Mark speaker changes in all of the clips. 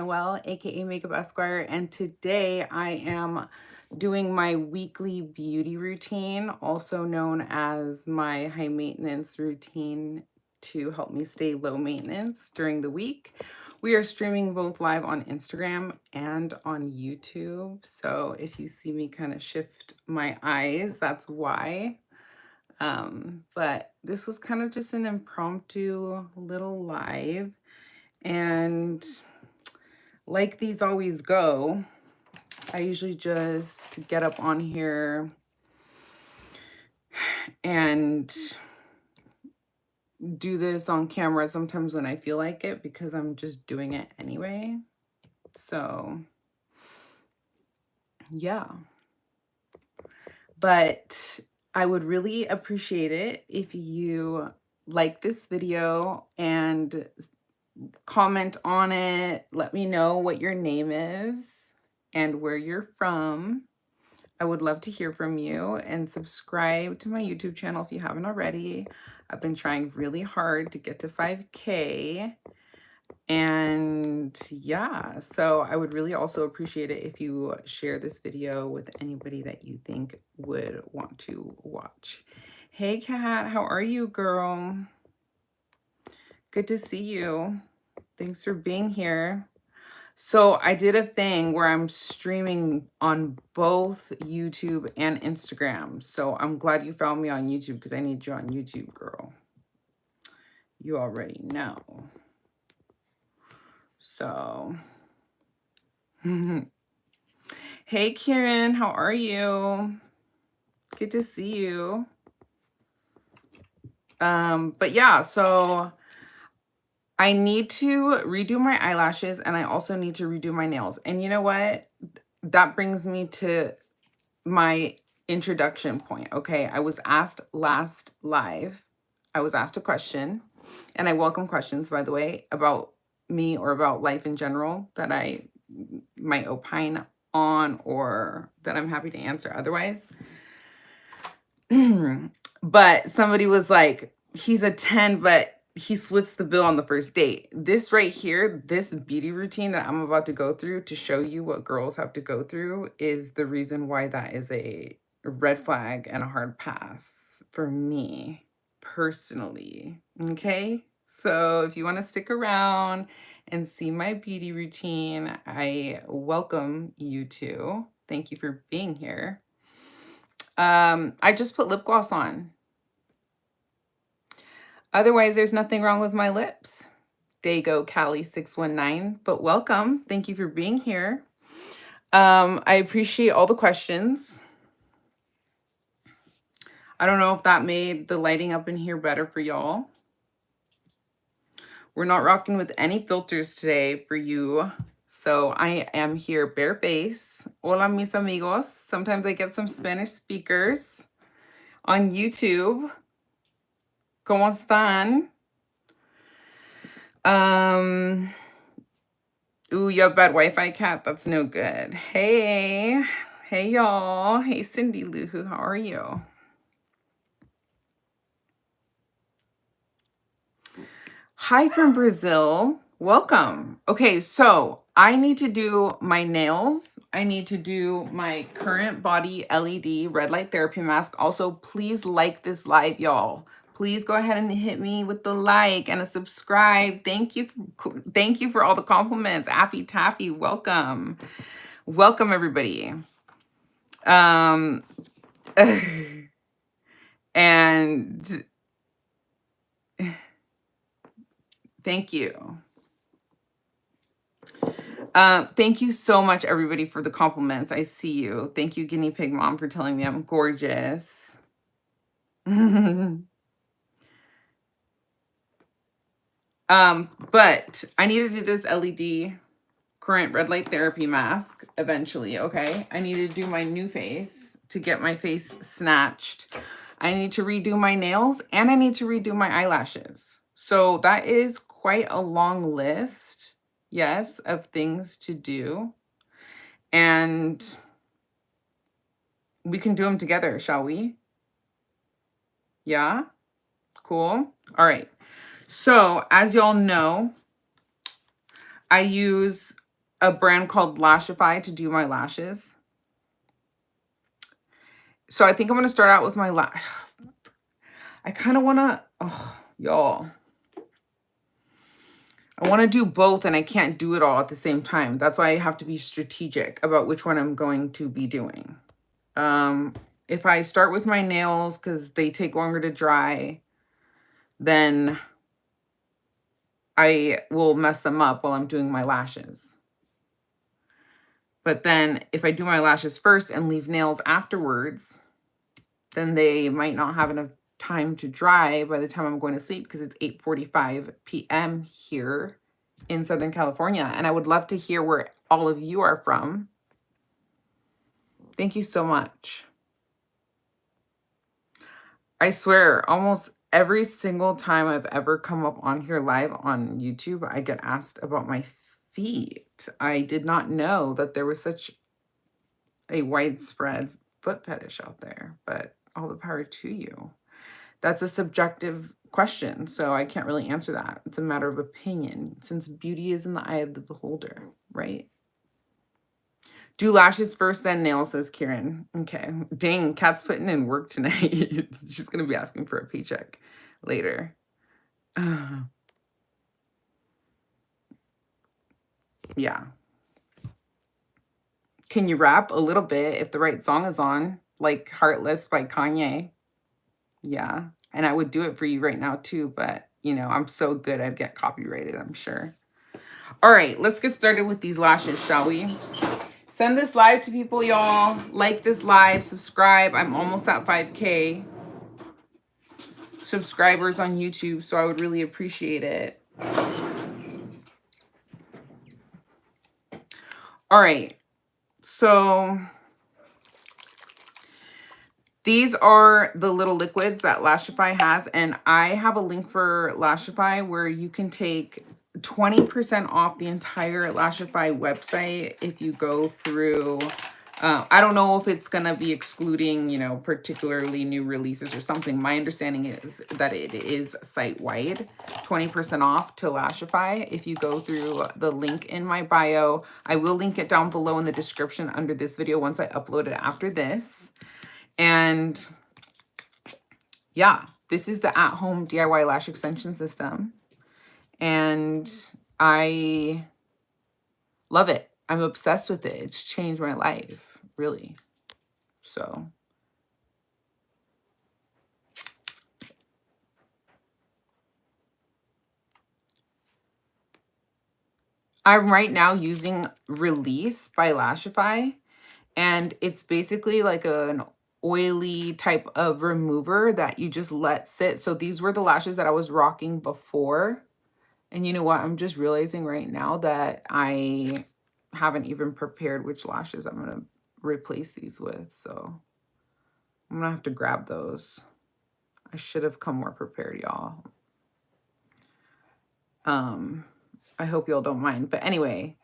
Speaker 1: Well, aka Makeup Esquire, and today I am doing my weekly beauty routine, also known as my high maintenance routine to help me stay low maintenance during the week. We are streaming both live on Instagram and on YouTube. So if you see me kind of shift my eyes, that's why. But this was kind of just an impromptu little live. And like these always go, I usually just get up on here and do this on camera sometimes when I feel like it because I'm just doing it anyway. So, yeah. But I would really appreciate it if you like this video and comment on it. Let me know what your name is and where you're from. I would love to hear from you, and subscribe to my YouTube channel if you haven't already. I've been trying really hard to get to 5K. And yeah, so I would really also appreciate it if you share this video with anybody that you think would want to watch. Hey Kat, how are you, girl? Good to see you. Thanks for being here. So I did a thing where I'm streaming on both YouTube and Instagram. So I'm glad you found me on YouTube because I need you on YouTube, girl. You already know. So, hey Kieran, how are you? Good to see you. But yeah, so I need to redo my eyelashes and I also need to redo my nails. And you know what? That brings me to my introduction point. Okay, I was asked last live, I was asked a question, and I welcome questions, by the way, about me or about life in general that I might opine on or that I'm happy to answer otherwise. But somebody was like, he's a 10, but he splits the bill on the first date. This right here, this beauty routine that I'm about to go through to show you what girls have to go through is the reason why that is a red flag and a hard pass for me personally. Okay. So if you want to stick around and see my beauty routine, I welcome you to. Thank you for being here. I just put lip gloss on. Otherwise, there's nothing wrong with my lips. Dago Cali 619, but welcome. Thank you for being here. I appreciate all the questions. I don't know if that made the lighting up in here better for y'all. We're not rocking with any filters today for you. So I am here bare face. Hola, mis amigos. Sometimes I get some Spanish speakers on YouTube. ¿Cómo están? Ooh, you have bad Wi-Fi, Cat? That's no good. Hey. Hey, y'all. Hey, Cindy Luhu. How are you? Hi from Brazil. Welcome. Okay, so I need to do my nails. I need to do my current body LED red light therapy mask. Also, please like this live, y'all. Please go ahead and hit me with the like and a subscribe. Thank you. Thank you for all the compliments. Affy Taffy, welcome. Welcome, everybody. And thank you. Thank you so much, everybody, for the compliments. I see you. Thank you, Guinea Pig Mom, for telling me I'm gorgeous. But I need to do this LED current red light therapy mask eventually, okay? I need to do my new face to get my face snatched. I need to redo my nails and I need to redo my eyelashes. So that is quite a long list, yes, of things to do. And we can do them together, shall we? Yeah? Cool. All right. So as y'all know, I use a brand called Lashify to do my lashes. So I think I'm going to start out with my I kind of want to, oh, y'all. I want to do both and I can't do it all at the same time. That's why I have to be strategic about which one I'm going to be doing. If I start with my nails because they take longer to dry, then I will mess them up while I'm doing my lashes. But then if I do my lashes first and leave nails afterwards, then they might not have enough time to dry by the time I'm going to sleep because it's 8:45 p.m. here in Southern California. And I would love to hear where all of you are from. Thank you so much. I swear, almost every single time I've ever come up on here live on YouTube, I get asked about my feet. I did not know that there was such a widespread foot fetish out there, but all the power to you. That's a subjective question, so I can't really answer that. It's a matter of opinion, since beauty is in the eye of the beholder, right? Do lashes first, then nails, says Kieran. Okay. Dang, Kat's putting in work tonight. She's going to be asking for a paycheck later. Yeah. Can you rap a little bit if the right song is on? Like Heartless by Kanye. Yeah. And I would do it for you right now too, but you know, I'm so good I'd get copyrighted, I'm sure. All right, let's get started with these lashes, shall we? Send this live to people, y'all. Like this live, subscribe. I'm almost at 5K subscribers on YouTube, so I would really appreciate it. All right, so these are the little liquids that Lashify has, and I have a link for Lashify where you can take 20% off the entire Lashify website if you go through. I don't know if it's going to be excluding, you know, particularly new releases or something. My understanding is that it is site-wide, 20% off to Lashify. If you go through the link in my bio, I will link it down below in the description under this video once I upload it after this. And yeah, this is the at-home DIY lash extension system. And I love it. I'm obsessed with it. It's changed my life, really. So I'm right now using Release by Lashify, and it's basically like an oily type of remover that you just let sit. So these were the lashes that I was rocking before. And you know what? I'm just realizing right now that I haven't even prepared which lashes I'm going to replace these with. So I'm going to have to grab those. I should have come more prepared, y'all. I hope y'all don't mind. But anyway,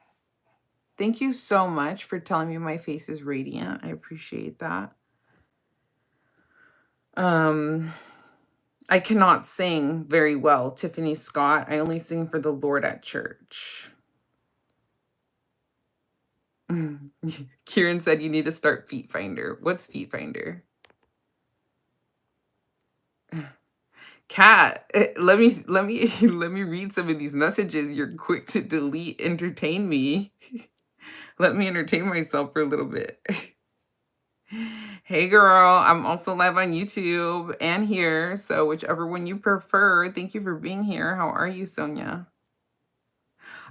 Speaker 1: thank you so much for telling me my face is radiant. I appreciate that. I cannot sing very well, Tiffany Scott. I only sing for the Lord at church. Kieran said you need to start Feet Finder. What's Feet Finder? Kat, let me read some of these messages. You're quick to delete. Entertain me. Let me entertain myself for a little bit. Hey girl, I'm also live on YouTube and here, so whichever one you prefer. Thank you for being here. How are you, Sonia?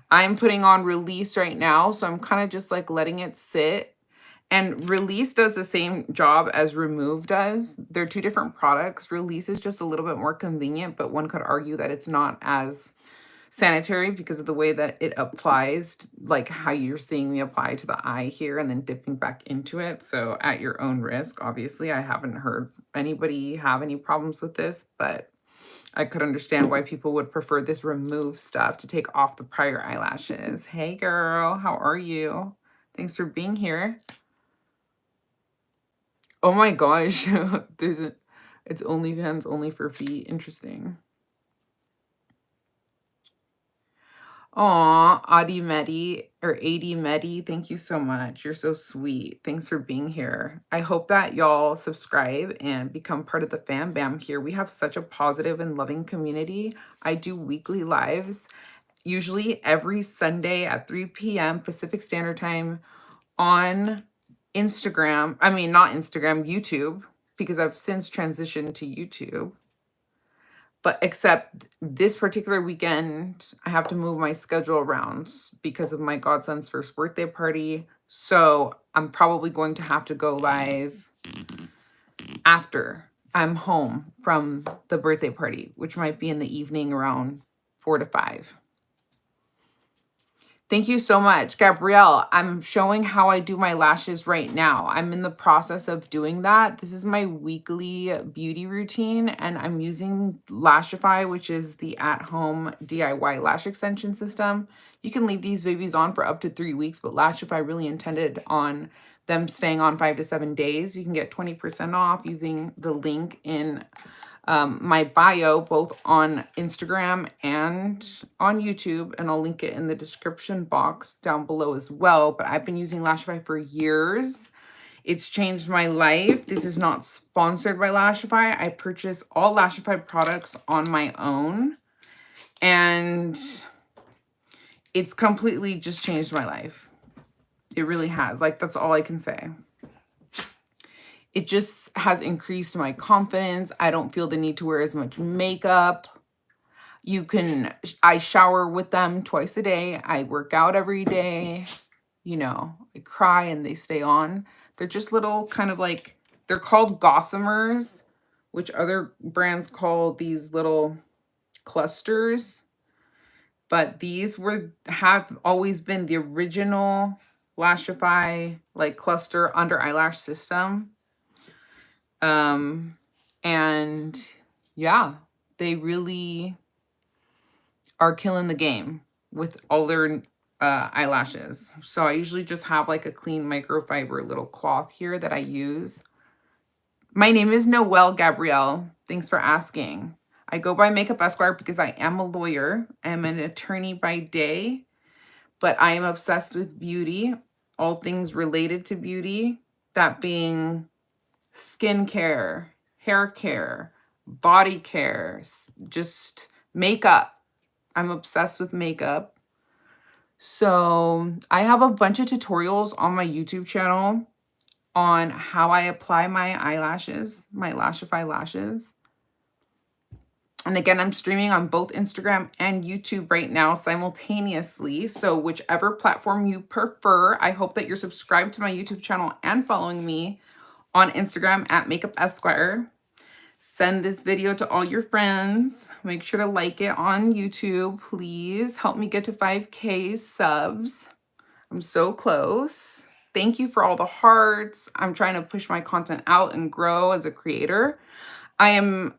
Speaker 1: I'm putting on Release right now, so I'm kind of just like letting it sit. And Release does the same job as Remove does. They're two different products. Release is just a little bit more convenient, but one could argue that it's not as sanitary because of the way that it applies, like how you're seeing me apply to the eye here and then dipping back into it. So at your own risk, obviously. I haven't heard anybody have any problems with this, but I could understand why people would prefer this Remove stuff to take off the prior eyelashes. Hey girl, how are you? Thanks for being here. Oh my gosh, it's OnlyFans only for feet. Interesting. Aw, Adi Medi or Adi Medi, thank you so much. You're so sweet. Thanks for being here. I hope that y'all subscribe and become part of the fam bam here. We have such a positive and loving community. I do weekly lives, usually every Sunday at 3 p.m. Pacific Standard Time on Instagram. I mean, not Instagram, YouTube, because I've since transitioned to YouTube. But except this particular weekend, I have to move my schedule around because of my godson's first birthday party. So I'm probably going to have to go live after I'm home from the birthday party, which might be in the evening around 4 to 5. Thank you so much, Gabrielle. I'm showing how I do my lashes right now. I'm in the process of doing that. This is my weekly beauty routine, and I'm using Lashify, which is the at-home DIY lash extension system. You can leave these babies on for up to 3 weeks, but Lashify really intended on them staying on 5 to 7 days. You can get 20% off using the link in my bio, both on Instagram and on YouTube, and I'll link it in the description box down below as well. But I've been using Lashify for years. It's changed my life. This is not sponsored by Lashify. I purchase all Lashify products on my own, and it's completely just changed my life. It really has. Like, that's all I can say. It just has increased my confidence. I don't feel the need to wear as much makeup. I shower with them twice a day. I work out every day. You know, I cry and they stay on. They're just little kind of like, they're called gossamers, which other brands call these little clusters. But these have always been the original Lashify like cluster under eyelash system. And yeah, they really are killing the game with all their eyelashes. So I usually just have like a clean microfiber little cloth here that I use. My name is Noelle Gabrielle. Thanks for asking. I go by Makeup Esquire because I am a lawyer. I am an attorney by day, but I am obsessed with beauty, all things related to beauty, that being skincare, hair care, body care, just makeup. I'm obsessed with makeup. So I have a bunch of tutorials on my YouTube channel on how I apply my eyelashes, my Lashify lashes. And again, I'm streaming on both Instagram and YouTube right now simultaneously. So whichever platform you prefer, I hope that you're subscribed to my YouTube channel and following me on Instagram at Makeup Esquire. Send this video to all your friends. Make sure to like it on YouTube, please. Help me get to 5K subs. I'm so close. Thank you for all the hearts. I'm trying to push my content out and grow as a creator. I am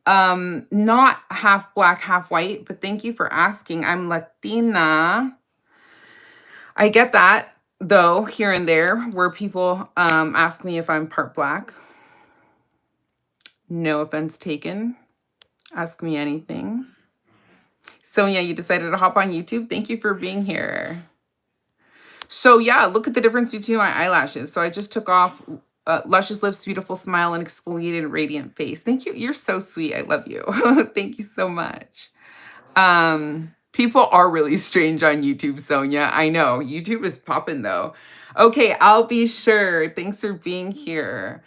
Speaker 1: not half black, half white, but thank you for asking. I'm Latina. I get that, though, here and there, where people ask me if I'm part black. No offense taken. Ask me anything. Sonia, you decided to hop on YouTube. Thank you for being here. So yeah, look at the difference between my eyelashes. So I just took off Luscious Lips, Beautiful Smile, and Exfoliated Radiant Face. Thank you. You're so sweet. I love you. Thank you so much. People are really strange on YouTube, Sonia. I know. YouTube is popping though. Okay, I'll be sure. Thanks for being here.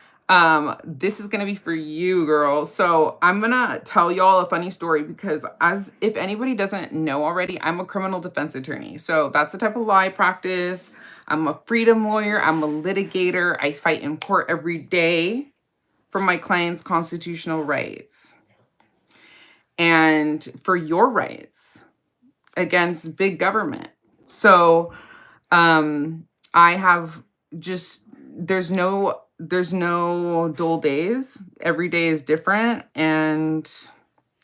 Speaker 1: This is gonna be for you, girl. So I'm gonna tell y'all a funny story because if anybody doesn't know already, I'm a criminal defense attorney. So that's the type of law I practice. I'm a freedom lawyer. I'm a litigator. I fight in court every day for my clients' constitutional rights and for your rights against big government. So I have just, there's no dull days. Every day is different, and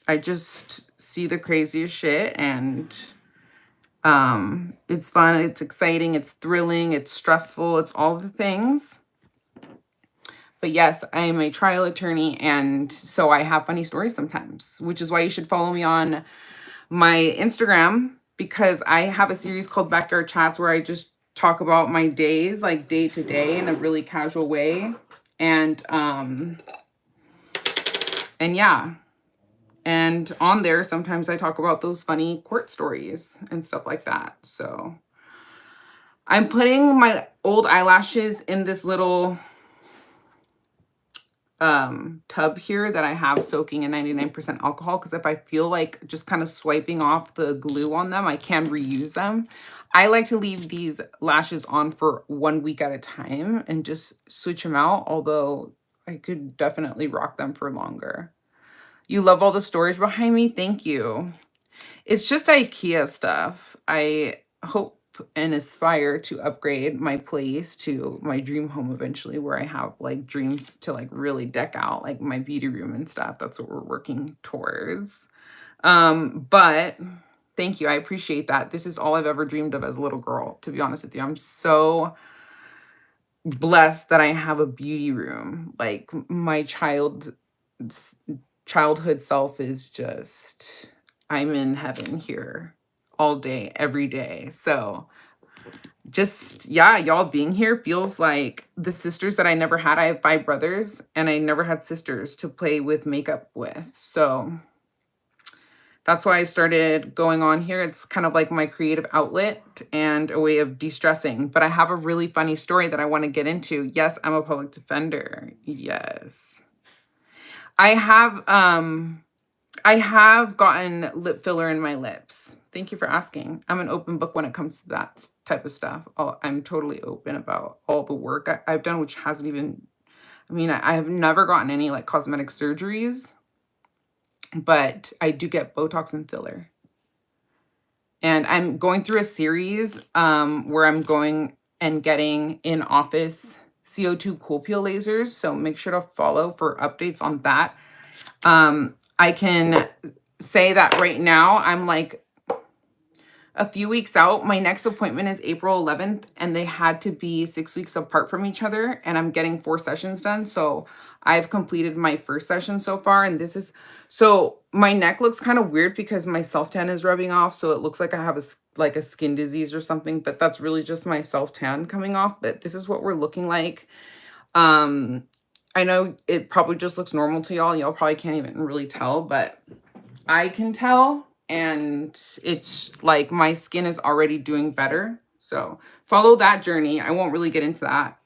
Speaker 1: I just see the craziest shit, and it's fun, it's exciting, it's thrilling, it's stressful, it's all the things. But yes, I am a trial attorney, and so I have funny stories sometimes, which is why you should follow me on my Instagram, because I have a series called Backyard Chats where I just talk about my days, like day to day, in a really casual way. And yeah. And on there, sometimes I talk about those funny court stories and stuff like that. So I'm putting my old eyelashes in this little tub here that I have soaking in 99% alcohol, because if I feel like just kind of swiping off the glue on them, I can reuse them. I like to leave these lashes on for 1 week at a time and just switch them out, although I could definitely rock them for longer. You love all the storage behind me? Thank you. It's just IKEA stuff. I hope and aspire to upgrade my place to my dream home eventually, where I have like dreams to like really deck out like my beauty room and stuff. That's what we're working towards. But thank you. I appreciate that. This is all I've ever dreamed of as a little girl, to be honest with you. I'm so blessed that I have a beauty room. Like my childhood self is just, I'm in heaven here all day, every day. So just, yeah, y'all being here feels like the sisters that I never had. I have 5 brothers and I never had sisters to play with makeup with. So that's why I started going on here. It's kind of like my creative outlet and a way of de-stressing. But I have a really funny story that I want to get into. Yes, I'm a public defender. Yes. I have gotten lip filler in my lips. Thank you for asking. I'm an open book when it comes to that type of stuff. I'm totally open about all the work I've done, which hasn't even, I mean, I have never gotten any like cosmetic surgeries, but I do get Botox and filler. And I'm going through a series where I'm going and getting in-office CO2 cool peel lasers. So make sure to follow for updates on that. I can say that right now I'm like a few weeks out. My next appointment is April 11th, and they had to be 6 weeks apart from each other, and I'm getting 4 sessions done. So I've completed my first session so far, and this is, so my neck looks kind of weird because my self-tan is rubbing off, so it looks like I have a skin disease or something, but that's really just my self-tan coming off. But this is what we're looking like. I know it probably just looks normal to y'all. Y'all probably can't even really tell, but I can tell. And it's like my skin is already doing better. So follow that journey. I won't really get into that.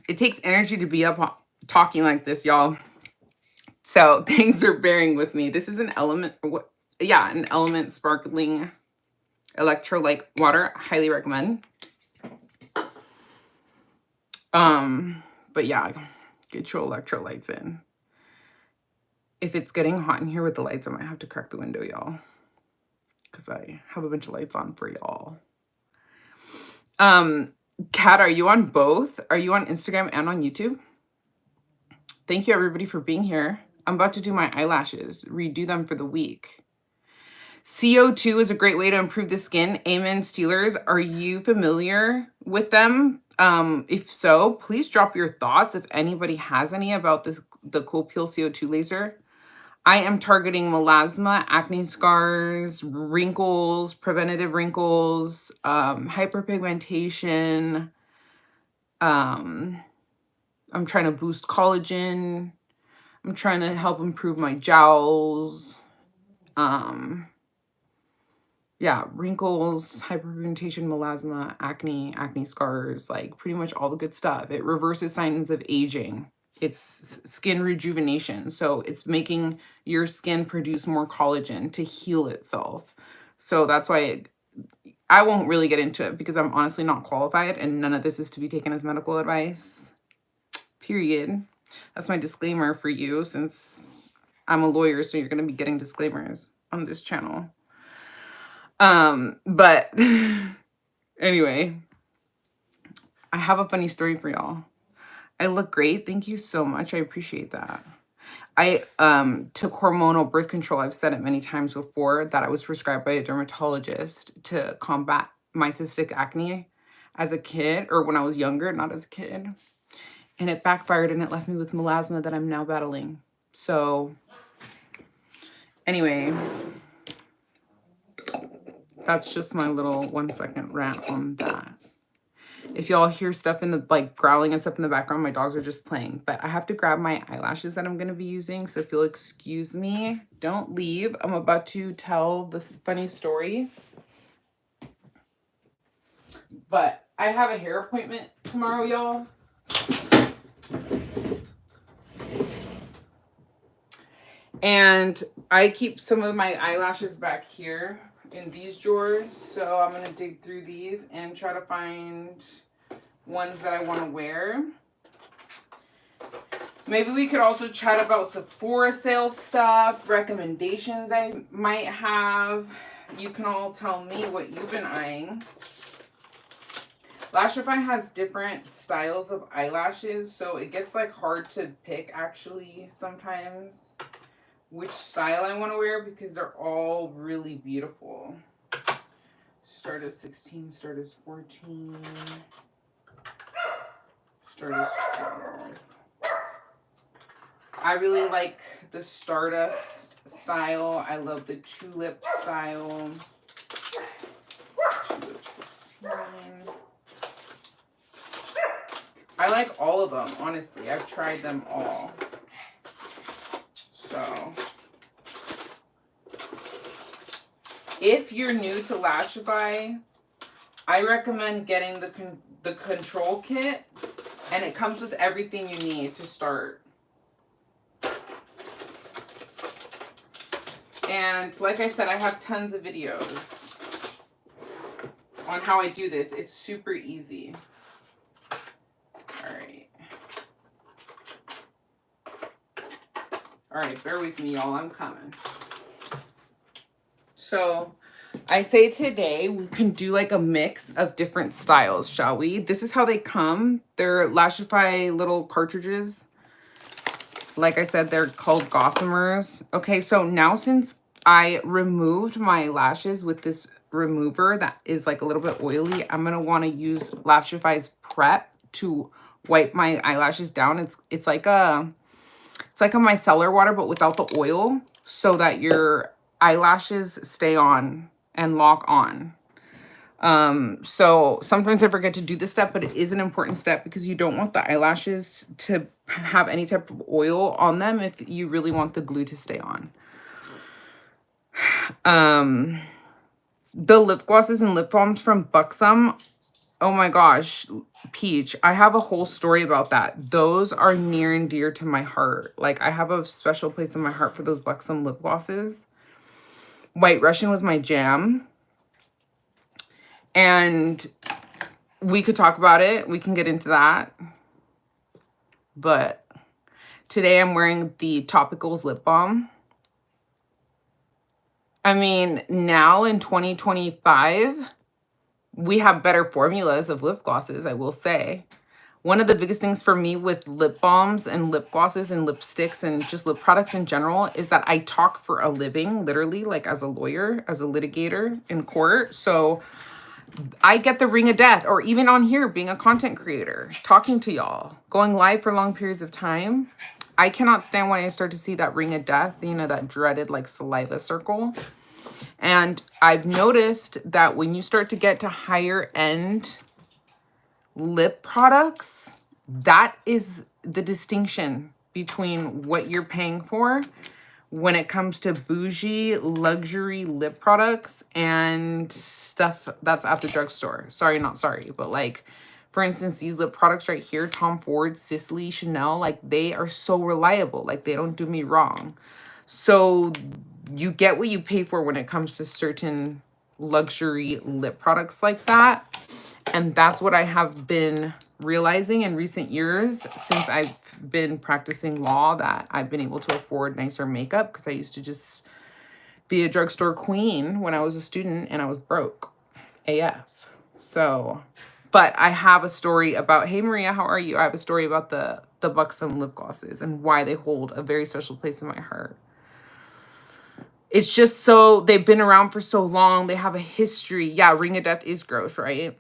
Speaker 1: It takes energy to be up talking like this, y'all. So thanks for bearing with me. This is an Element, an Element sparkling electrolyte water. Highly recommend. But yeah, get your electrolytes in. If it's getting hot in here with the lights, I might have to crack the window, y'all, because I have a bunch of lights on for y'all. Kat, are you on both? Are you on Instagram and on YouTube? Thank you, everybody, for being here. I'm about to do my eyelashes, redo them for the week. CO2 is a great way to improve the skin. Amen Steelers, are you familiar with them? If so, please drop your thoughts if anybody has any about the Cool Peel CO2 laser. I am targeting melasma, acne scars, wrinkles, preventative wrinkles, hyperpigmentation. I'm trying to boost collagen. I'm trying to help improve my jowls. Yeah, wrinkles, hyperpigmentation, melasma, acne scars, like pretty much all the good stuff. It reverses signs of aging. It's skin rejuvenation. So it's making your skin produce more collagen to heal itself. So that's why I won't really get into it because I'm honestly not qualified and none of this is to be taken as medical advice. Period. That's my disclaimer for you, since I'm a lawyer, so you're going to be getting disclaimers on this channel. But anyway, I have a funny story for y'all. I look great. Thank you so much. I appreciate that. I took hormonal birth control. I've said it many times before that I was prescribed by a dermatologist to combat my cystic acne as a kid, or when I was younger, not as a kid. And it backfired and it left me with melasma that I'm now battling. So anyway, that's just my little 1 second rant on that. If y'all hear stuff in the, like, growling and stuff in the background, my dogs are just playing. But I have to grab my eyelashes that I'm going to be using. So if you'll excuse me, don't leave. I'm about to tell this funny story. But I have a hair appointment tomorrow, y'all. And I keep some of my eyelashes back here in these drawers. So I'm going to dig through these and try to find ones that I want to wear. Maybe we could also chat about Sephora sale stuff, recommendations I might have. You can all tell me what you've been eyeing. Lashify has different styles of eyelashes, so it gets like hard to pick actually sometimes which style I want to wear because they're all really beautiful. Start as 16, start as 14, start as 12. I really like the Stardust style. I love the Tulip style. Tulip 16. I like all of them, honestly. I've tried them all. So, if you're new to Lashify, I recommend getting the control kit, and it comes with everything you need to start. And like I said, I have tons of videos on how I do this. It's super easy. All right, bear with me, y'all. I'm coming. So I say today we can do like a mix of different styles, shall we? This is how they come. They're Lashify little cartridges. Like I said, they're called Gossomers. Okay, so now since I removed my lashes with this remover that is like a little bit oily, I'm gonna want to use Lashify's Prep to wipe my eyelashes down. It's like a micellar water, but without the oil, so that your eyelashes stay on and lock on. So sometimes I forget to do this step, but it is an important step because you don't want the eyelashes to have any type of oil on them if you really want the glue to stay on. The lip glosses and lip balms from Buxom, oh my gosh, Peach, I have a whole story about that. Those are near and dear to my heart. Like, I have a special place in my heart for those Buxom lip glosses. White Russian was my jam. And we could talk about it. We can get into that. But today I'm wearing the Topicals lip balm. I mean, now in 2025, we have better formulas of lip glosses, I will say. One of the biggest things for me with lip balms and lip glosses and lipsticks and just lip products in general is that I talk for a living, literally, like as a lawyer, as a litigator in court. So I get the ring of death, or even on here, being a content creator, talking to y'all, going live for long periods of time. I cannot stand when I start to see that ring of death, you know, that dreaded like saliva circle. And I've noticed that when you start to get to higher end lip products, that is the distinction between what you're paying for when it comes to bougie luxury lip products and stuff that's at the drugstore. Sorry, not sorry, but like, for instance, these lip products right here, Tom Ford, Sisley, Chanel, like they are so reliable. Like they don't do me wrong. So you get what you pay for when it comes to certain luxury lip products like that. And that's what I have been realizing in recent years since I've been practicing law, that I've been able to afford nicer makeup, because I used to just be a drugstore queen when I was a student and I was broke AF. So, but I have a story about, hey Maria, how are you? I have a story about the Buxom lip glosses and why they hold a very special place in my heart. It's just so, they've been around for so long. They have a history. Yeah, ring of death is gross, right?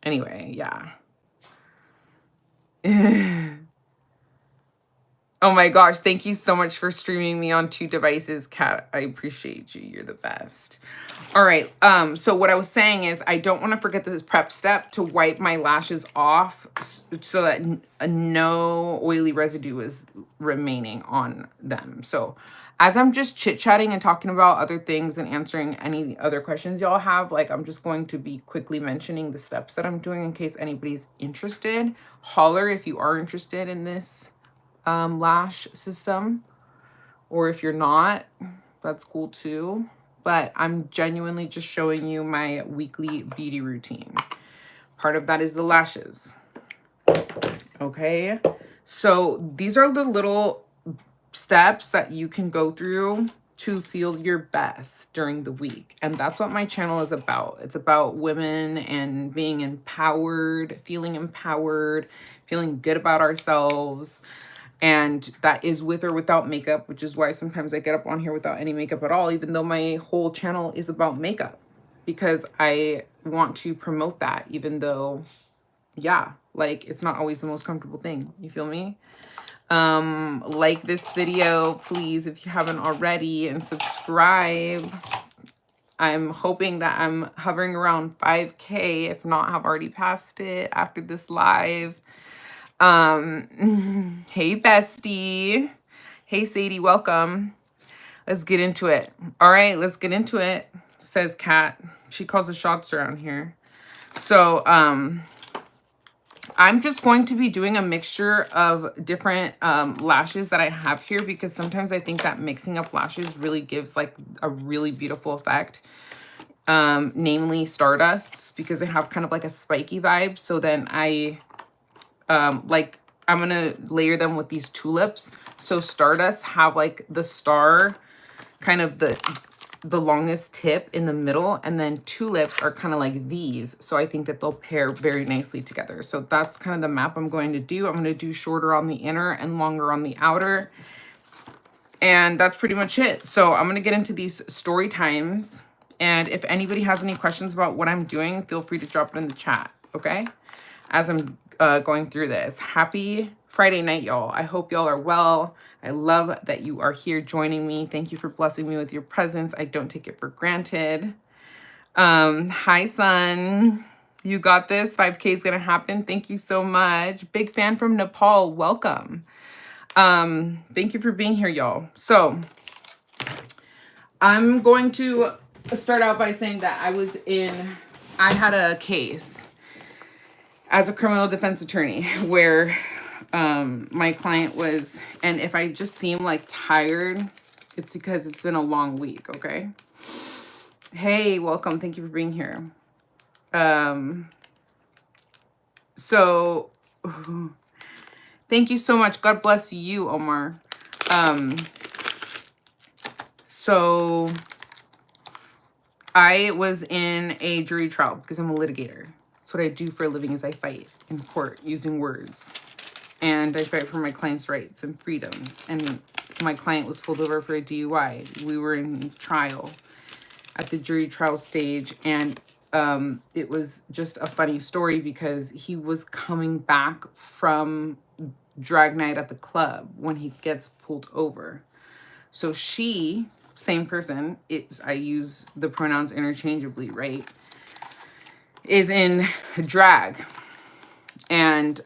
Speaker 1: Anyway, yeah. Oh my gosh, thank you so much for streaming me on 2 devices, Kat. I appreciate you. You're the best. All right. So what I was saying is I don't want to forget this prep step to wipe my lashes off so that no oily residue is remaining on them. So as I'm just chit-chatting and talking about other things and answering any other questions y'all have, like I'm just going to be quickly mentioning the steps that I'm doing in case anybody's interested. Holler if you are interested in this lash system, or if you're not, that's cool too. But I'm genuinely just showing you my weekly beauty routine. Part of that is the lashes. Okay, so these are the little steps that you can go through to feel your best during the week. And that's what my channel is about. It's about women and being empowered, feeling good about ourselves. And that is with or without makeup, which is why sometimes I get up on here without any makeup at all, even though my whole channel is about makeup, because I want to promote that, even though, yeah, like it's not always the most comfortable thing. You feel me? Like this video, please, if you haven't already, and subscribe. I'm hoping that I'm hovering around 5K, if not have already passed it after this live. Hey bestie. Hey Sadie, welcome. Let's get into it. All right, let's get into it, says Kat. She calls the shots around here. So I'm just going to be doing a mixture of different lashes that I have here, because sometimes I think that mixing up lashes really gives like a really beautiful effect. Namely Stardusts, because they have kind of like a spiky vibe. So then I'm gonna layer them with these tulips. So Stardust have like the star, kind of the longest tip in the middle, and then tulips are kind of like V's. So I think that they'll pair very nicely together. So that's kind of the map I'm going to do. I'm going to do shorter on the inner and longer on the outer. And that's pretty much it. So I'm going to get into these story times. And if anybody has any questions about what I'm doing, feel free to drop it in the chat, okay? As I'm going through this. Happy Friday night, y'all. I hope y'all are well. I love that you are here joining me. Thank you for blessing me with your presence. I don't take it for granted. Hi, son. You got this. 5K is going to happen. Thank you so much. Big fan from Nepal. Welcome. Thank you for being here, y'all. So I'm going to start out by saying that I had a case as a criminal defense attorney where my client was, and if I just seem like tired, it's because it's been a long week, okay? Hey, welcome. Thank you for being here. So thank you so much. God bless you, Omar. So I was in a jury trial because I'm a litigator. That's what I do for a living, is I fight in court using words. And I fight for my client's rights and freedoms. And my client was pulled over for a DUI. We were in trial at the jury trial stage. And it was just a funny story because he was coming back from drag night at the club when he gets pulled over. So she, same person, I use the pronouns interchangeably, right, is in drag. And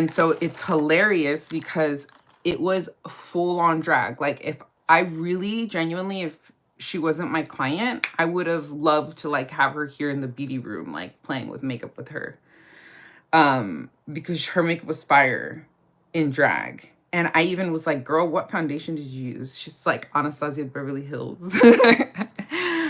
Speaker 1: so it's hilarious because it was full on drag. Like if I really genuinely, if she wasn't my client, I would have loved to like have her here in the beauty room, like playing with makeup with her. Because her makeup was fire in drag. And I even was like, girl, what foundation did you use? She's like, Anastasia Beverly Hills.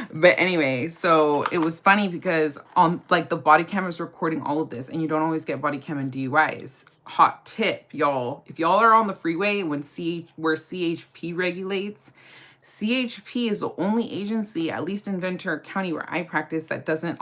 Speaker 1: But anyway, so it was funny because on like the body cam is recording all of this, and you don't always get body cam in DUIs. Hot tip, y'all. If y'all are on the freeway where CHP regulates, CHP is the only agency, at least in Ventura County where I practice, that doesn't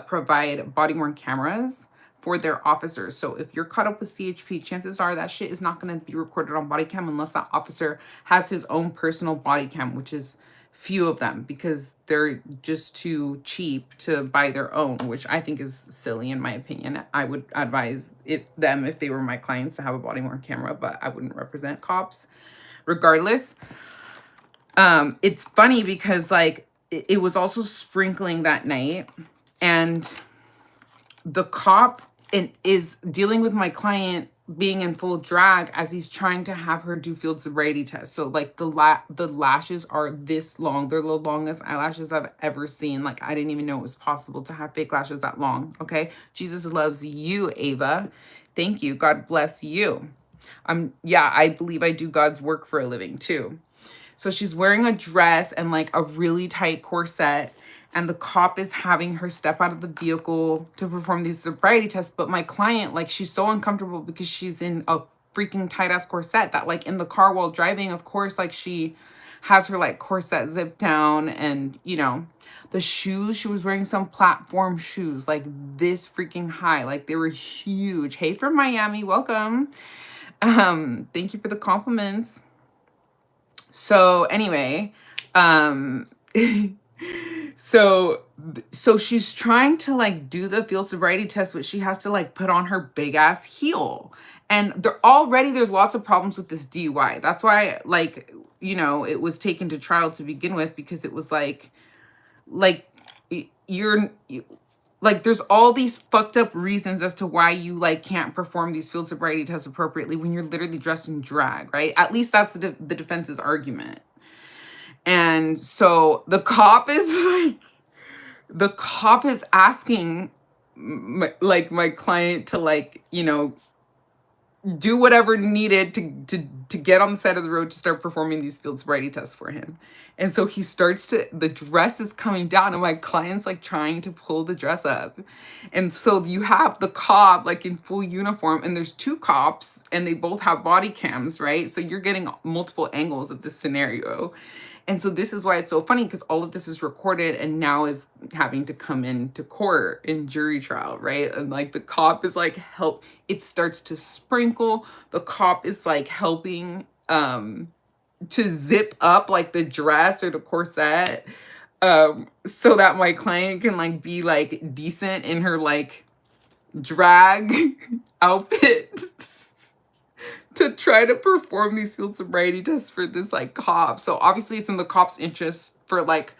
Speaker 1: provide body-worn cameras for their officers. So if you're caught up with CHP, chances are that shit is not going to be recorded on body cam unless that officer has his own personal body cam, which is few of them because they're just too cheap to buy their own, which I think is silly in my opinion. I would advise them if they were my clients to have a body worn camera, but I wouldn't represent cops regardless. It's funny because like it was also sprinkling that night, and the cop is dealing with my client being in full drag as he's trying to have her do field sobriety tests. So like the lashes are this long. They're the longest eyelashes I've ever seen. Like I didn't even know it was possible to have fake lashes that long. Okay. Jesus loves you, Ava. Thank you. God bless you. Yeah, I believe I do God's work for a living too. So she's wearing a dress and like a really tight corset, and the cop is having her step out of the vehicle to perform these sobriety tests. But my client, like, she's so uncomfortable because she's in a freaking tight ass corset that like in the car while driving, of course, like she has her like corset zipped down, and you know, the shoes, she was wearing some platform shoes like this freaking high, like they were huge. Hey from Miami, welcome. Thank you for the compliments. So anyway, so she's trying to like do the field sobriety test, but she has to like put on her big ass heel. And there's lots of problems with this DUI. That's why, like, you know, it was taken to trial to begin with, because it was like like there's all these fucked up reasons as to why you like can't perform these field sobriety tests appropriately when you're literally dressed in drag, right? At least that's the defense's argument. And so the cop is asking my client to like, you know, do whatever needed to get on the side of the road to start performing these field sobriety tests for him. And so he starts the dress is coming down, and my client's like trying to pull the dress up. And so you have the cop like in full uniform, and there's two cops and they both have body cams, right? So you're getting multiple angles of this scenario. And so this is why it's so funny, because all of this is recorded and now is having to come into court in jury trial, right? And like the cop is like it starts to sprinkle. The cop is like helping to zip up like the dress or the corset so that my client can like be like decent in her like drag outfit to try to perform these field sobriety tests for this like cop. So obviously it's in the cop's interest for like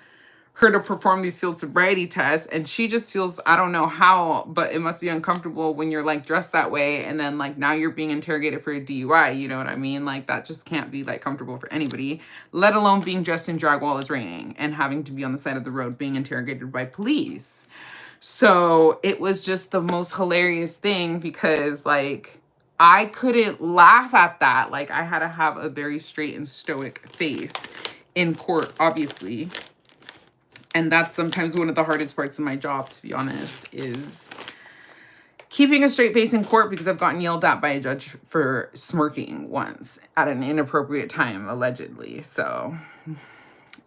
Speaker 1: her to perform these field sobriety tests, and she just feels, I don't know how, but it must be uncomfortable when you're like dressed that way and then like now you're being interrogated for a DUI, you know what I mean? Like that just can't be like comfortable for anybody, let alone being dressed in drag while it's raining and having to be on the side of the road being interrogated by police. So it was just the most hilarious thing, because like I couldn't laugh at that. Like I had to have a very straight and stoic face in court, obviously. And that's sometimes one of the hardest parts of my job, to be honest, is keeping a straight face in court, because I've gotten yelled at by a judge for smirking once at an inappropriate time, allegedly. So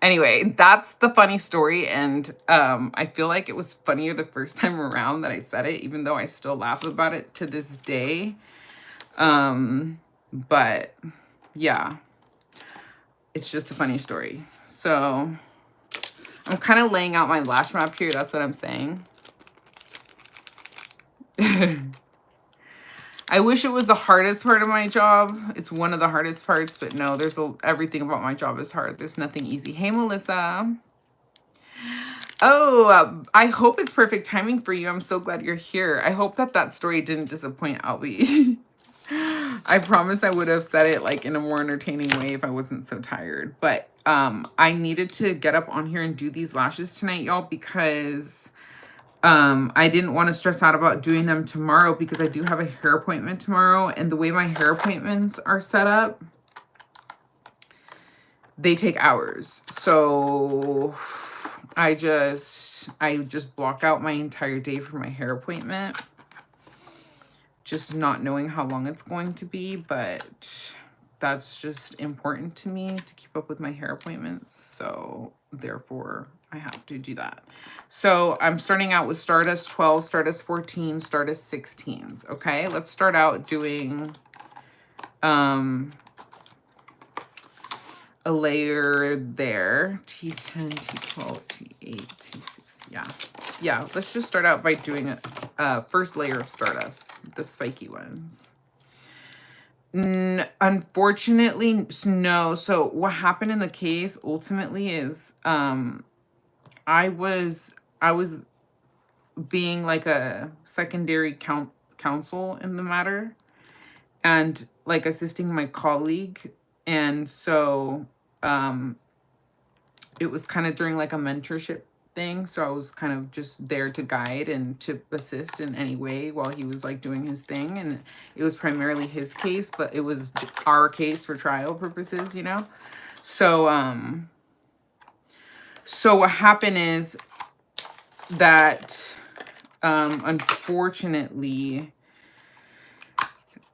Speaker 1: anyway, that's the funny story. And I feel like it was funnier the first time around that I said it, even though I still laugh about it to this day. But yeah, it's just a funny story. So I'm kind of laying out my lash map here. That's what I'm saying. I wish it was the hardest part of my job. It's one of the hardest parts, but no, everything about my job is hard. There's nothing easy. Hey, Melissa. Oh, I hope it's perfect timing for you. I'm so glad you're here. I hope that story didn't disappoint Albie. I promise I would have said it like in a more entertaining way if I wasn't so tired. But I needed to get up on here and do these lashes tonight, y'all, because I didn't want to stress out about doing them tomorrow, because I do have a hair appointment tomorrow. And the way my hair appointments are set up, they take hours. So I just block out my entire day for my hair appointment, just not knowing how long it's going to be, but that's just important to me to keep up with my hair appointments. So therefore I have to do that. So I'm starting out with Stardust 12, Stardust 14, Stardust 16s. Okay, let's start out doing a layer there. T10, T12, T8, T6. Yeah. Yeah, let's just start out by doing a first layer of Stardust, the spiky ones. Unfortunately, no. So what happened in the case ultimately is I was being like a secondary counsel in the matter, and like assisting my colleague. And so it was kind of during like a mentorship thing. So I was kind of just there to guide and to assist in any way while he was like doing his thing. And it was primarily his case, but it was our case for trial purposes, you know? So, so what happened is that, unfortunately,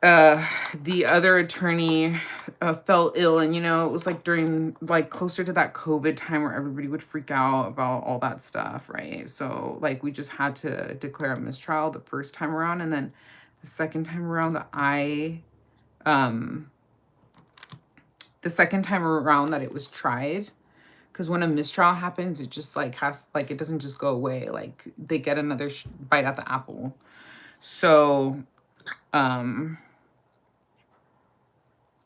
Speaker 1: the other attorney fell ill, and you know, it was like during like closer to that COVID time where everybody would freak out about all that stuff, right? So like we just had to declare a mistrial the first time around, and then the second time around that the second time around that it was tried, because when a mistrial happens, it just like it doesn't just go away, like they get another bite at the apple. So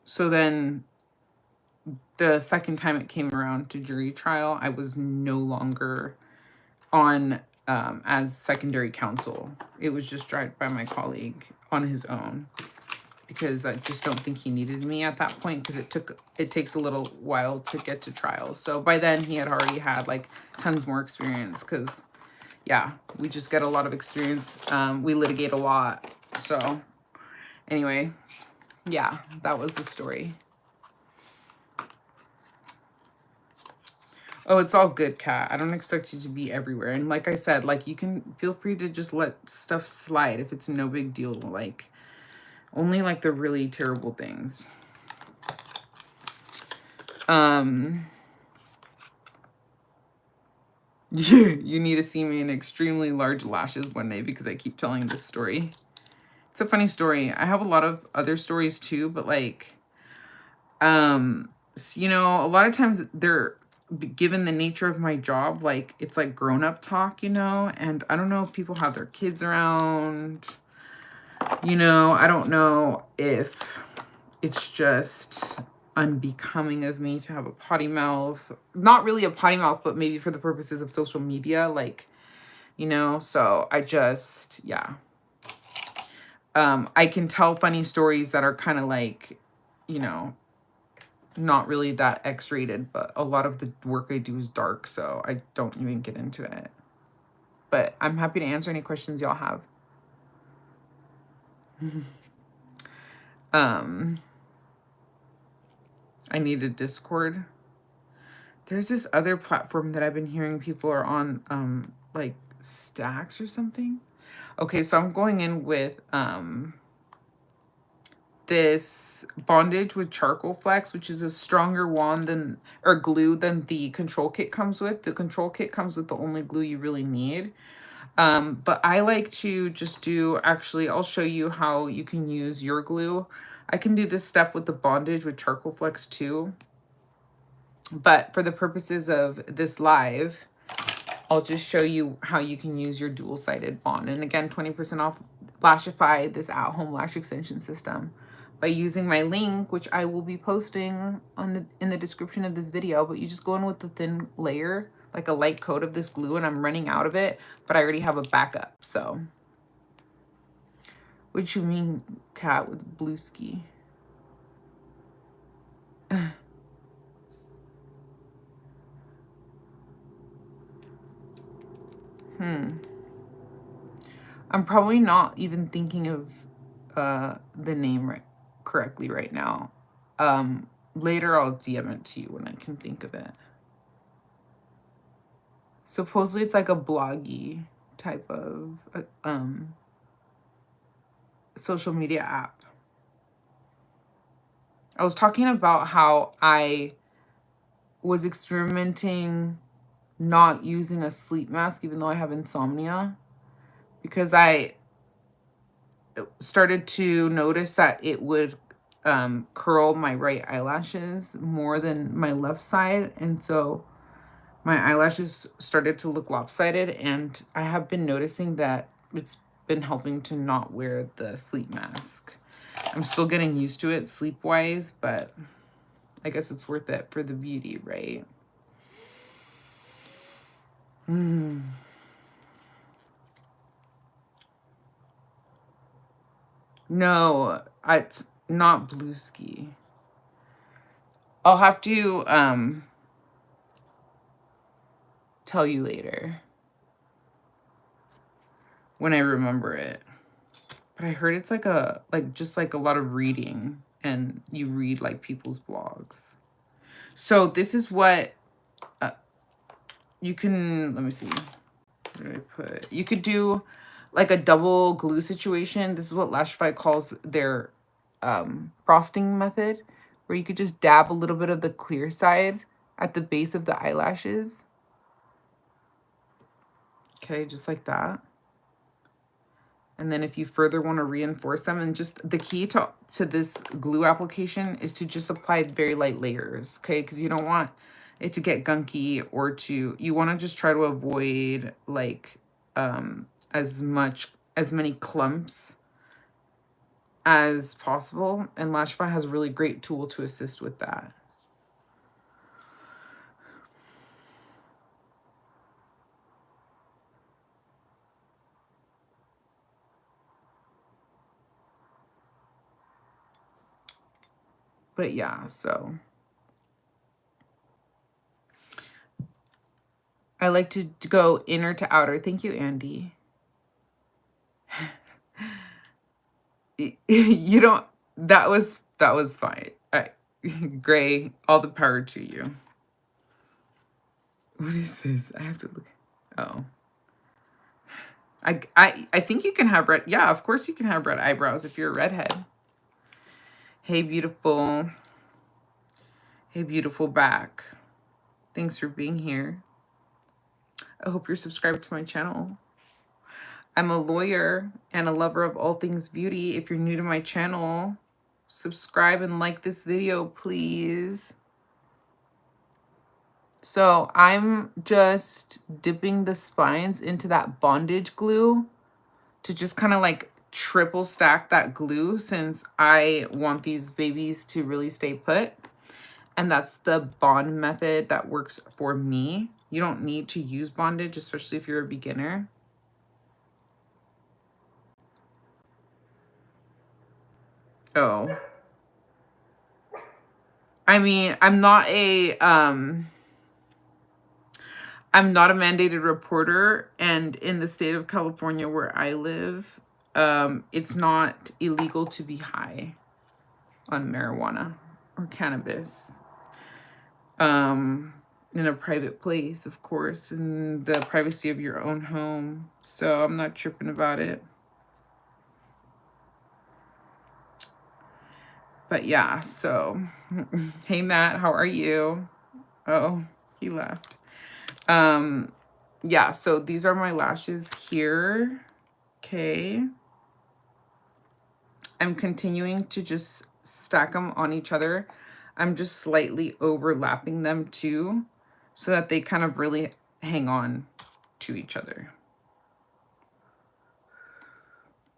Speaker 1: so then the second time it came around to jury trial, I was no longer on as secondary counsel. It was just tried by my colleague on his own, because I just don't think he needed me at that point, because it takes a little while to get to trial. So by then he had already had like tons more experience, because yeah, we just get a lot of experience. We litigate a lot. So anyway, yeah, that was the story. Oh, it's all good, Kat. I don't expect you to be everywhere. And like I said, like you can feel free to just let stuff slide if it's no big deal. Like only like the really terrible things. You need to see me in extremely large lashes one day, because I keep telling this story. It's a funny story. I have a lot of other stories too, but like, you know, a lot of times they're, given the nature of my job, like it's like grown-up talk, you know, and I don't know if people have their kids around, you know, I don't know if it's just unbecoming of me to have a potty mouth. Not really a potty mouth, but maybe for the purposes of social media, like, you know, so I just, yeah. I can tell funny stories that are kind of like, you know, not really that X-rated, but a lot of the work I do is dark, so I don't even get into it. But I'm happy to answer any questions y'all have. I need a Discord. There's this other platform that I've been hearing people are on, like Stacks or something. Okay, so I'm going in with this bondage with charcoal flex, which is a stronger wand than, or glue, than the control kit comes with. The control kit comes with the only glue you really need. But I like to just do, actually, I'll show you how you can use your glue. I can do this step with the bondage with charcoal flex too. But for the purposes of this live, I'll just show you how you can use your dual-sided bond. And again, 20% off Lashify, this at-home lash extension system, by using my link, which I will be posting on in the description of this video. But you just go in with the thin layer, like a light coat of this glue, and I'm running out of it, but I already have a backup. So what you mean, Cat, with blue ski? I'm probably not even thinking of the name correctly right now. Later I'll DM it to you when I can think of it. Supposedly it's like a bloggy type of social media app. I was talking about how I was experimenting not using a sleep mask even though I have insomnia, because I started to notice that it would curl my right eyelashes more than my left side. And so my eyelashes started to look lopsided, and I have been noticing that it's been helping to not wear the sleep mask. I'm still getting used to it sleep-wise, but I guess it's worth it for the beauty, right? No, it's not Blue Ski. I'll have to tell you later when I remember it. But I heard it's like just like a lot of reading, and you read like people's blogs. So this is what you can, let me see. What did I put? You could do like a double glue situation. This is what Lashify calls their frosting method, where you could just dab a little bit of the clear side at the base of the eyelashes. Okay, just like that. And then if you further want to reinforce them, and just the key to this glue application is to just apply very light layers, okay? Because you don't want it to get gunky, or you want to just try to avoid like as many clumps as possible. And Lashify has a really great tool to assist with that. But yeah, so I like to go inner to outer. Thank you, Andy. You don't, that was fine. Gray, all the power to you. What is this? I have to look. Oh. I think you can have red. Yeah, of course you can have red eyebrows if you're a redhead. Hey, beautiful. Hey, beautiful back. Thanks for being here. I hope you're subscribed to my channel. I'm a lawyer and a lover of all things beauty. If you're new to my channel, subscribe and like this video, please. So I'm just dipping the spines into that bondage glue to just kind of like triple stack that glue, since I want these babies to really stay put. And that's the bond method that works for me. You don't need to use bondage, especially if you're a beginner. Oh. I mean, I'm not a mandated reporter, and in the state of California where I live, it's not illegal to be high on marijuana or cannabis. In a private place, of course, in the privacy of your own home. So I'm not tripping about it. But yeah, so hey Matt, how are you? Oh, he left. Yeah, so these are my lashes here. Okay. I'm continuing to just stack them on each other. I'm just slightly overlapping them too, so that they kind of really hang on to each other.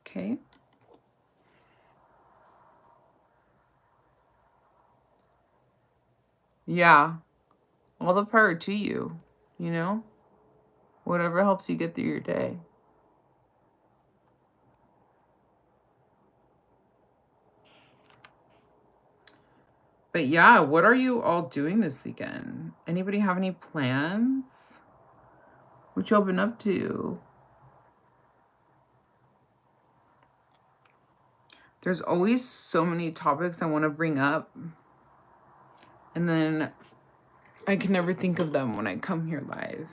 Speaker 1: Okay. Yeah. All the power to you, you know? Whatever helps you get through your day. But yeah, what are you all doing this weekend? Anybody have any plans? What y'all been up to? There's always so many topics I want to bring up, and then I can never think of them when I come here live.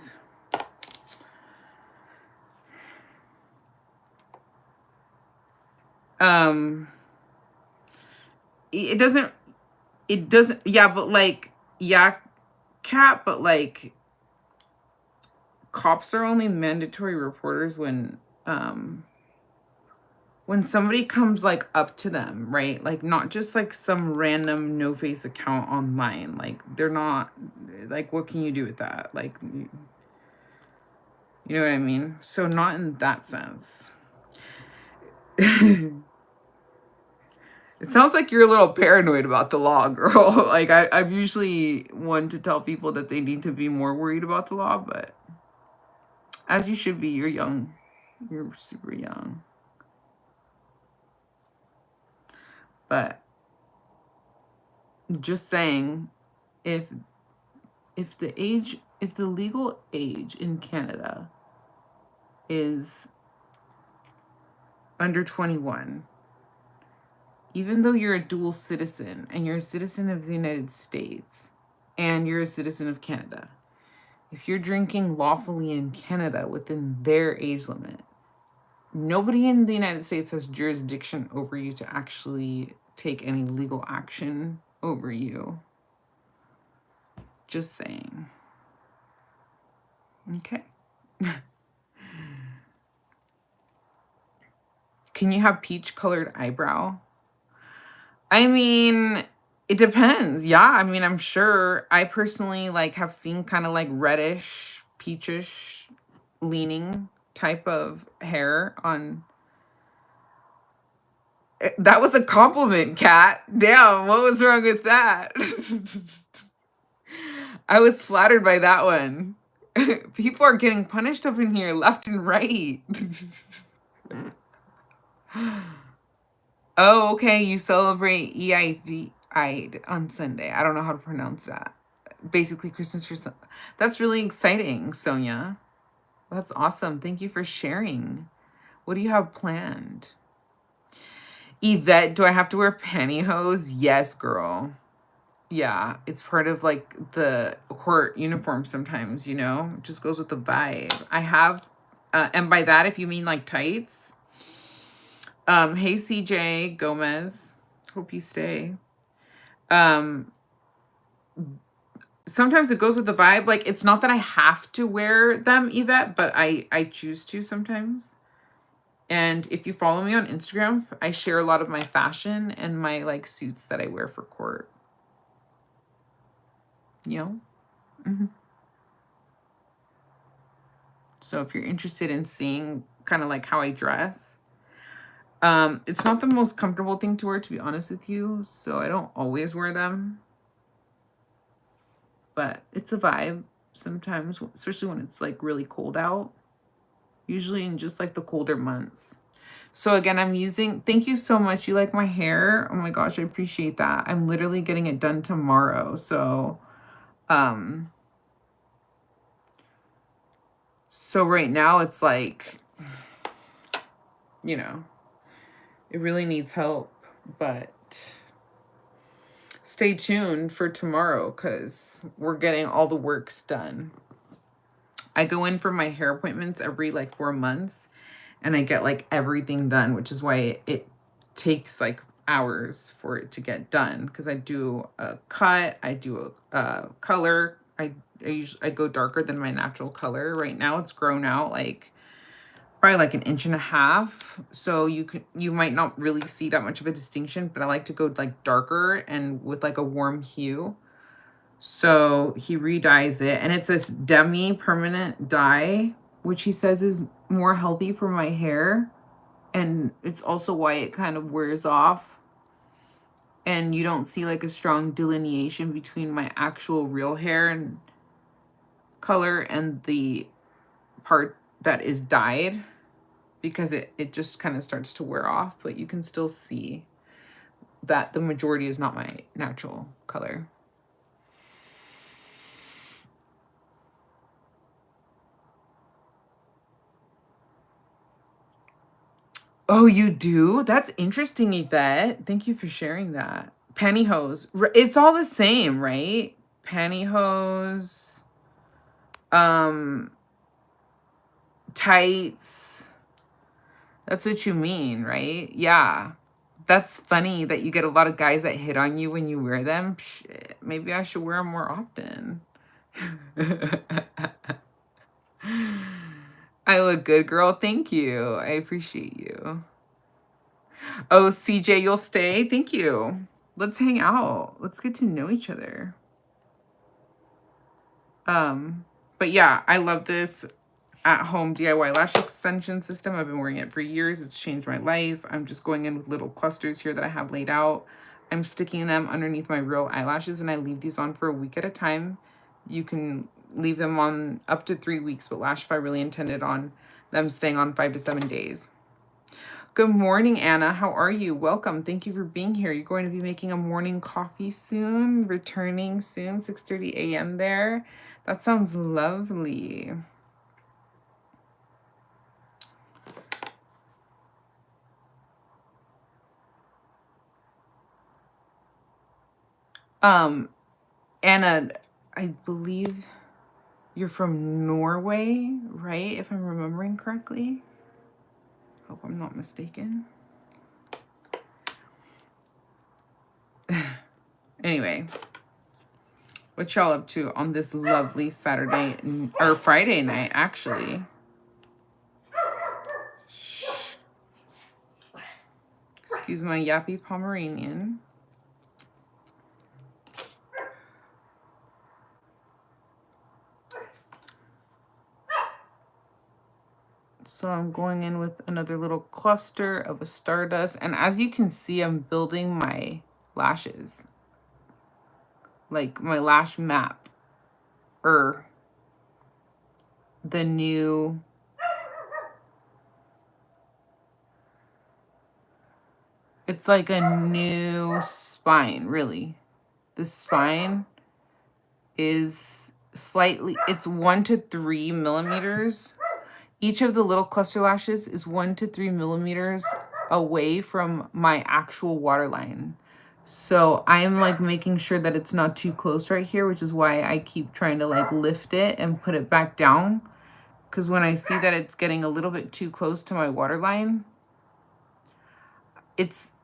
Speaker 1: It doesn't, yeah, but like, yeah, cat, but like, cops are only mandatory reporters when, when somebody comes like up to them, right? Like not just like some random no face account online. Like they're not like, what can you do with that? Like, you know what I mean? So not in that sense. It sounds like you're a little paranoid about the law, girl. Like I'm usually one to tell people that they need to be more worried about the law, but as you should be. You're young. You're super young. But just saying, if the legal age in Canada is under 21, even though you're a dual citizen and you're a citizen of the United States and you're a citizen of Canada, if you're drinking lawfully in Canada within their age limit, nobody in the United States has jurisdiction over you to actually take any legal action over you. Just saying. Okay. Can you have peach colored eyebrow? I mean, it depends. Yeah, I mean, I'm sure. I personally like have seen kind of like reddish, peachish leaning type of hair on. That was a compliment, Kat. Damn, what was wrong with that? I was flattered by that one. People are getting punished up in here left and right. Oh, okay. You celebrate Eid on Sunday. I don't know how to pronounce that. Basically, Christmas for some. That's really exciting, Sonia. That's awesome. Thank you for sharing. What do you have planned? Yvette, do I have to wear pantyhose? Yes, girl. Yeah, it's part of like the court uniform sometimes, you know? It just goes with the vibe. I have, and by that, if you mean like tights. Hey, CJ Gomez. Hope you stay. Sometimes it goes with the vibe. Like, it's not that I have to wear them, Yvette, but I choose to sometimes. And if you follow me on Instagram, I share a lot of my fashion and my like suits that I wear for court. You know? Mm-hmm. So if you're interested in seeing kind of like how I dress, it's not the most comfortable thing to wear, to be honest with you. So I don't always wear them. But it's a vibe sometimes, especially when it's like really cold out. Usually in just like the colder months. So again, thank you so much. You like my hair? Oh my gosh, I appreciate that. I'm literally getting it done tomorrow. So right now it's like, you know, it really needs help, but stay tuned for tomorrow because we're getting all the works done. I go in for my hair appointments every like 4 months and I get like everything done, which is why it takes like hours for it to get done. Because I do a cut, I do a color. I go darker than my natural color. Right now it's grown out like probably like 1.5 inches. So you might not really see that much of a distinction, but I like to go like darker and with like a warm hue. So he re-dyes it, and it's this demi-permanent dye, which he says is more healthy for my hair. And it's also why it kind of wears off. And you don't see like a strong delineation between my actual real hair and color and the part that is dyed, because it just kind of starts to wear off, but you can still see that the majority is not my natural color. Oh, you do? That's interesting, Yvette. Thank you for sharing that. Pantyhose. It's all the same, right? Pantyhose, tights. That's what you mean, right? Yeah. That's funny that you get a lot of guys that hit on you when you wear them. Shit, maybe I should wear them more often. I look good, girl. Thank you. I appreciate you. Oh, CJ, you'll stay? Thank you. Let's hang out. Let's get to know each other. But yeah, I love this at-home DIY lash extension system. I've been wearing it for years. It's changed my life. I'm just going in with little clusters here that I have laid out. I'm sticking them underneath my real eyelashes, and I leave these on for a week at a time. You can leave them on up to 3 weeks, but Lashify really intended on them staying on 5 to 7 days. Good morning, Anna. How are you? Welcome. Thank you for being here. You're going to be making a morning coffee soon, returning soon, 6:30 a.m. there. That sounds lovely. Anna, I believe you're from Norway, right? If I'm remembering correctly. Hope I'm not mistaken. Anyway, what y'all up to on this lovely Saturday or Friday night, actually? Shh. Excuse my yappy Pomeranian. So I'm going in with another little cluster of a Stardust. And as you can see, I'm building my lashes. Like my lash map. Or the new... It's like a new spine, really. The spine is slightly... It's 1 to 3 millimeters. Each of the little cluster lashes is 1 to 3 millimeters away from my actual waterline. So I'm like making sure that it's not too close right here, which is why I keep trying to like lift it and put it back down. Because when I see that it's getting a little bit too close to my waterline,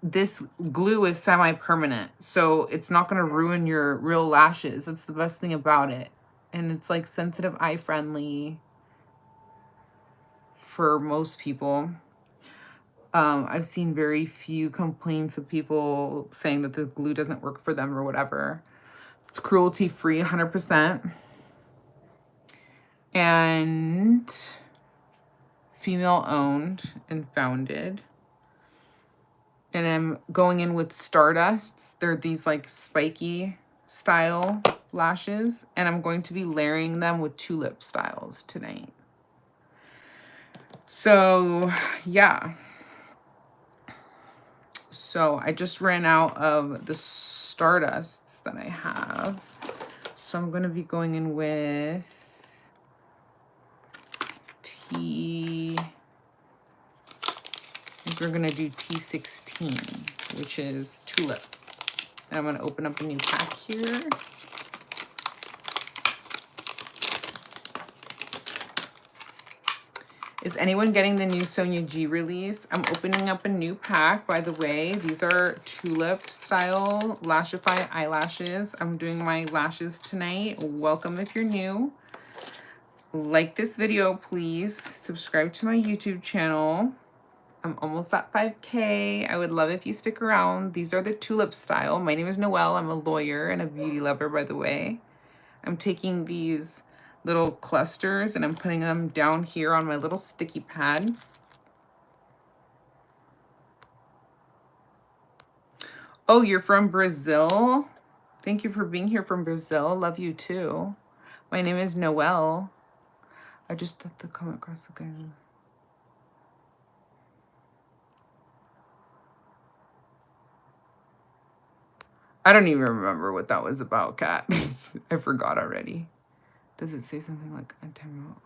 Speaker 1: this glue is semi-permanent. So it's not going to ruin your real lashes. That's the best thing about it. And it's like sensitive eye friendly for most people. I've seen very few complaints of people saying that the glue doesn't work for them or whatever. It's cruelty-free, 100%. And female-owned and founded. And I'm going in with Stardusts. They're these like spiky style lashes. And I'm going to be layering them with tulip styles tonight. So, yeah. So I just ran out of the Stardusts that I have. So I'm going to be going in with I think we're going to do T16, which is tulip. And I'm going to open up a new pack here. Is anyone getting the new Sonia G release? I'm opening up a new pack, by the way. These are tulip style Lashify eyelashes. I'm doing my lashes tonight. Welcome if you're new. Like this video, please. Subscribe to my YouTube channel. I'm almost at 5K. I would love if you stick around. These are the tulip style. My name is Noelle. I'm a lawyer and a beauty lover, by the way. I'm taking these little clusters and I'm putting them down here on my little sticky pad. Oh, you're from Brazil? Thank you for being here from Brazil. Love you too. My name is Noelle. I just thought to come across the guy. I don't even remember what that was about, Kat. I forgot already. Does it say something like anti-remote?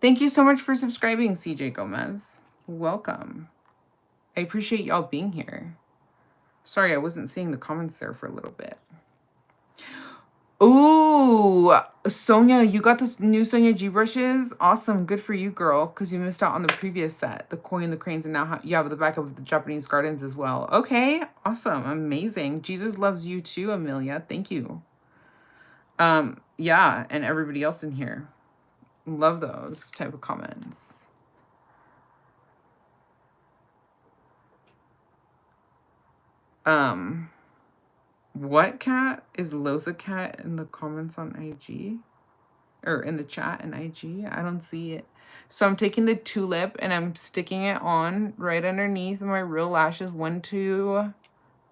Speaker 1: Thank you so much for subscribing, CJ Gomez. Welcome. I appreciate y'all being here. Sorry, I wasn't seeing the comments there for a little bit. Ooh, Sonia, you got this new Sonia G brushes? Awesome. Good for you, girl, because you missed out on the previous set, the Koi and the Cranes, and now you have the back of the Japanese Gardens as well. Okay, awesome. Amazing. Jesus loves you too, Amelia. Thank you. Yeah, and everybody else in here. Love those type of comments. What cat is Loza cat in the comments on IG? Or in the chat in IG? I don't see it. So I'm taking the tulip and I'm sticking it on right underneath my real lashes, 1 to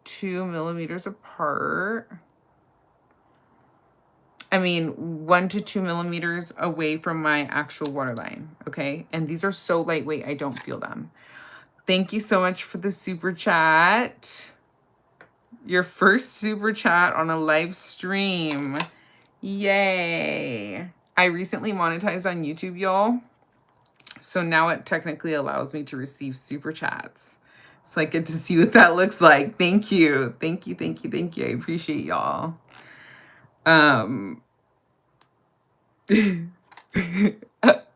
Speaker 1: 2 millimeters apart. I mean, 1 to 2 millimeters away from my actual waterline, okay? And these are so lightweight, I don't feel them. Thank you so much for the super chat. Your first super chat on a live stream. Yay. I recently monetized on YouTube, y'all. So now it technically allows me to receive super chats. So I get to see what that looks like. Thank you. Thank you, thank you, thank you. I appreciate y'all.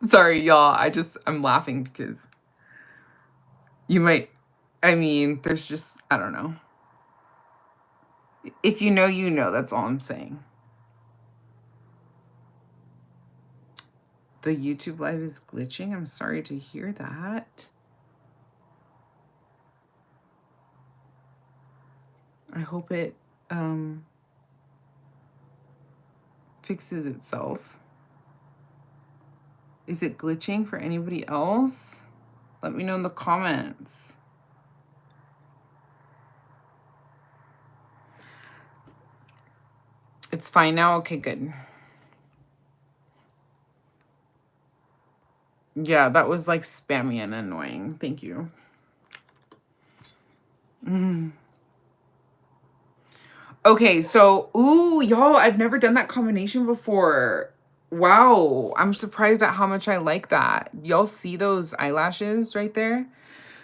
Speaker 1: Sorry, y'all. I'm laughing because you might, I mean, there's just, I don't know. If you know, you know. That's all I'm saying. The YouTube live is glitching. I'm sorry to hear that. I hope it fixes itself. Is it glitching for anybody else? Let me know in the comments. It's fine now? Okay, good. Yeah, that was like spammy and annoying. Thank you. Okay, so, ooh, y'all, I've never done that combination before. Wow, I'm surprised at how much I like that. Y'all see those eyelashes right there?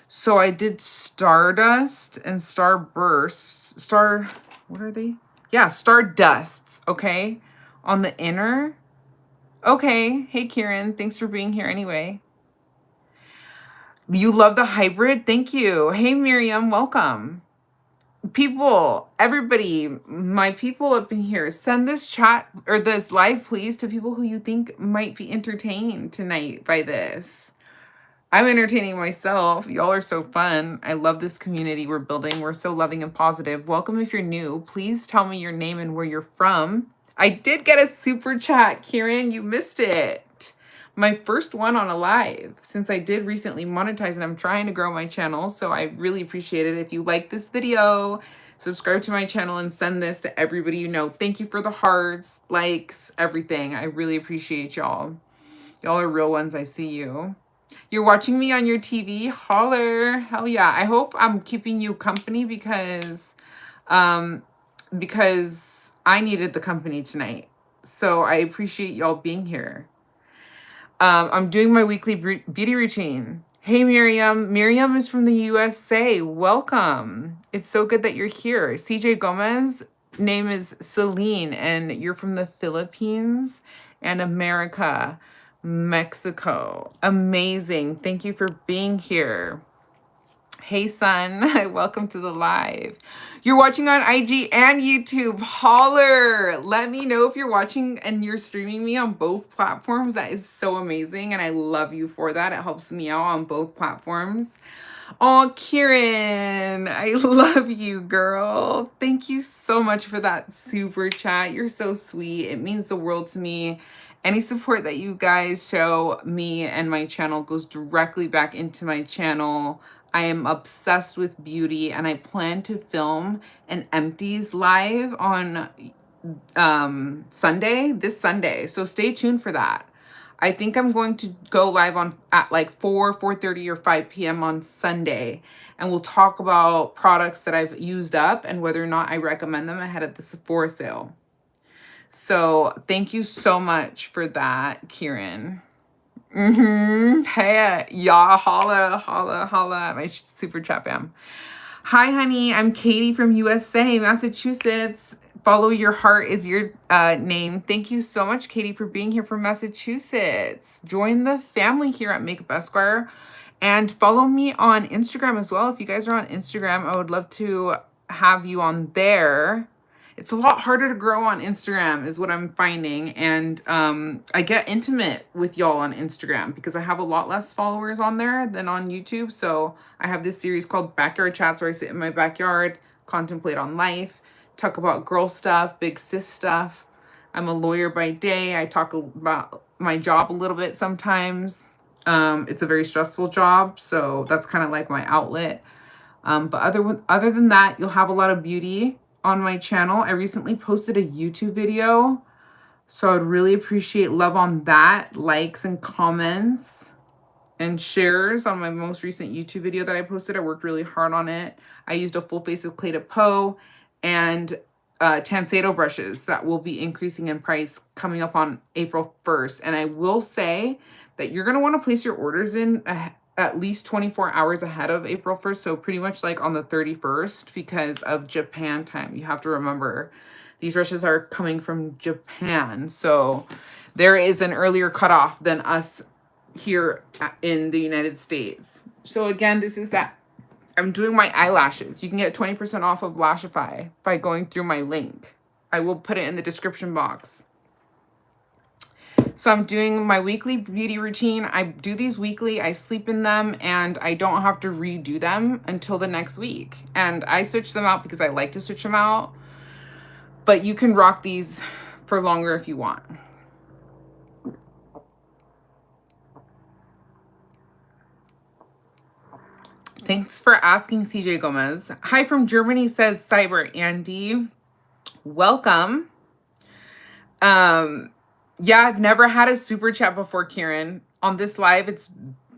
Speaker 1: So I did Stardust and Starbursts. What are they? Yeah, Stardusts, okay? On the inner. Okay, hey Kieran, thanks for being here anyway. You love the hybrid? Thank you. Hey Miriam, welcome. People, everybody, my people up in here, send this chat or this live please to people who you think might be entertained tonight by this. I'm entertaining myself. Y'all are so fun. I love this community we're building. We're so loving and positive. Welcome if you're new. Please tell me your name and where you're from. I did get a super chat, Kieran. You missed it. My first one on a live since I did recently monetize and I'm trying to grow my channel. So I really appreciate it. If you like this video, subscribe to my channel and send this to everybody you know. Thank you for the hearts, likes, everything. I really appreciate y'all. Y'all are real ones. I see you. You're watching me on your TV? Holler. Hell yeah. I hope I'm keeping you company because I needed the company tonight. So I appreciate y'all being here. I'm doing my weekly beauty routine. Hey, Miriam. Miriam is from the USA. Welcome. It's so good that you're here. CJ Gomez, name is Celine, and you're from the Philippines and America. Mexico. Amazing. Thank you for being here. Hey, son. Welcome to the live. You're watching on IG and YouTube. Holler. Let me know if you're watching and you're streaming me on both platforms. That is so amazing. And I love you for that. It helps me out on both platforms. Oh, Kieran, I love you, girl. Thank you so much for that super chat. You're so sweet. It means the world to me. Any support that you guys show me and my channel goes directly back into my channel. I am obsessed with beauty and I plan to film an empties live on this Sunday. So stay tuned for that. I think I'm going to go live at like 4:30 or 5 p.m. on Sunday. And we'll talk about products that I've used up and whether or not I recommend them ahead of the Sephora sale. So thank you so much for that, Kieran. Hey, y'all, holla, holla, holla, my super chat fam. Hi, honey. I'm Katie from USA, Massachusetts. Follow your heart is your name. Thank you so much, Katie, for being here from Massachusetts. Join the family here at Makeup Esquire and follow me on Instagram as well. If you guys are on Instagram, I would love to have you on there. It's a lot harder to grow on Instagram is what I'm finding. And I get intimate with y'all on Instagram because I have a lot less followers on there than on YouTube. So I have this series called Backyard Chats where I sit in my backyard, contemplate on life, talk about girl stuff, big sis stuff. I'm a lawyer by day. I talk about my job a little bit sometimes. It's a very stressful job, so that's kind of like my outlet. But other than that, you'll have a lot of beauty on my channel. I recently posted a YouTube video, so I'd really appreciate love on that, likes and comments and shares on my most recent YouTube video that I posted. I worked really hard on it. I used a full face of clay to Poe and Tansado brushes that will be increasing in price coming up on April 1st. And I will say that you're going to want to place your orders in at least 24 hours ahead of April 1st. So pretty much like on the 31st because of Japan time. You have to remember these brushes are coming from Japan. So there is an earlier cutoff than us here in the United States. So again, this is that I'm doing my eyelashes. You can get 20% off of Lashify by going through my link. I will put it in the description box. So I'm doing my weekly beauty routine. I do these weekly, I sleep in them, and I don't have to redo them until the next week. And I switch them out because I like to switch them out. But you can rock these for longer if you want. Thanks for asking, CJ Gomez. Hi from Germany, says Cyber Andy. Welcome. Yeah, I've never had a super chat before, Kieran. On this live, it's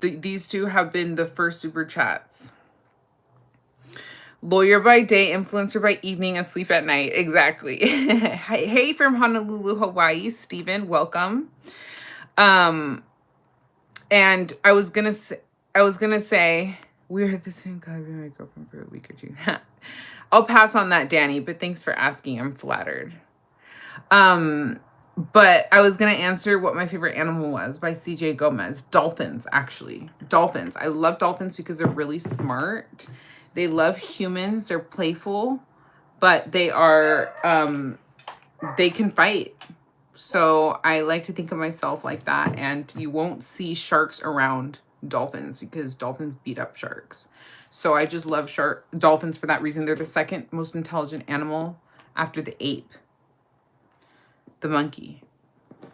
Speaker 1: these two have been the first super chats. Lawyer by day, influencer by evening, asleep at night. Exactly. Hey from Honolulu, Hawaii, Stephen. Welcome. And I was gonna say. We're the same guy, been my girlfriend for a week or two. I'll pass on that, Danny, but thanks for asking. I'm flattered. But I was going to answer what my favorite animal was by CJ Gomez. Dolphins, actually. Dolphins. I love dolphins because they're really smart. They love humans. They're playful, but they are, they can fight. So I like to think of myself like that. And you won't see sharks around dolphins because dolphins beat up sharks. So I just love dolphins for that reason. They're the second most intelligent animal after the ape, the monkey.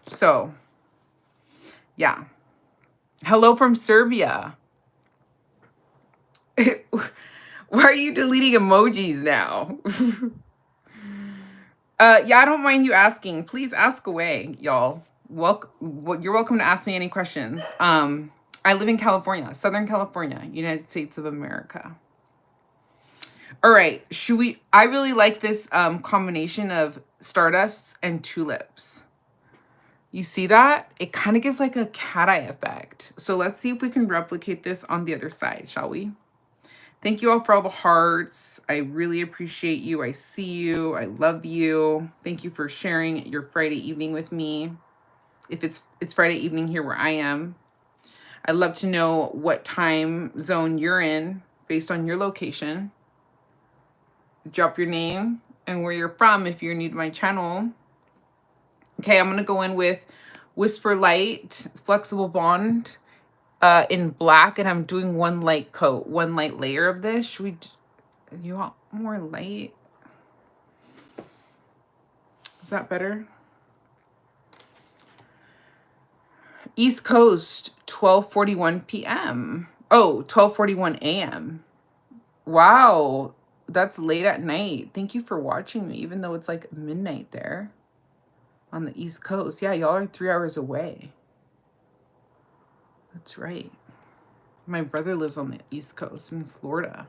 Speaker 1: So yeah. Hello from Serbia. Why are you deleting emojis now? Yeah, I don't mind you asking. Please ask away, y'all. You're welcome to ask me any questions. I live in California, Southern California, United States of America. All right, I really like this combination of Stardusts and Tulips. You see that? It kind of gives like a cat eye effect. So let's see if we can replicate this on the other side, shall we? Thank you all for all the hearts. I really appreciate you. I see you. I love you. Thank you for sharing your Friday evening with me. If it's Friday evening here where I am. I'd love to know what time zone you're in based on your location. Drop your name and where you're from if you're new to my channel. Okay, I'm going to go in with Whisper Light, Flexible Bond in black, and I'm doing one light coat, one light layer of this. Should you want more light? Is that better? East Coast, 12:41 p.m. Oh, 12:41 a.m. Wow, that's late at night. Thank you for watching me, even though it's like midnight there on the East Coast. Yeah, y'all are 3 hours away. That's right. My brother lives on the East Coast in Florida.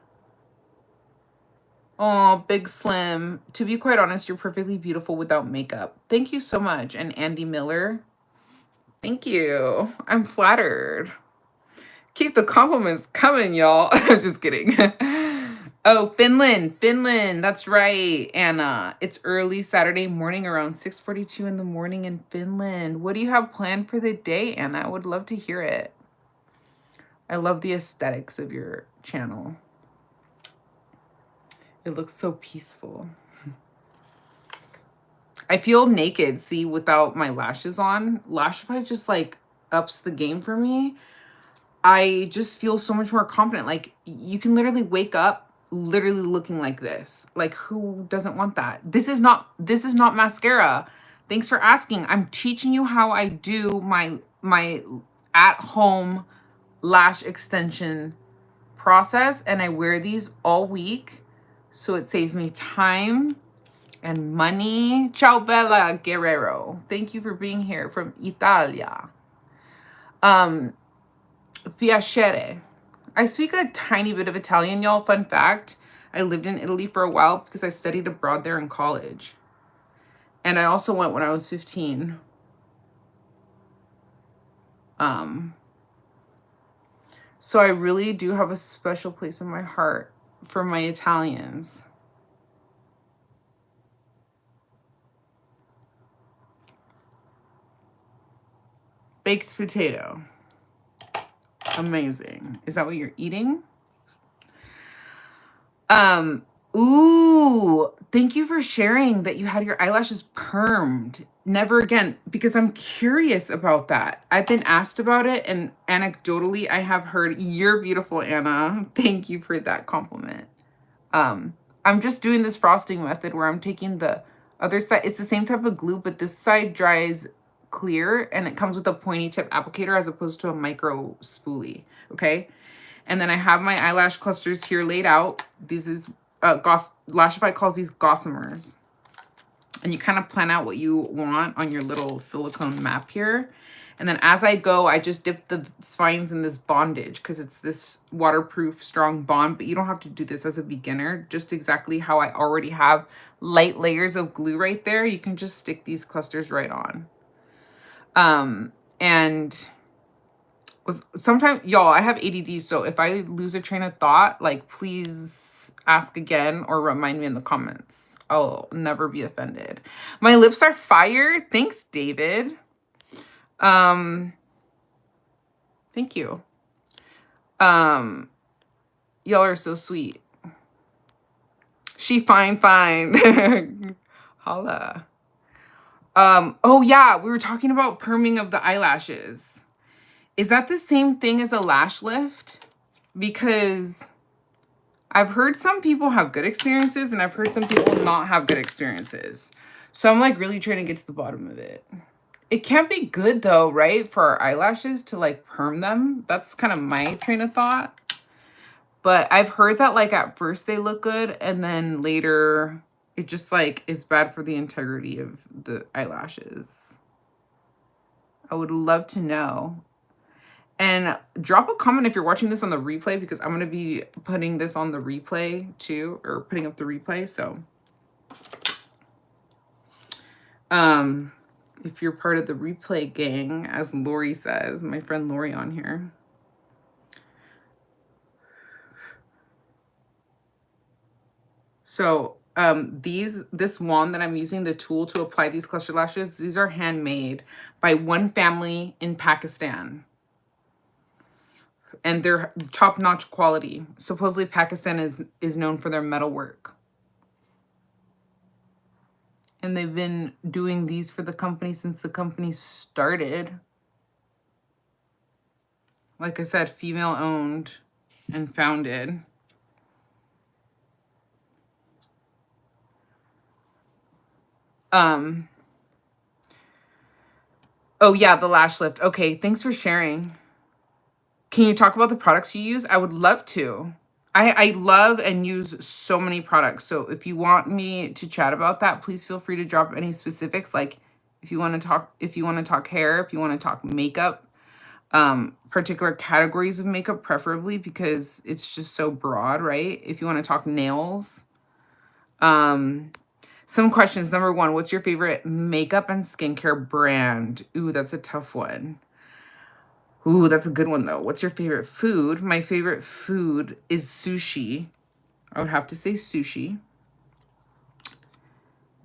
Speaker 1: Oh, Big Slim. To be quite honest, you're perfectly beautiful without makeup. Thank you so much. And Andy Miller. Thank you. I'm flattered. Keep the compliments coming, y'all. I'm just kidding. Oh, Finland. That's right, Anna. It's early Saturday morning, around 6:42 in the morning in Finland. What do you have planned for the day, Anna? I would love to hear it. I love the aesthetics of your channel. It looks so peaceful. I feel naked, see, without my lashes on. Lashify just like ups the game for me. I just feel so much more confident. Like you can literally wake up literally looking like this. Like, who doesn't want that? This is not mascara. Thanks for asking. I'm teaching you how I do my at home lash extension process, and I wear these all week, so it saves me time and money. Ciao Bella Guerrero, thank you for being here from Italia. Piacere. I speak a tiny bit of Italian, y'all. Fun fact, I lived in Italy for a while because I studied abroad there in college, and I also went when I was 15. So I really do have a special place in my heart for my Italians. Baked potato. Amazing. Is that what you're eating? Ooh, thank you for sharing that you had your eyelashes permed. Never again, because I'm curious about that. I've been asked about it, and anecdotally, I have heard, you're beautiful, Anna. Thank you for that compliment. I'm just doing this frosting method where I'm taking the other side. It's the same type of glue, but this side dries clear, and it comes with a pointy tip applicator as opposed to a micro spoolie, okay? And then I have my eyelash clusters here laid out. This is Lashify calls these gossamers. And you kind of plan out what you want on your little silicone map here. And then as I go, I just dip the spines in this bondage because it's this waterproof, strong bond. But you don't have to do this as a beginner. Just exactly how I already have light layers of glue right there. You can just stick these clusters right on. And sometimes, y'all, I have ADD, so if I lose a train of thought, like, please ask again or remind me in the comments. I'll never be offended. My lips are fire. Thanks, David. Thank you. Y'all are so sweet. She fine. Holla. Oh yeah, we were talking about perming of the eyelashes. Is that the same thing as a lash lift? Because I've heard some people have good experiences and I've heard some people not have good experiences. So I'm like really trying to get to the bottom of it. It can't be good though, right? For our eyelashes to like perm them. That's kind of my train of thought. But I've heard that like at first they look good and then later it just like is bad for the integrity of the eyelashes. I would love to know. And drop a comment if you're watching this on the replay, because I'm going to be putting this on the replay too, or putting up the replay. So if you're part of the replay gang, as Lori says, my friend Lori on here. So this wand that I'm using, the tool to apply these cluster lashes, these are handmade by one family in Pakistan. And they're top-notch quality. Supposedly Pakistan is known for their metalwork. And they've been doing these for the company since the company started. Like I said, female owned and founded. Oh yeah, the lash lift. Okay, thanks for sharing. Can you talk about the products you use? I would love to. I love and use so many products. So if you want me to chat about that, please feel free to drop any specifics. Like if you want to talk hair, if you want to talk makeup, particular categories of makeup preferably, because it's just so broad, right? If you want to talk nails. Some questions. Number one, what's your favorite makeup and skincare brand? Ooh, that's a tough one. Ooh, that's a good one, though. What's your favorite food? My favorite food is sushi. I would have to say sushi.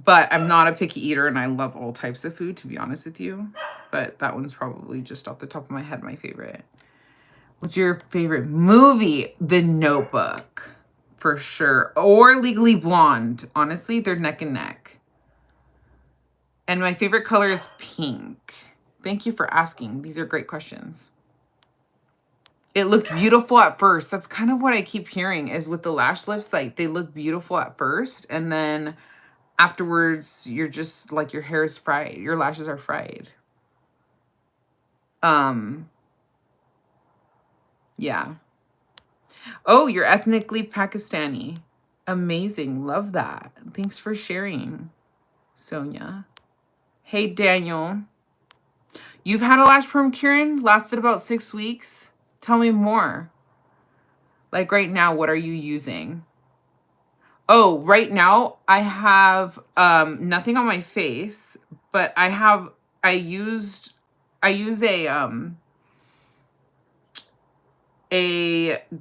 Speaker 1: But I'm not a picky eater, and I love all types of food, to be honest with you. But that one's probably just off the top of my head my favorite. What's your favorite movie? The Notebook, for sure. Or Legally Blonde. Honestly, they're neck and neck. And my favorite color is pink. Thank you for asking. These are great questions. It looked beautiful at first. That's kind of what I keep hearing is with the lash lifts, like they look beautiful at first, and then afterwards you're just like your hair is fried. Your lashes are fried. Yeah. Oh, you're ethnically Pakistani. Amazing. Love that. Thanks for sharing, Sonia. Hey, Daniel. You've had a lash perm, Kieran? Lasted about 6 weeks? Tell me more. Like right now, what are you using? Oh, right now I have nothing on my face, but I use a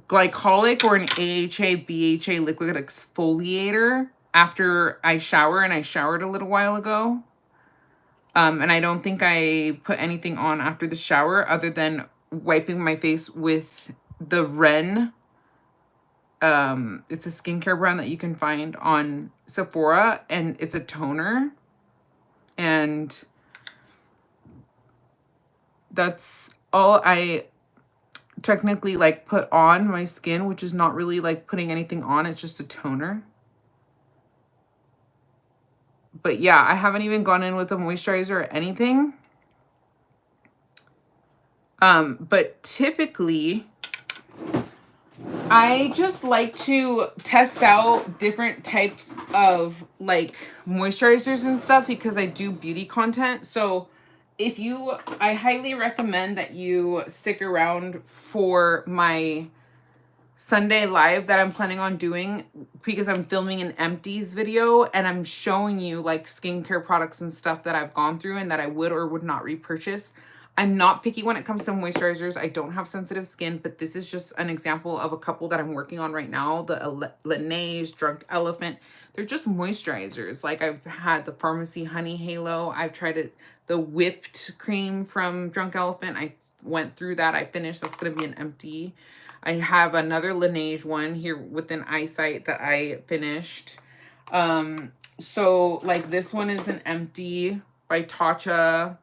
Speaker 1: glycolic or an AHA BHA liquid exfoliator after I shower, and I showered a little while ago. And I don't think I put anything on after the shower other than wiping my face with the Ren. It's a skincare brand that you can find on Sephora, and it's a toner. And that's all I technically like put on my skin, which is not really like putting anything on. It's just a toner. But yeah, I haven't even gone in with a moisturizer or anything. But typically I just like to test out different types of like moisturizers and stuff because I do beauty content. So I highly recommend that you stick around for my Sunday live that I'm planning on doing, because I'm filming an empties video and I'm showing you like skincare products and stuff that I've gone through and that I would or would not repurchase. I'm not picky when it comes to moisturizers. I don't have sensitive skin, but this is just an example of a couple that I'm working on right now. The Laneige, Drunk Elephant. They're just moisturizers. Like I've had the Pharmacy Honey Halo. I've tried it, the whipped cream from Drunk Elephant. I went through that. I finished. That's going to be an empty. I have another Laneige one here within Eyesight that I finished. So like this one is an empty by Tatcha.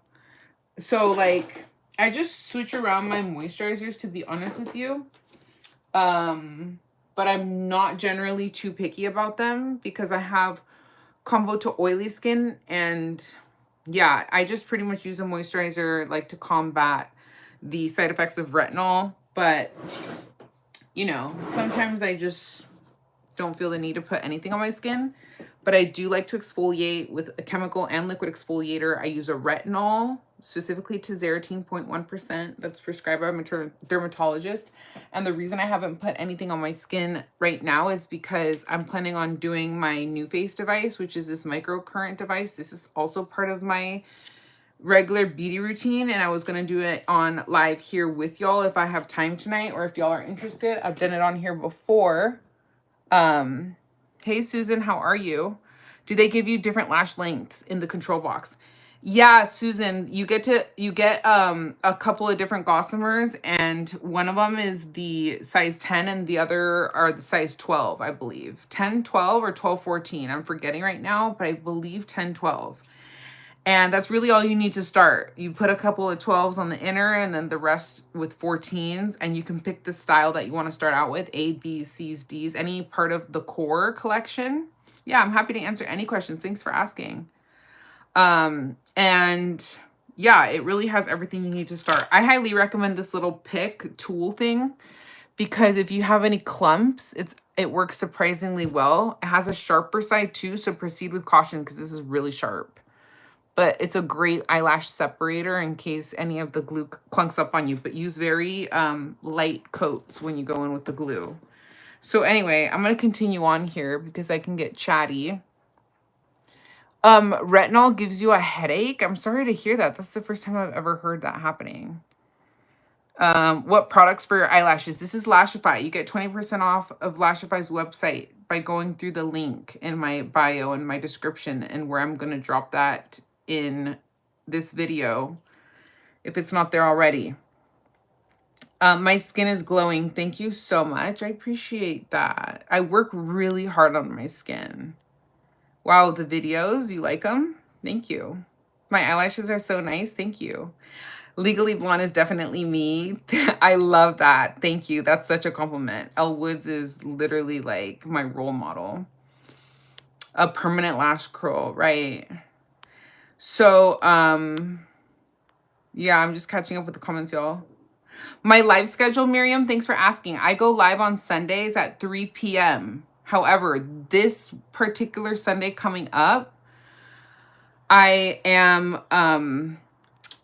Speaker 1: So like I just switch around my moisturizers, to be honest with you. But I'm not generally too picky about them because I have combo to oily skin, and yeah, I just pretty much use a moisturizer like to combat the side effects of retinol. But you know, sometimes I just don't feel the need to put anything on my skin. But I do like to exfoliate with a chemical and liquid exfoliator. I use a retinol, specifically to 0.1% that's prescribed by a dermatologist. And the reason I haven't put anything on my skin right now is because I'm planning on doing my new face device, which is this microcurrent device. This is also part of my regular beauty routine, and I was going to do it on live here with y'all if I have time tonight, or if y'all are interested. I've done it on here before. Hey Susan, how are you? Do they give you different lash lengths in the control box? Yeah, Susan, you get a couple of different Gossomers, and one of them is the size 10 and the other are the size 12, I believe. 10, 12 or 12, 14. I'm forgetting right now, but I believe 10, 12. And that's really all you need to start. You put a couple of 12s on the inner and then the rest with 14s, and you can pick the style that you want to start out with, A, B, C's, D's, any part of the core collection. Yeah, I'm happy to answer any questions. Thanks for asking. And yeah, it really has everything you need to start. I highly recommend this little pick tool thing because if you have any clumps, it works surprisingly well. It has a sharper side too, so proceed with caution because this is really sharp. But it's a great eyelash separator in case any of the glue clunks up on you. But use very light coats when you go in with the glue. So anyway, I'm going to continue on here because I can get chatty. Retinol gives you a headache. I'm sorry to hear that. That's the first time I've ever heard that happening. What products for your eyelashes? This is Lashify. You get 20% off of Lashify's website by going through the link in my bio and my description, and where I'm going to drop that in this video if it's not there already. My skin is glowing. Thank you so much. I appreciate that. I work really hard on my skin. Wow, the videos, you like them? Thank you. My eyelashes are so nice. Thank you. Legally Blonde is definitely me. I love that. Thank you. That's such a compliment. Elle Woods is literally like my role model. A permanent lash curl, right? So, yeah, I'm just catching up with the comments, y'all. My live schedule, Miriam, thanks for asking. I go live on Sundays at 3 p.m. However, this particular Sunday coming up, I am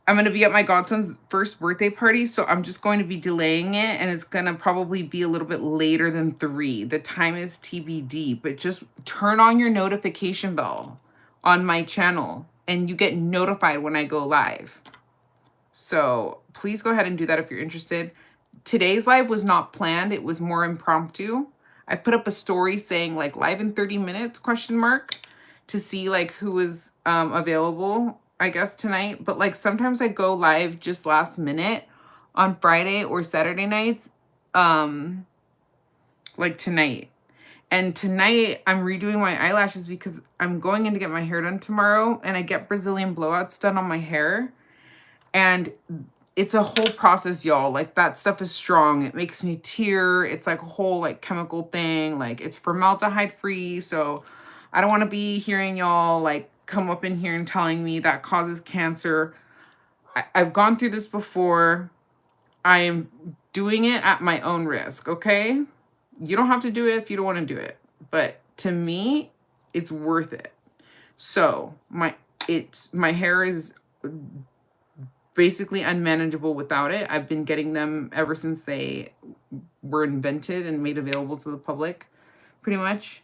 Speaker 1: I'm going to be at my godson's first birthday party, so I'm just going to be delaying it, and it's going to probably be a little bit later than 3. The time is TBD, but just turn on your notification bell on my channel, and you get notified when I go live. So please go ahead and do that if you're interested. Today's live was not planned. It was more impromptu. I put up a story saying like live in 30 minutes, question mark, to see like who was available, I guess, tonight. But like sometimes I go live just last minute on Friday or Saturday nights, like tonight. And tonight I'm redoing my eyelashes because I'm going in to get my hair done tomorrow, and I get Brazilian blowouts done on my hair. And it's a whole process, y'all. Like, that stuff is strong. It makes me tear. It's like a whole like chemical thing. Like, it's formaldehyde free. So I don't want to be hearing y'all like come up in here and telling me that causes cancer. I've gone through this before. I am doing it at my own risk, okay? You don't have to do it if you don't want to do it. But to me, it's worth it. So my hair is basically unmanageable without it. I've been getting them ever since they were invented and made available to the public, pretty much.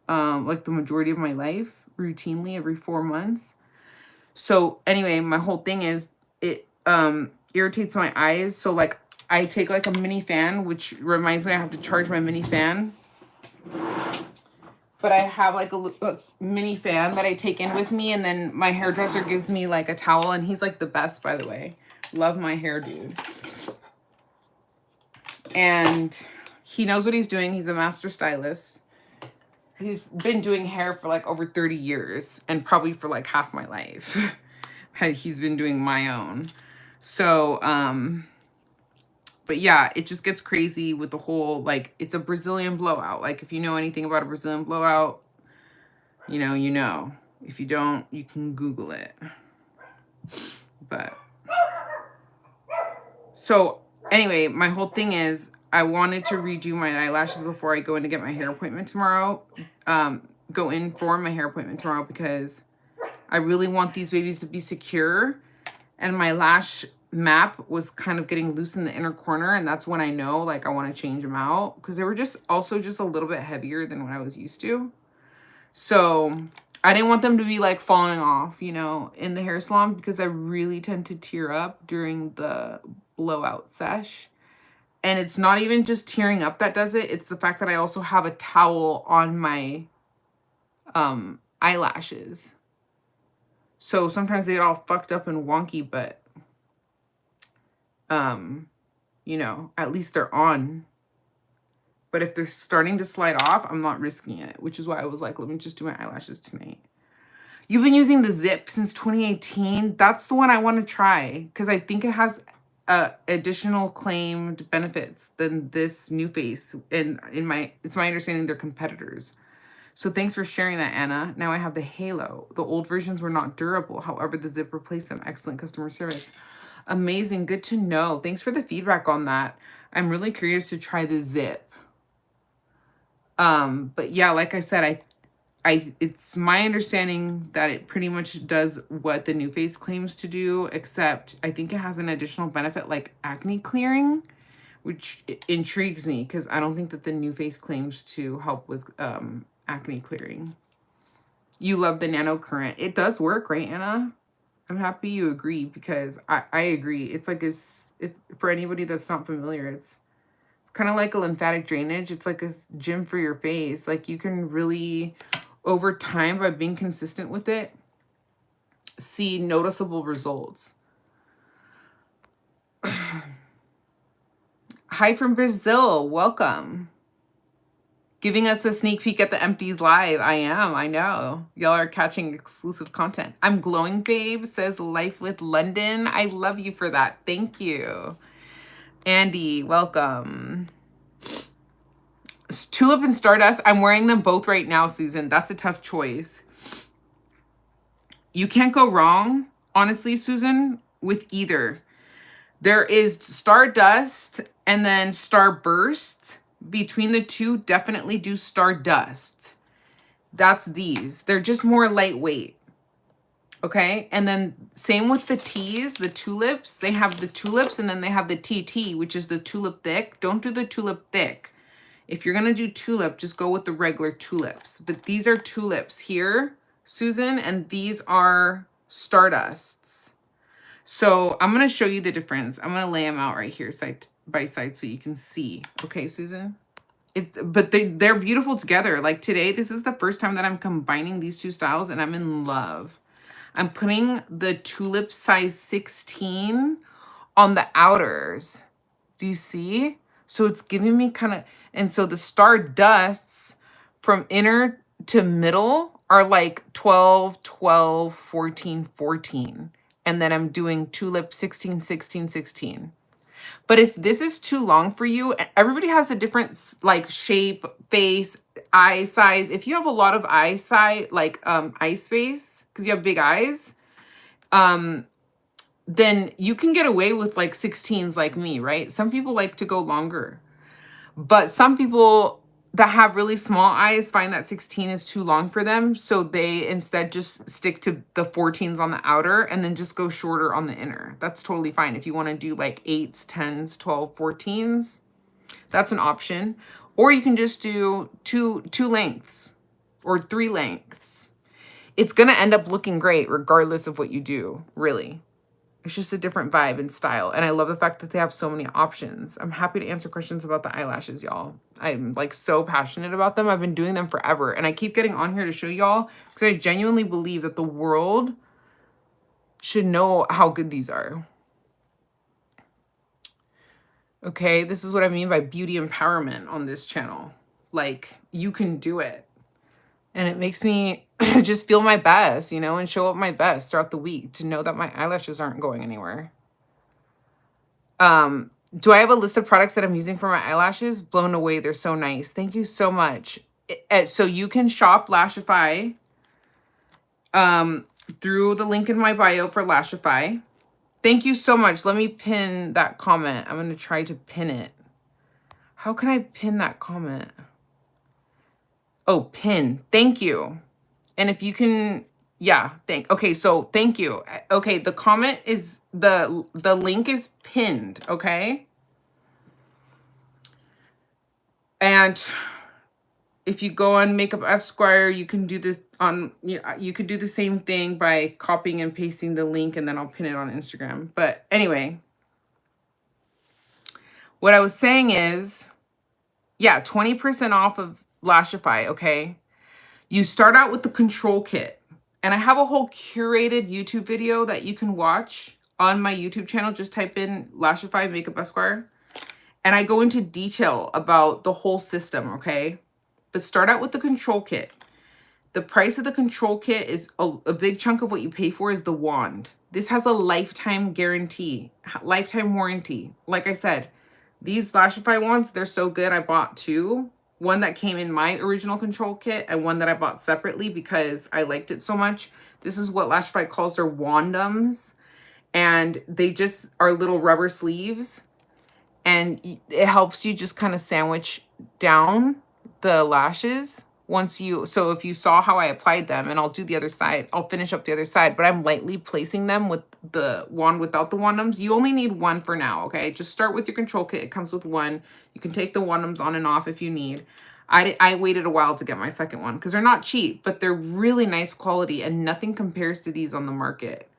Speaker 1: Like the majority of my life, routinely every 4 months. So anyway, my whole thing is it irritates my eyes. So like I take like a mini fan, which reminds me I have to charge my mini fan. But I have like a mini fan that I take in with me, and then my hairdresser gives me like a towel, and he's like the best, by the way. Love my hair dude. And he knows what he's doing. He's a master stylist. He's been doing hair for like over 30 years and probably for like half my life. He's been doing my own. So, but yeah, it just gets crazy with the whole, like, it's a Brazilian blowout. Like, if you know anything about a Brazilian blowout, you know, you know. If you don't, you can Google it. But, so, anyway, my whole thing is, I wanted to redo my eyelashes before I go in to get my hair appointment tomorrow. Go in for my hair appointment tomorrow because I really want these babies to be secure. And my lash map was kind of getting loose in the inner corner, and that's when I know like I want to change them out because they were just also just a little bit heavier than what I was used to. So I didn't want them to be like falling off, you know, in the hair salon because I really tend to tear up during the blowout sesh. And it's not even just tearing up that does it. It's the fact that I also have a towel on my eyelashes. So sometimes they get all fucked up and wonky, but you know, at least they're on. But if they're starting to slide off, I'm not risking it, which is why I was like, let me just do my eyelashes tonight. You've been using the Zip since 2018. That's the one I want to try because I think it has additional claimed benefits than this new face. And it's my understanding they're competitors. So thanks for sharing that, Anna. Now I have the Halo. The old versions were not durable. However, the Zip replaced them. Excellent customer service. Amazing. Good to know. Thanks for the feedback on that. I'm really curious to try the Zip. But yeah, like I said, it's my understanding that it pretty much does what the new face claims to do, except I think it has an additional benefit like acne clearing, which intrigues me because I don't think that the new face claims to help with acne clearing. You love the nano current. It does work, right, Anna? I'm happy you agree because I agree. It's like it's for anybody that's not familiar, it's kind of like a lymphatic drainage. It's like a gym for your face. Like you can really, over time, by being consistent with it, see noticeable results. Hi from Brazil. Welcome. giving us a sneak peek at the Empties live. I know. Y'all are catching exclusive content. I'm glowing, babe, says Life with London. I love you for that. Thank you. Andy, welcome. Tulip and Stardust. I'm wearing them both right now, Susan. That's a tough choice. You can't go wrong, honestly, Susan, with either. There is Stardust and then Starburst. Between the two, definitely do Stardust. That's these. They're just more lightweight. Okay, and then same with the teas, the tulips. They have the tulips and then they have the TT, which is the tulip thick. Don't do the tulip thick. If you're gonna do tulip, just go with the regular tulips. But these are tulips here, Susan, and these are Stardusts. So I'm gonna show you the difference. I'm gonna lay them out right here side by side so you can see. Okay, Susan? But they're beautiful together. Like today, this is the first time that I'm combining these two styles and I'm in love. I'm putting the tulip size 16 on the outers. Do you see? So it's giving me kind of, and so the Stardusts from inner to middle are like 12, 12, 14, 14. And then I'm doing tulip 16, 16, 16. But if this is too long for you, everybody has a different like shape, face, eye size. If you have a lot of eye size, like eye space, because you have big eyes, then you can get away with like 16s like me, right? Some people like to go longer. But some people that have really small eyes find that 16 is too long for them. So they instead just stick to the 14s on the outer and then just go shorter on the inner. That's totally fine. If you want to do like 8s, 10s, 12, 14s, that's an option. Or you can just do two lengths or 3 lengths. It's going to end up looking great regardless of what you do, really. It's just a different vibe and style. And I love the fact that they have so many options. I'm happy to answer questions about the eyelashes, y'all. I'm like so passionate about them. I've been doing them forever. And I keep getting on here to show y'all because I genuinely believe that the world should know how good these are. Okay, this is what I mean by beauty empowerment on this channel. Like, you can do it. And it makes me just feel my best, you know, and show up my best throughout the week to know that my eyelashes aren't going anywhere. Do I have a list of products that I'm using for my eyelashes? Blown away. They're so nice. Thank you so much. So you can shop Lashify through the link in my bio for Lashify. Thank you so much. Let me pin that comment. I'm going to try to pin it. How can I pin that comment? Oh, pin. Thank you. And if you can, yeah, okay, so thank you. Okay, the comment is, the link is pinned, okay? And if you go on Makeup Esquire, you can do this on, you could do the same thing by copying and pasting the link and then I'll pin it on Instagram. But anyway, what I was saying is, yeah, 20% off of Lashify, okay? You start out with the control kit. And I have a whole curated YouTube video that you can watch on my YouTube channel. Just type in Lashify Makeup Esquire. And I go into detail about the whole system, okay? But start out with the control kit. The price of the control kit is a big chunk of what you pay for is the wand. This has a lifetime guarantee, lifetime warranty. Like I said, these Lashify wands, they're so good. I bought 2. One that came in my original control kit and one that I bought separately because I liked it so much. This is what Lashify calls their wandums. And they just are little rubber sleeves. And it helps you just kind of sandwich down the lashes once you, so if you saw how I applied them, and I'll do the other side, I'll finish up the other side, but I'm lightly placing them with the wand without the wandums. You only need 1 for now, okay? Just start with your control kit. It comes with 1. You can take the wandums on and off if you need. I waited a while to get my second one because they're not cheap, but they're really nice quality and nothing compares to these on the market.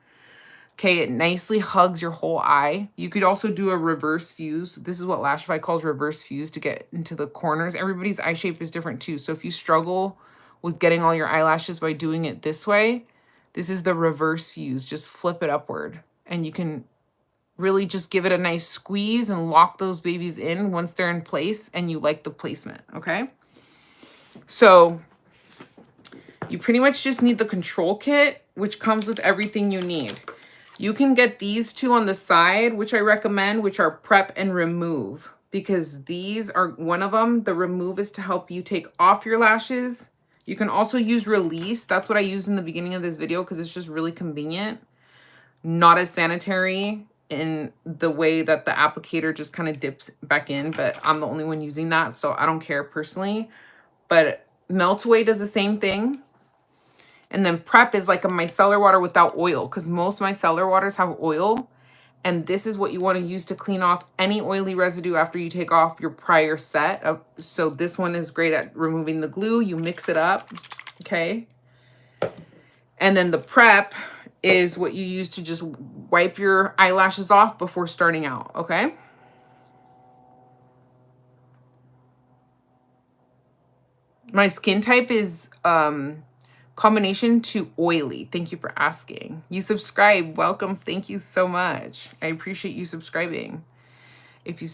Speaker 1: Okay, it nicely hugs your whole eye. You could also do a reverse fuse. This is what Lashify calls reverse fuse to get into the corners. Everybody's eye shape is different too. So if you struggle with getting all your eyelashes by doing it this way, this is the reverse fuse. Just flip it upward and you can really just give it a nice squeeze and lock those babies in once they're in place and you like the placement, okay? So you pretty much just need the control kit, which comes with everything you need. You can get these two on the side, which I recommend, which are prep and remove, because these are one of them. The remove is to help you take off your lashes. You can also use release. That's what I used in the beginning of this video because it's just really convenient. Not as sanitary in the way that the applicator just kind of dips back in, but I'm the only one using that, so I don't care personally. But melt away does the same thing. And then prep is like a micellar water without oil, because most micellar waters have oil. And this is what you want to use to clean off any oily residue after you take off your prior set. So this one is great at removing the glue. You mix it up, okay? And then the prep is what you use to just wipe your eyelashes off before starting out, okay? My skin type is combination to oily. Thank you for asking. You subscribe. Welcome. Thank you so much. I appreciate you subscribing. If you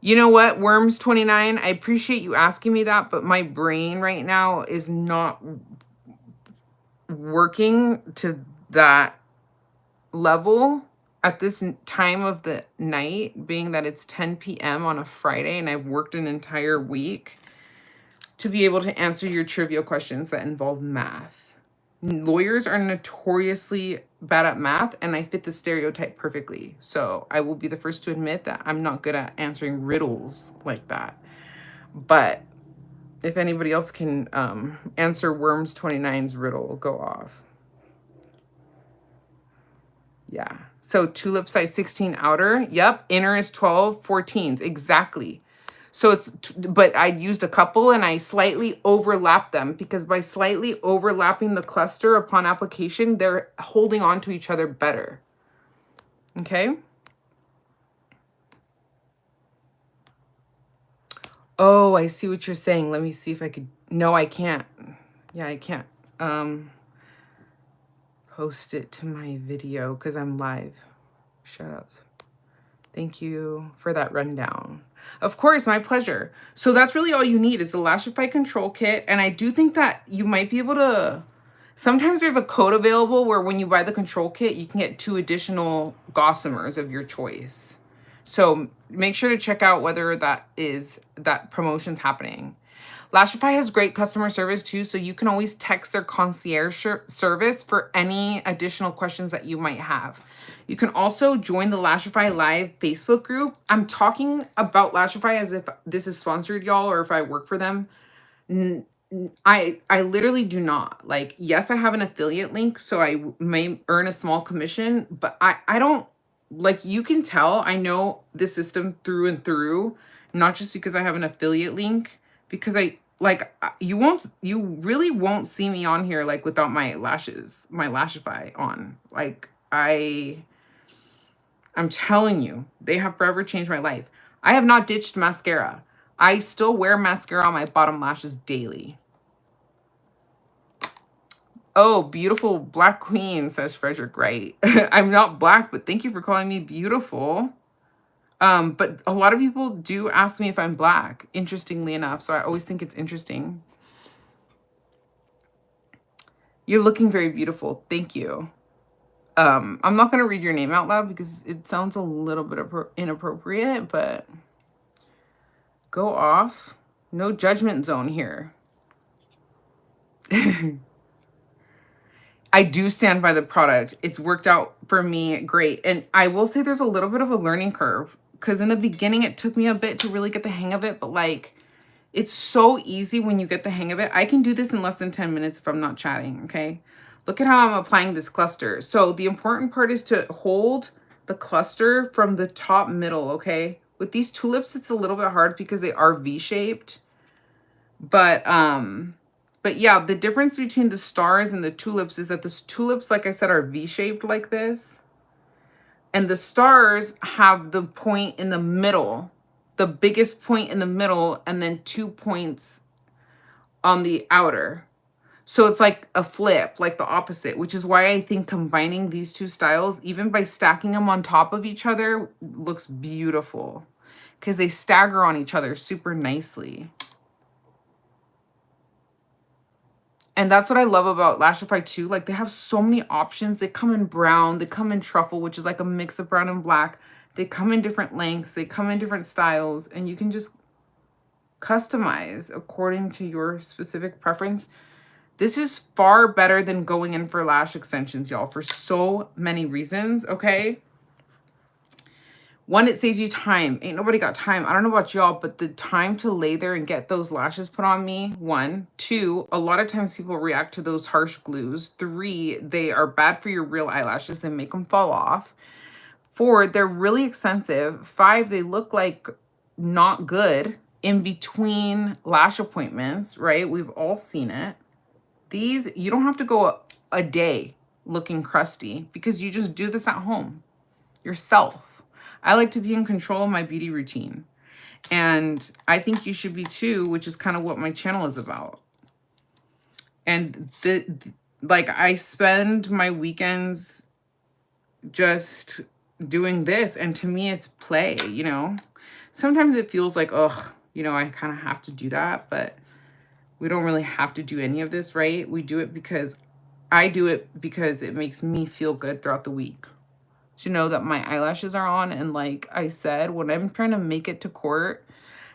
Speaker 1: you know what, Worms 29, I appreciate you asking me that, but my brain right now is not working to that level at this time of the night, being that it's 10 p.m. on a Friday and I've worked an entire week, to be able to answer your trivia questions that involve math. Lawyers are notoriously bad at math, and I fit the stereotype perfectly. So I will be the first to admit that I'm not good at answering riddles like that. But if anybody else can answer Worms 29's riddle, go off. Yeah. So tulip size 16 outer. Yep. Inner is 12, 14s. Exactly. So it's, but I used a couple and I slightly overlapped them, because by slightly overlapping the cluster upon application, they're holding on to each other better. Okay. Oh, I see what you're saying. Let me see if I could. No, I can't. Yeah, I can't post it to my video because I'm live. Shout outs. Thank you for that rundown. Of course, my pleasure. So that's really all you need is the Lashify Control Kit. And I do think that you might be able to, sometimes there's a code available where when you buy the Control Kit, you can get 2 additional Gossomers of your choice. So make sure to check out whether that promotion's happening. Lashify has great customer service too, so you can always text their concierge service for any additional questions that you might have. You can also join the Lashify Live Facebook group. I'm talking about Lashify as if this is sponsored, y'all, or if I work for them. I literally do not. Like, yes, I have an affiliate link, so I may earn a small commission, but I don't, like, you can tell I know the system through and through, not just because I have an affiliate link, because you really won't see me on here like without my lashes, my Lashify on. Like, I'm telling you, they have forever changed my life. I have not ditched mascara. I still wear mascara on my bottom lashes daily. Oh, beautiful Black Queen, says Frederick Wright. I'm not black, but thank you for calling me beautiful. But a lot of people do ask me if I'm black, interestingly enough. So I always think it's interesting. You're looking very beautiful. Thank you. I'm not going to read your name out loud because it sounds a little bit inappropriate, but go off. No judgment zone here. I do stand by the product. It's worked out for me great. And I will say there's a little bit of a learning curve, because in the beginning it took me a bit to really get the hang of it, but like, it's so easy when you get the hang of it. I can do this in less than 10 minutes if I'm not chatting, okay? Look at how I'm applying this cluster. So the important part is to hold the cluster from the top middle, okay? With these tulips, it's a little bit hard because they are V-shaped. But yeah, the difference between the stars and the tulips is that the tulips, like I said, are V-shaped like this. And the stars have the point in the middle, the biggest point in the middle, and then 2 points on the outer. So it's like a flip, like the opposite, which is why I think combining these two styles, even by stacking them on top of each other, looks beautiful because they stagger on each other super nicely. And that's what I love about Lashify too. Like they have so many options. They come in brown, they come in truffle, which is like a mix of brown and black. They come in different lengths, they come in different styles, and you can just customize according to your specific preference. This is far better than going in for lash extensions, y'all, for so many reasons, okay? One, it saves you time. Ain't nobody got time. I don't know about y'all, but the time to lay there and get those lashes put on me, one. Two, a lot of times people react to those harsh glues. Three, they are bad for your real eyelashes. They make them fall off. Four, they're really expensive. Five, they look like not good in between lash appointments, right? We've all seen it. These, you don't have to go a day looking crusty because you just do this at home yourself. I like to be in control of my beauty routine. And I think you should be too, which is kind of what my channel is about. And like I spend my weekends just doing this. And to me, it's play, you know? Sometimes it feels like, oh, you know, I kind of have to do that, but we don't really have to do any of this, right? We do it because I do it because it makes me feel good throughout the week. To know that my eyelashes are on. And like I said, when I'm trying to make it to court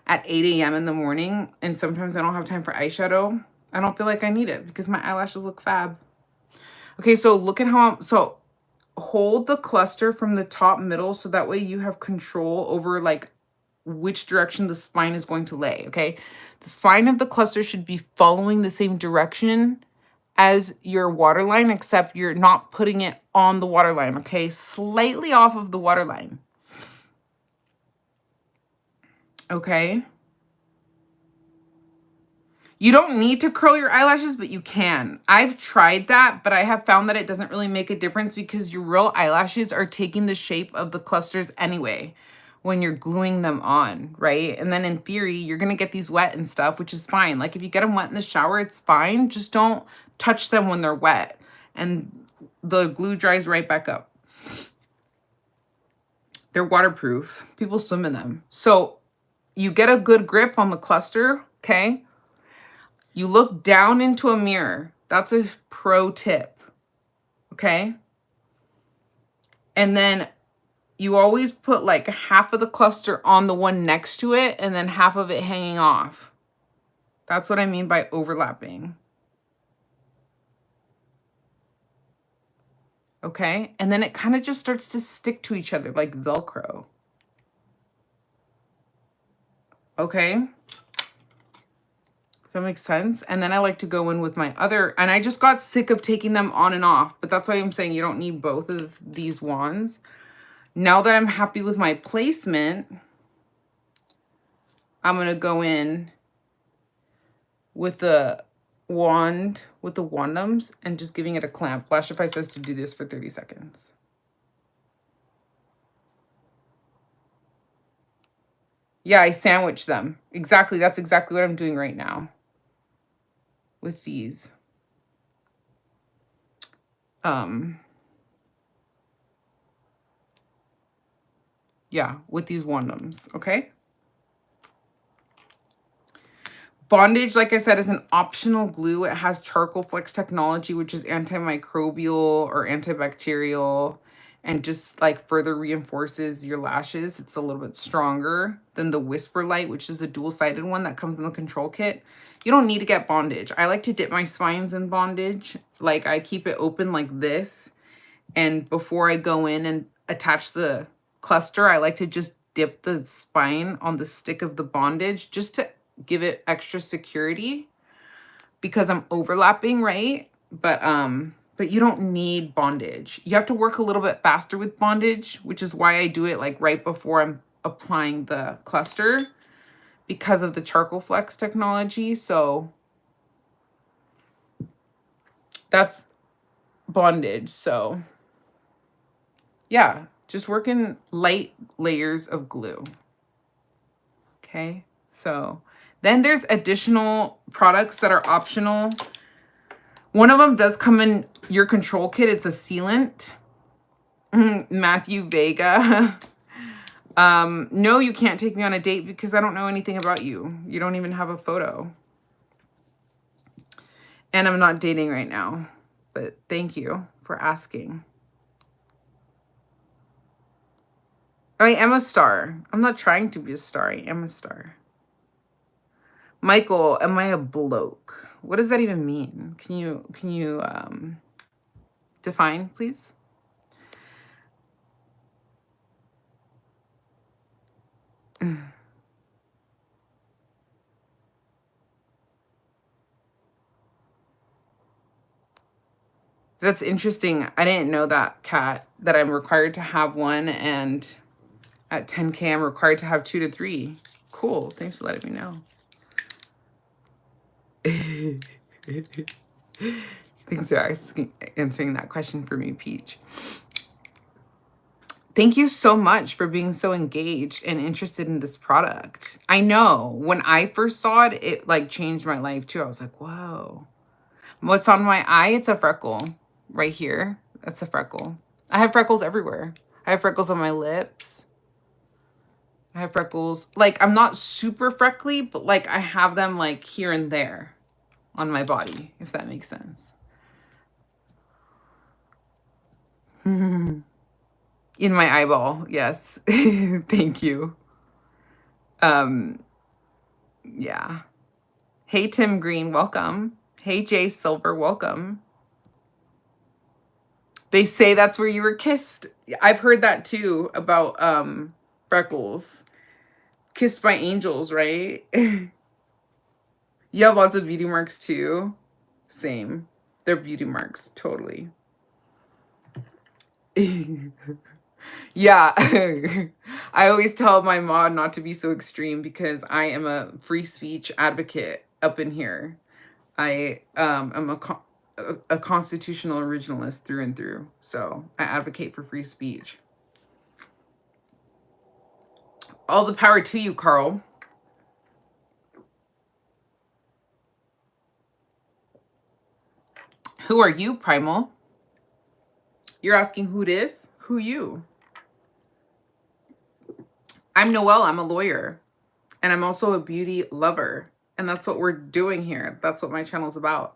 Speaker 1: at 8 a.m. in the morning, and sometimes I don't have time for eyeshadow, I don't feel like I need it because my eyelashes look fab. Okay, so look at how so hold the cluster from the top middle so that way you have control over like which direction the spine is going to lay, okay? The spine of the cluster should be following the same direction as your waterline, except you're not putting it on the waterline, okay? Slightly off of the waterline. Okay? You don't need to curl your eyelashes, but you can. I've tried that, but I have found that it doesn't really make a difference because your real eyelashes are taking the shape of the clusters anyway when you're gluing them on, right? And then in theory, you're gonna get these wet and stuff, which is fine. Like if you get them wet in the shower, it's fine. Just don't touch them when they're wet and the glue dries right back up. They're waterproof. People swim in them. So you get a good grip on the cluster, okay? You look down into a mirror. That's a pro tip, okay? And then you always put like half of the cluster on the one next to it and then half of it hanging off. That's what I mean by overlapping. Okay? And then it kind of just starts to stick to each other like Velcro. Okay? Does that make sense? And then I like to go in with my other, and I just got sick of taking them on and off, but that's why I'm saying you don't need both of these wands. Now that I'm happy with my placement, I'm going to go in with the wand, with the wandums, and just giving it a clamp. Lashify says to do this for 30 seconds. Yeah, I sandwich them. Exactly. That's exactly what I'm doing right now with these. Yeah, with these wandums, okay? Bondage, like I said, is an optional glue. It has charcoal flex technology, which is antimicrobial or antibacterial, and just like further reinforces your lashes. It's a little bit stronger than the Whisper Light, which is the dual-sided one that comes in the control kit. You don't need to get bondage. I like to dip my spines in bondage. Like I keep it open like this. And before I go in and attach the cluster, I like to just dip the spine on the stick of the bondage just to give it extra security because I'm overlapping, right? But you don't need bondage. You have to work a little bit faster with bondage, which is why I do it like right before I'm applying the cluster because of the charcoal flex technology. So that's bondage. So yeah, just working light layers of glue. Okay, so then there's additional products that are optional. One of them does come in your control kit. It's a sealant. Matthew Vega. No, you can't take me on a date because I don't know anything about you. You don't even have a photo. And I'm not dating right now. But thank you for asking. I am a star. I'm not trying to be a star. I am a star. Michael, am I a bloke? What does that even mean? Can you define, please? That's interesting. I didn't know that, Kat, that I'm required to have one, and at 10K, I'm required to have 2 to 3. Cool. Thanks for letting me know. Thanks for answering that question for me, Peach. Thank you so much for being so engaged and interested in this product. I know when I first saw it, it like changed my life too. I was like, whoa. What's on my eye? It's a freckle right here. That's a freckle. I have freckles everywhere. I have freckles on my lips. I have freckles. Like, I'm not super freckly, but like I have them like here and there on my body, if that makes sense. In my eyeball, yes. Thank you. Yeah. Hey, Tim Green, welcome. Hey, Jay Silver, welcome. They say that's where you were kissed. I've heard that too about freckles. Kissed by angels, right? You have lots of beauty marks too. Same. They're beauty marks, totally. Yeah. I always tell my mom not to be so extreme because I am a free speech advocate up in here. I am a constitutional originalist through and through. So I advocate for free speech. All the power to you, Carl. Who are you, Primal? You're asking who it is? Who you? I'm Noelle. I'm a lawyer. And I'm also a beauty lover. And that's what we're doing here. That's what my channel's about.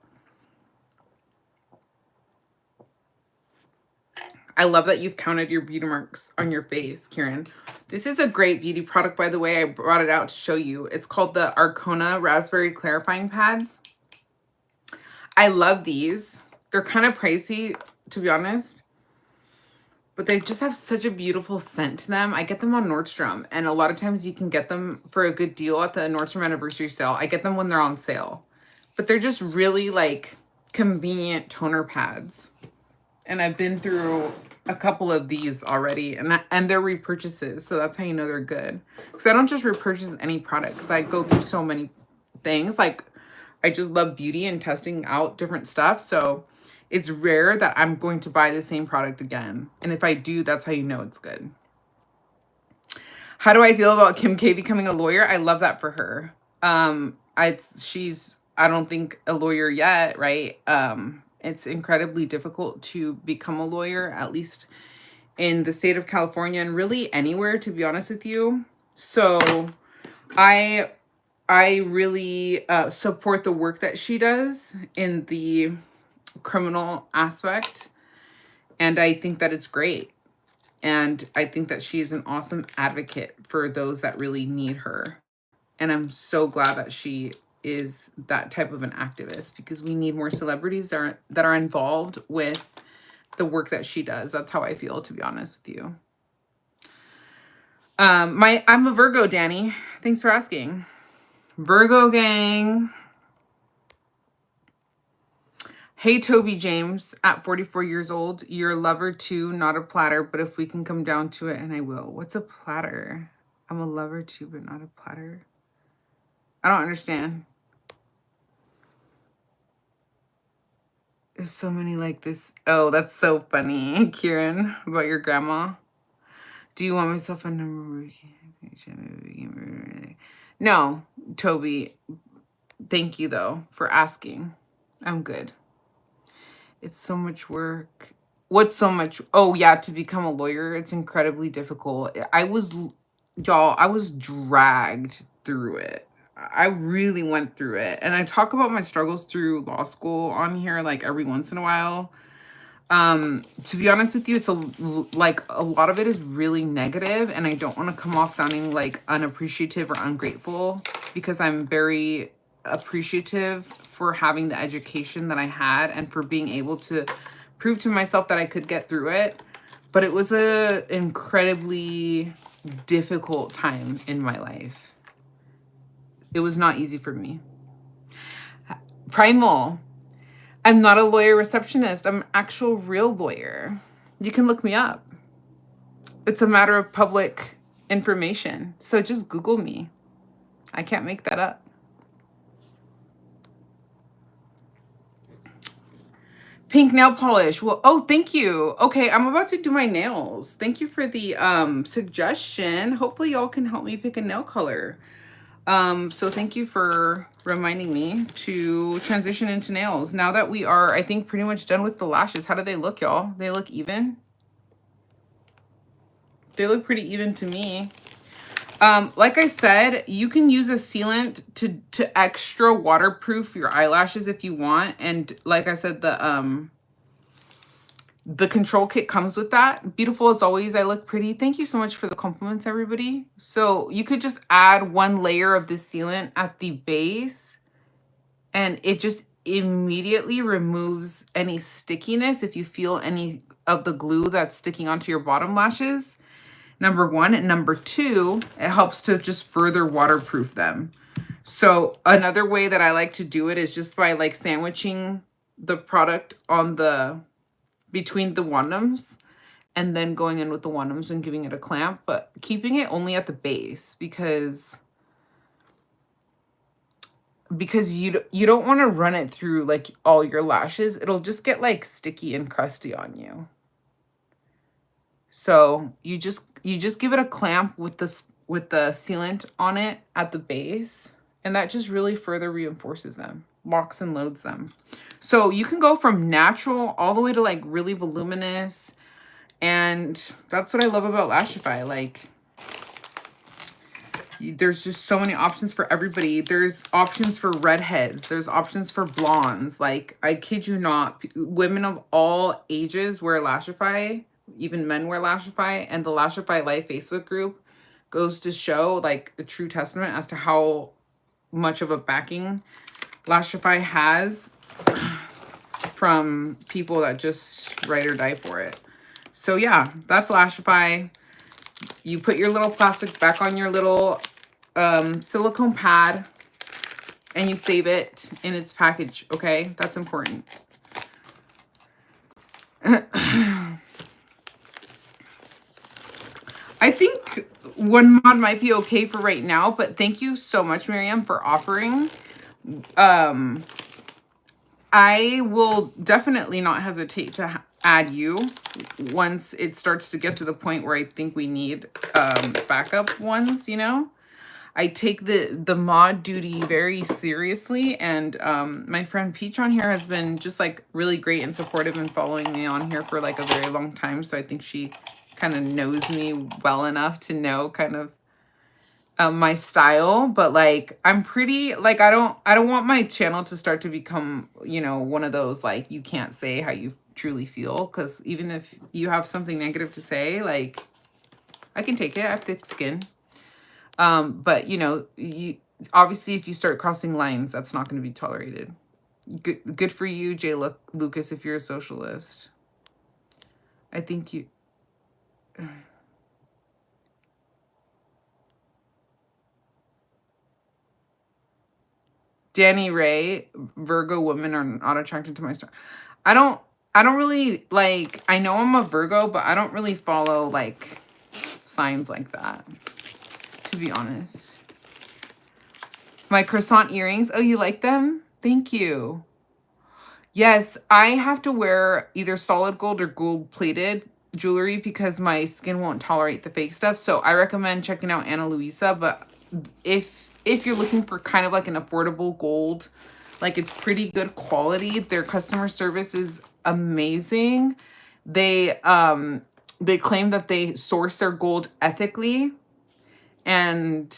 Speaker 1: I love that you've counted your beauty marks on your face, Kieran. This is a great beauty product, by the way. I brought it out to show you. It's called the Arcona Raspberry Clarifying Pads. I love these. They're kind of pricey, to be honest. But they just have such a beautiful scent to them. I get them on Nordstrom. And a lot of times you can get them for a good deal at the Nordstrom anniversary sale. I get them when they're on sale. But they're just really like convenient toner pads. And I've been through a couple of these already, and they're repurchases, so that's how you know they're good. Because I don't just repurchase any product, because I go through so many things. Like, I just love beauty and testing out different stuff, so it's rare that I'm going to buy the same product again. And if I do, that's how you know it's good. How do I feel about Kim K becoming a lawyer? I love that for her. She's, I don't think, a lawyer yet, right? It's incredibly difficult to become a lawyer, at least in the state of California and really anywhere, to be honest with you. So I really support the work that she does in the criminal aspect. And I think that it's great. And I think that she is an awesome advocate for those that really need her. And I'm so glad that she is that type of an activist, because we need more celebrities that are involved with the work that she does. That's how I feel, to be honest with you. I'm a Virgo, Danny. Thanks for asking. Virgo gang. Hey, Toby James, at 44 years old, you're a lover too, not a platter, but if we can come down to it, and I will. What's a platter? I'm a lover too, but not a platter. I don't understand. There's so many like this. Oh, that's so funny, Kieran, about your grandma. Do you want myself a number? No, Toby. Thank you, though, for asking. I'm good. It's so much work. What's so much? Oh, yeah, to become a lawyer, it's incredibly difficult. Y'all, I was dragged through it. I really went through it. And I talk about my struggles through law school on here like every once in a while. To be honest with you, like a lot of it is really negative, and I don't want to come off sounding like unappreciative or ungrateful, because I'm very appreciative for having the education that I had and for being able to prove to myself that I could get through it. But it was a incredibly difficult time in my life. It was not easy for me. Primal. I'm not a lawyer receptionist. I'm an actual real lawyer. You can look me up. It's a matter of public information. So just Google me. I can't make that up. Pink nail polish. Well, oh, thank you. Okay, I'm about to do my nails. Thank you for the suggestion. Hopefully y'all can help me pick a nail color. So thank you for reminding me to transition into nails. Now that we are, I think, pretty much done with the lashes, how do they look, y'all? They look even? They look pretty even to me. Like I said, you can use a sealant to extra waterproof your eyelashes if you want. And like I said, the control kit comes with that. Beautiful as always. I look pretty. Thank you so much for the compliments, everybody. So you could just add one layer of this sealant at the base, and it just immediately removes any stickiness if you feel any of the glue that's sticking onto your bottom lashes. Number one. And number two, it helps to just further waterproof them. So another way that I like to do it is just by like sandwiching the product on between the wandums, and then going in with the wandums and giving it a clamp, but keeping it only at the base, because you don't want to run it through like all your lashes. It'll just get like sticky and crusty on you. So you just give it a clamp with the sealant on it at the base, and that just really further reinforces them, locks and loads them. So you can go from natural all the way to like really voluminous, and that's what I love about Lashify. Like, there's just so many options for everybody. There's options for redheads. There's options for blondes. Like, I kid you not, women of all ages wear Lashify. Even men wear Lashify. And the Lashify Life Facebook group goes to show like a true testament as to how much of a backing Lashify has from people that just ride or die for it. So yeah, that's Lashify. You put your little plastic back on your little silicone pad, and you save it in its package, okay? That's important. I think one mod might be okay for right now, but thank you so much, Miriam, for offering. I will definitely not hesitate to add you once it starts to get to the point where I think we need backup ones, you know? I take the mod duty very seriously, and my friend Peach on here has been just like really great and supportive and following me on here for like a very long time. So I think she kind of knows me well enough to know kind of my style. But like, I'm pretty like, I don't want my channel to start to become, you know, one of those like you can't say how you truly feel, because even if you have something negative to say, like, I can take it. I have thick skin. But you know, obviously if you start crossing lines, that's not going to be tolerated. Good for you, Jay Lucas, if you're a socialist. I think you... Danny Ray, Virgo women are not attracted to my star. I don't really like, I know I'm a Virgo, but I don't really follow like signs like that, to be honest. My croissant earrings. Oh, you like them? Thank you. Yes, I have to wear either solid gold or gold plated jewelry because my skin won't tolerate the fake stuff. So I recommend checking out Ana Luisa. But if you're looking for kind of like an affordable gold, like it's pretty good quality, their customer service is amazing. They claim that they source their gold ethically, and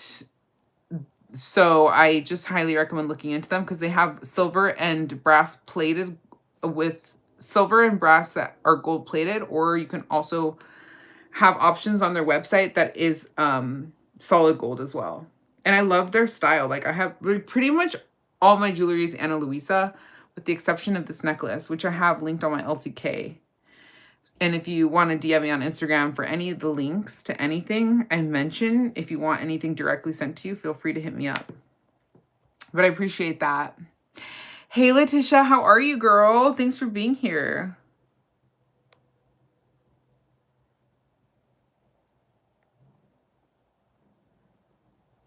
Speaker 1: so I just highly recommend looking into them because they have silver and brass plated, with silver and brass that are gold plated, or you can also have options on their website that is solid gold as well. And I love their style. Like, I have pretty much all my jewelry is Ana Luisa, with the exception of this necklace, which I have linked on my LTK. And if you want to DM me on Instagram for any of the links to anything I mention, if you want anything directly sent to you, feel free to hit me up. But I appreciate that. Hey, Letitia, how are you, girl? Thanks for being here.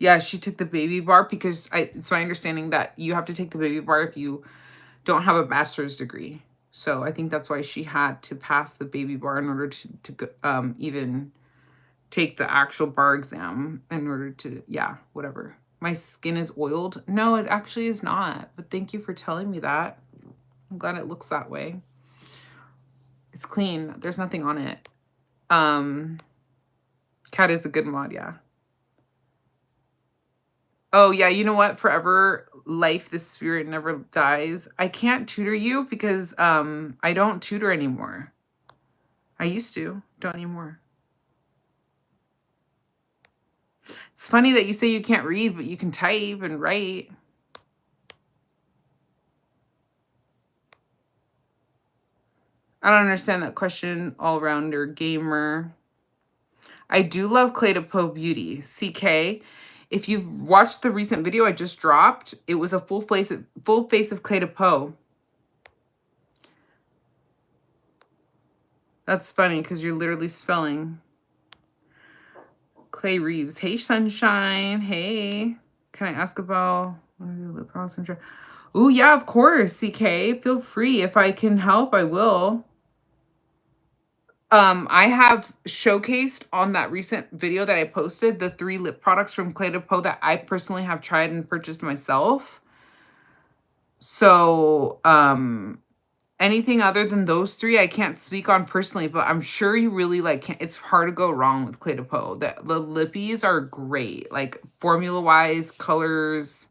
Speaker 1: Yeah, she took the baby bar because it's my understanding that you have to take the baby bar if you don't have a bachelor's degree. So I think that's why she had to pass the baby bar in order to even take the actual bar exam in order to, yeah, whatever. My skin is oiled. No, it actually is not. But thank you for telling me that. I'm glad it looks that way. It's clean. There's nothing on it. Cat is a good mod, yeah. Oh, yeah, you know what? Forever life, the spirit never dies. I can't tutor you because I don't tutor anymore. I used to, don't anymore. It's funny that you say you can't read, but you can type and write. I don't understand that question, all-rounder gamer. I do love Clé de Peau Beauty. CK, if you've watched the recent video I just dropped, it was a full face of Clé de Peau. That's funny because you're literally spelling. Clay Reeves. Hey, Sunshine. Hey. Can I ask about lip products? Ooh, yeah, of course, CK. Feel free. If I can help, I will. I have showcased on that recent video that I posted the 3 lip products from Clé de Peau that I personally have tried and purchased myself. So, anything other than those 3, I can't speak on personally, but I'm sure you really like, it's hard to go wrong with Clé de Peau. The lippies are great, like formula-wise, colors.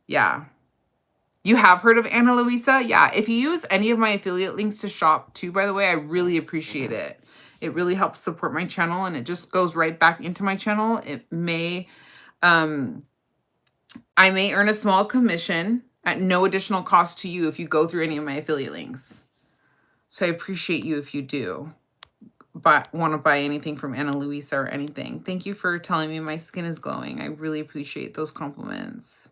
Speaker 1: Yeah. You have heard of Ana Luisa? Yeah. If you use any of my affiliate links to shop too, by the way, I really appreciate it. It really helps support my channel, and it just goes right back into my channel. It may, I may earn a small commission at no additional cost to you if you go through any of my affiliate links. So I appreciate you if you do want to buy anything from Ana Luisa or anything. Thank you for telling me my skin is glowing. I really appreciate those compliments.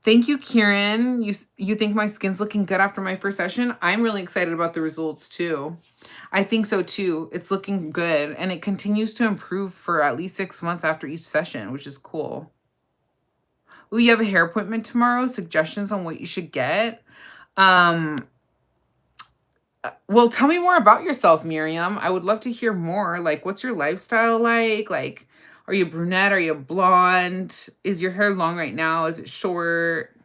Speaker 1: Thank you, Kieran. You think my skin's looking good after my first session? I'm really excited about the results too. I think so too. It's looking good, and it continues to improve for at least 6 months after each session, which is cool. Ooh, you have a hair appointment tomorrow? Suggestions on what you should get? Well, tell me more about yourself, Miriam. I would love to hear more. Like, what's your lifestyle like? Like, are you brunette? Are you blonde? Is your hair long right now? Is it short?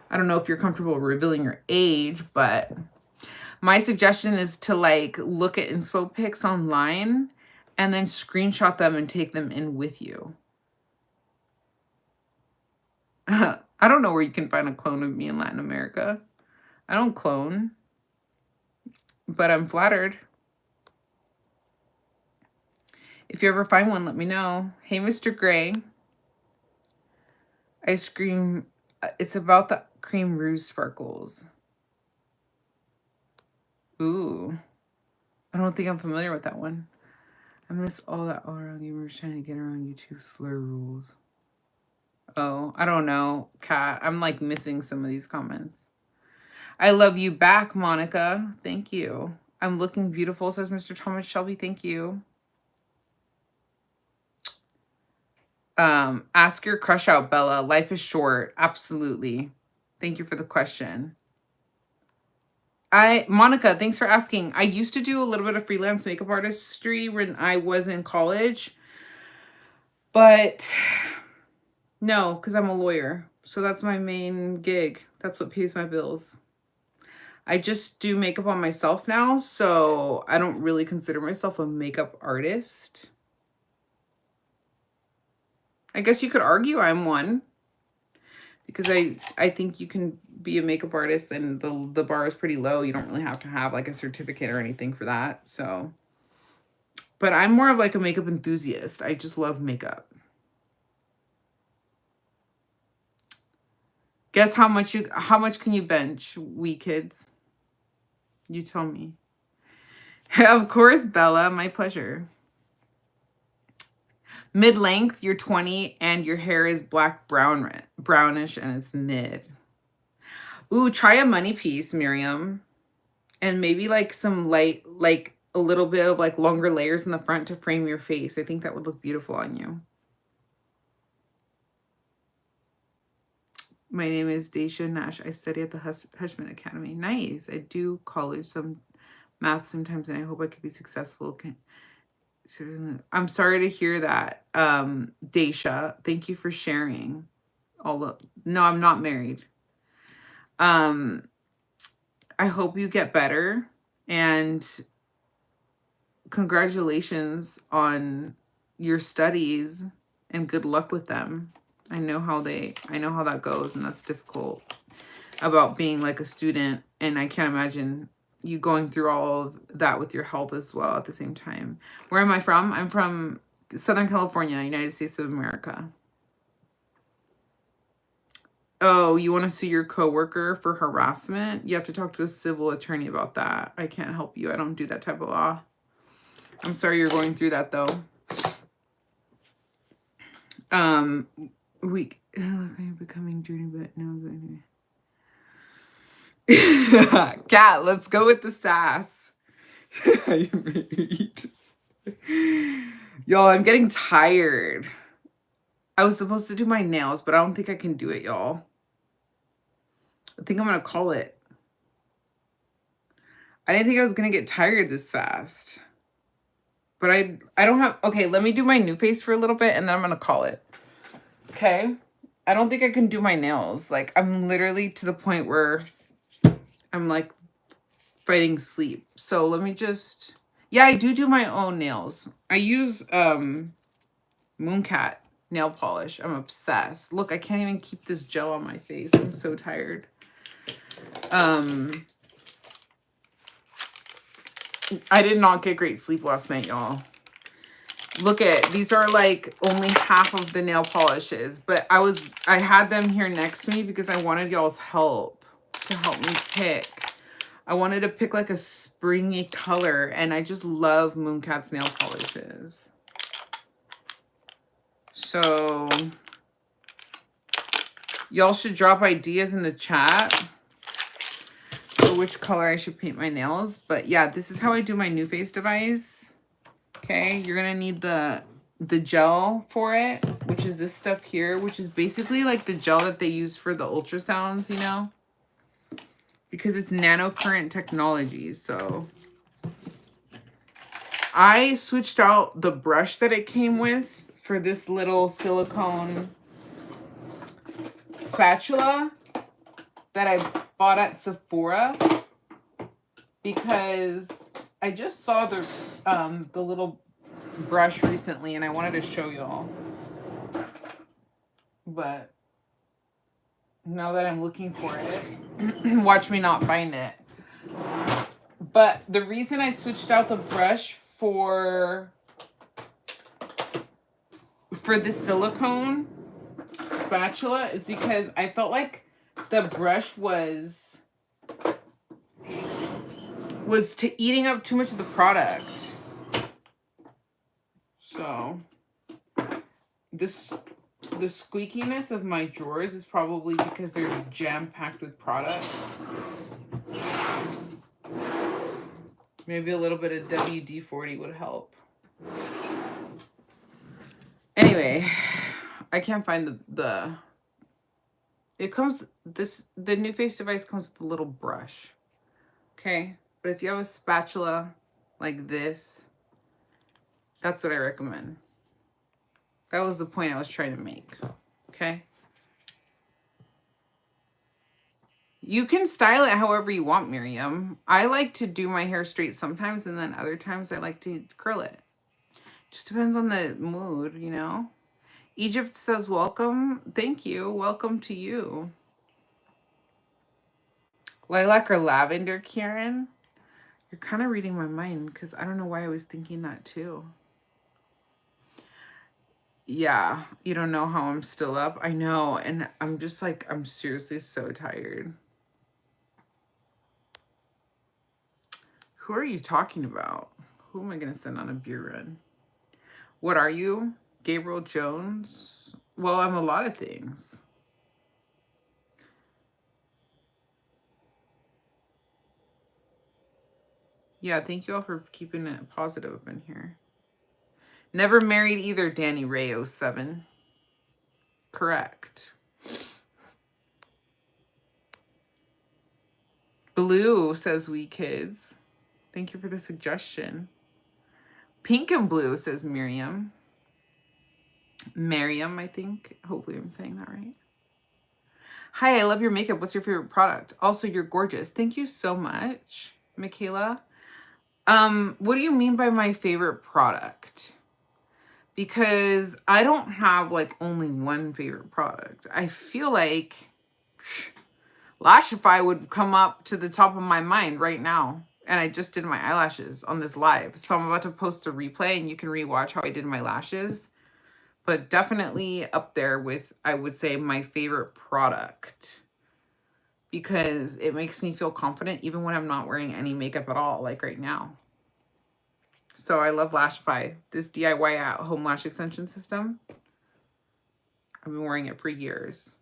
Speaker 1: I don't know if you're comfortable revealing your age, but my suggestion is to like look at inspo pics online and then screenshot them and take them in with you. I don't know where you can find a clone of me in Latin America. I don't clone, but I'm flattered. If you ever find one, let me know. Hey, Mr. Gray. Ice cream. It's about the cream rouge sparkles. Ooh. I don't think I'm familiar with that one. I miss all that all around gamers trying to get around YouTube slur rules. Oh, I don't know, Kat. I'm like missing some of these comments. I love you back, Monica. Thank you. I'm looking beautiful, says Mr. Thomas Shelby. Thank you. Ask your crush out, Bella. Life is short. Absolutely. Thank you for the question. Monica, thanks for asking. I used to do a little bit of freelance makeup artistry when I was in college, but no, because I'm a lawyer. So that's my main gig. That's what pays my bills. I just do makeup on myself now, so I don't really consider myself a makeup artist. I guess you could argue I'm one, because I think you can be a makeup artist and the bar is pretty low. You don't really have to have like a certificate or anything for that. So, but I'm more of like a makeup enthusiast. I just love makeup. Guess how much can you bench, we kids? You tell me. Of course, Bella, my pleasure. Mid-length, you're 20 and your hair is brownish and it's mid. Ooh, try a money piece, Miriam. And maybe like some light, like a little bit of like longer layers in the front to frame your face. I think that would look beautiful on you. My name is Daisha Nash. I study at the Hushman Academy. Nice. I do college, some math sometimes, and I hope I could be successful. I'm sorry to hear that, Daisha. Thank you for sharing. No, I'm not married. I hope you get better, and congratulations on your studies and good luck with them. I know how that goes, and that's difficult about being like a student, and I can't imagine you going through all of that with your health as well at the same time. Where am I from? I'm from Southern California, United States of America. Oh, you want to sue your coworker for harassment? You have to talk to a civil attorney about that. I can't help you. I don't do that type of law. I'm sorry you're going through that though. Look, I'm becoming dirty, but no. Cat, let's go with the sass. Y'all, I'm getting tired. I was supposed to do my nails, but I don't think I can do it, y'all. I think I'm gonna call it. I didn't think I was gonna get tired this fast. But I don't have... Okay, let me do my new face for a little bit, and then I'm gonna call it. Okay? I don't think I can do my nails. Like, I'm literally to the point where I'm, like, fighting sleep. So let me just... Yeah, I do my own nails. I use Mooncat nail polish. I'm obsessed. Look, I can't even keep this gel on my face. I'm so tired. I did not get great sleep last night, y'all. Look at, these are like only half of the nail polishes, but I had them here next to me because I wanted y'all's help to help me pick. I wanted to pick like a springy color, and I just love Mooncat's nail polishes. So y'all should drop ideas in the chat for which color I should paint my nails. But yeah, this is how I do my new face device. Okay, you're gonna need the gel for it, which is this stuff here, which is basically like the gel that they use for the ultrasounds, you know, because it's nanocurrent technology. So I switched out the brush that it came with for this little silicone spatula that I bought at Sephora, because I just saw the little brush recently and I wanted to show y'all. But now that I'm looking for it, watch me not find it. But the reason I switched out the brush for the silicone spatula is because I felt like the brush was eating up too much of the product. So the squeakiness of my drawers is probably because they're jam-packed with product. Maybe a little bit of WD-40 would help. Anyway, I can't find the new face device comes with a little brush. Okay? But if you have a spatula like this, that's what I recommend. That was the point I was trying to make. Okay? You can style it however you want, Miriam. I like to do my hair straight sometimes, and then other times I like to curl it. Just depends on the mood, you know? Egypt says welcome. Thank you. Welcome to you. Lilac or lavender, Karen? You're kind of reading my mind because I don't know why I was thinking that too. Yeah, you don't know how I'm still up. I know. And I'm just like, I'm seriously so tired. Who are you talking about? Who am I going to send on a beer run? What are you? Gabriel Jones? Well, I'm a lot of things. Yeah, thank you all for keeping it positive in here. Never married either, Danny Ray 07. Correct. Blue says we kids. Thank you for the suggestion. Pink and blue says Miriam. Miriam, I think. Hopefully I'm saying that right. Hi, I love your makeup. What's your favorite product? Also, you're gorgeous. Thank you so much, Michaela. What do you mean by my favorite product? Because I don't have like only one favorite product. I feel like Lashify would come up to the top of my mind right now. And I just did my eyelashes on this live. So I'm about to post a replay and you can rewatch how I did my lashes. But definitely up there with, I would say, my favorite product. Because it makes me feel confident even when I'm not wearing any makeup at all, like right now. So I love Lashify, this DIY at-home lash extension system. I've been wearing it for years.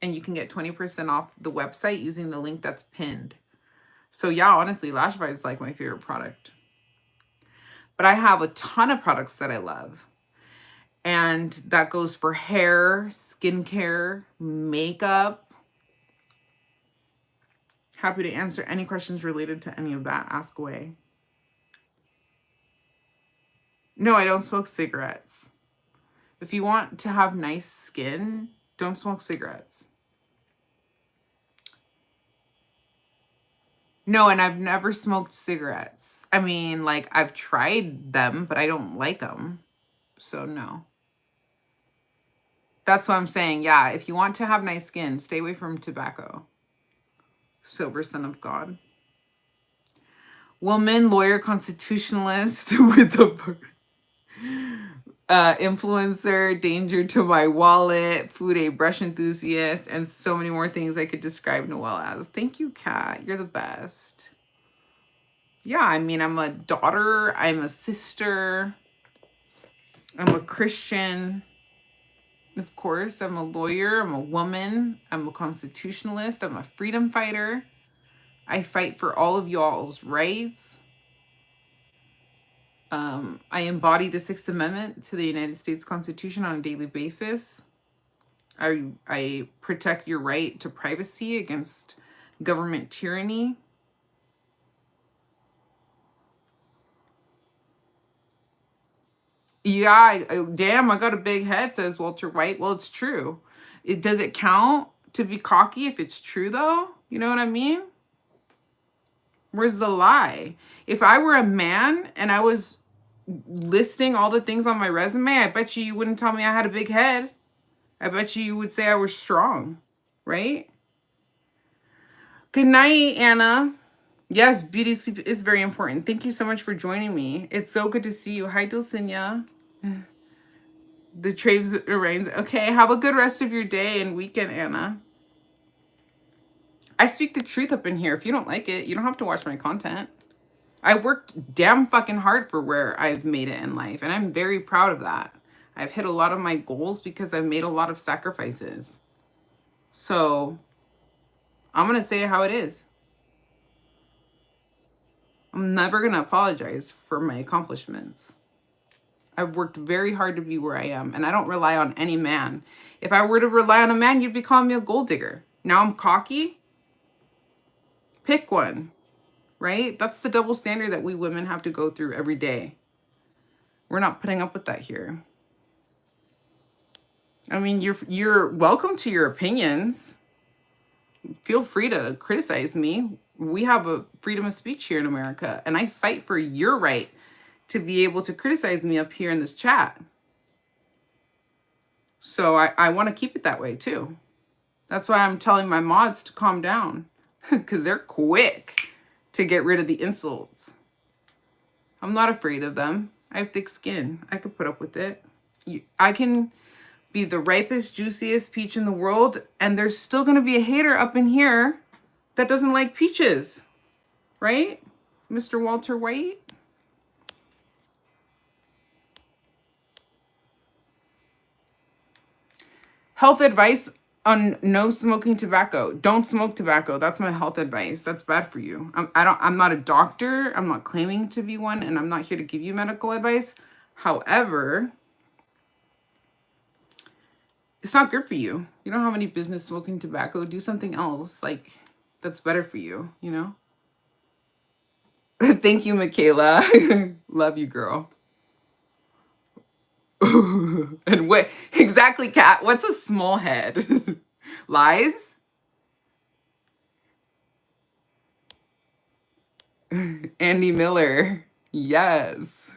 Speaker 1: And you can get 20% off the website using the link that's pinned. So yeah, honestly, Lashify is like my favorite product. But I have a ton of products that I love. And that goes for hair, skincare, makeup. Happy to answer any questions related to any of that. Ask away. No, I don't smoke cigarettes. If you want to have nice skin, don't smoke cigarettes. No, and I've never smoked cigarettes. I mean, like, I've tried them, but I don't like them. So, no. That's what I'm saying. Yeah, if you want to have nice skin, stay away from tobacco. Sober son of God. Woman, lawyer, constitutionalist with a influencer, danger to my wallet, food a brush enthusiast, and so many more things I could describe Noelle as. Thank you, Kat. You're the best. Yeah, I mean, I'm a daughter. I'm a sister. I'm a Christian. Of course, I'm a lawyer. I'm a woman. I'm a constitutionalist. I'm a freedom fighter. I fight for all of y'all's rights. I embody the Sixth Amendment to the United States Constitution on a daily basis. I protect your right to privacy against government tyranny. Yeah, damn, I got a big head, says Walter White. Well, it's true. Does it count to be cocky if it's true, though? You know what I mean? Where's the lie? If I were a man and I was listing all the things on my resume, I bet you wouldn't tell me I had a big head. I bet you would say I was strong, right? Good night, Anna. Yes, beauty sleep is very important. Thank you so much for joining me. It's so good to see you. Hi, Dulcinea. The Traves Rains. Okay, have a good rest of your day and weekend, Anna. I speak the truth up in here. If you don't like it, you don't have to watch my content. I've worked damn fucking hard for where I've made it in life, and I'm very proud of that. I've hit a lot of my goals because I've made a lot of sacrifices. So I'm going to say how it is. I'm never going to apologize for my accomplishments. I've worked very hard to be where I am, and I don't rely on any man. If I were to rely on a man, you'd be calling me a gold digger. Now I'm cocky? Pick one, right? That's the double standard that we women have to go through every day. We're not putting up with that here. I mean, you're welcome to your opinions. Feel free to criticize me. We have a freedom of speech here in America, and I fight for your right to be able to criticize me up here in this chat. So I want to keep it that way too. That's why I'm telling my mods to calm down, because they're quick to get rid of the insults. I'm not afraid of them. I have thick skin. I could put up with it. I can be the ripest, juiciest peach in the world, and there's still going to be a hater up in here that doesn't like peaches. Right? Mr. Walter White? Health advice on no smoking tobacco. Don't smoke tobacco. That's my health advice. That's bad for you. I'm not a doctor. I'm not claiming to be one, and I'm not here to give you medical advice. However, it's not good for you. You don't have any business smoking tobacco. Do something else like that's better for you, you know? Thank you, Michaela. Love you, girl. And what exactly, Kat? What's a small head? Lies? Andy Miller. Yes.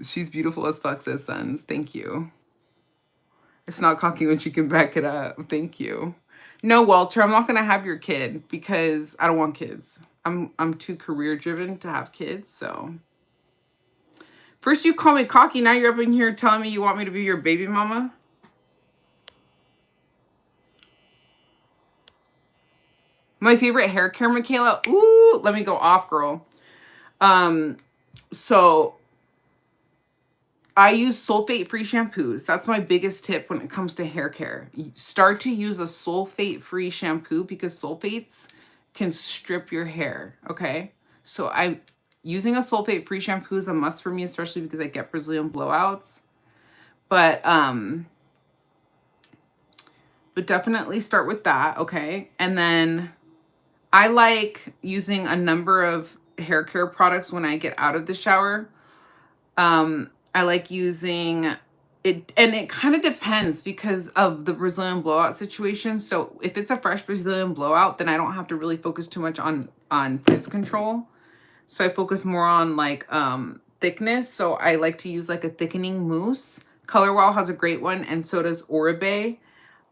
Speaker 1: She's beautiful as fuck, says Sons. Thank you. It's not cocky when she can back it up. Thank you. No, Walter, I'm not gonna have your kid because I don't want kids. I'm too career driven to have kids, so. First you call me cocky, now you're up in here telling me you want me to be your baby mama? My favorite hair care, Michaela? Ooh, let me go off, girl. So I use sulfate-free shampoos. That's my biggest tip when it comes to hair care. Start to use a sulfate-free shampoo because sulfates can strip your hair, okay? So I'm using a sulfate-free shampoo is a must for me, especially because I get Brazilian blowouts. But definitely start with that, okay? And then I like using a number of hair care products when I get out of the shower. I like using it, and it kind of depends because of the Brazilian blowout situation. So if it's a fresh Brazilian blowout, then I don't have to really focus too much on frizz control. So I focus more on like thickness. So I like to use like a thickening mousse. Color Wow has a great one, and so does Oribe.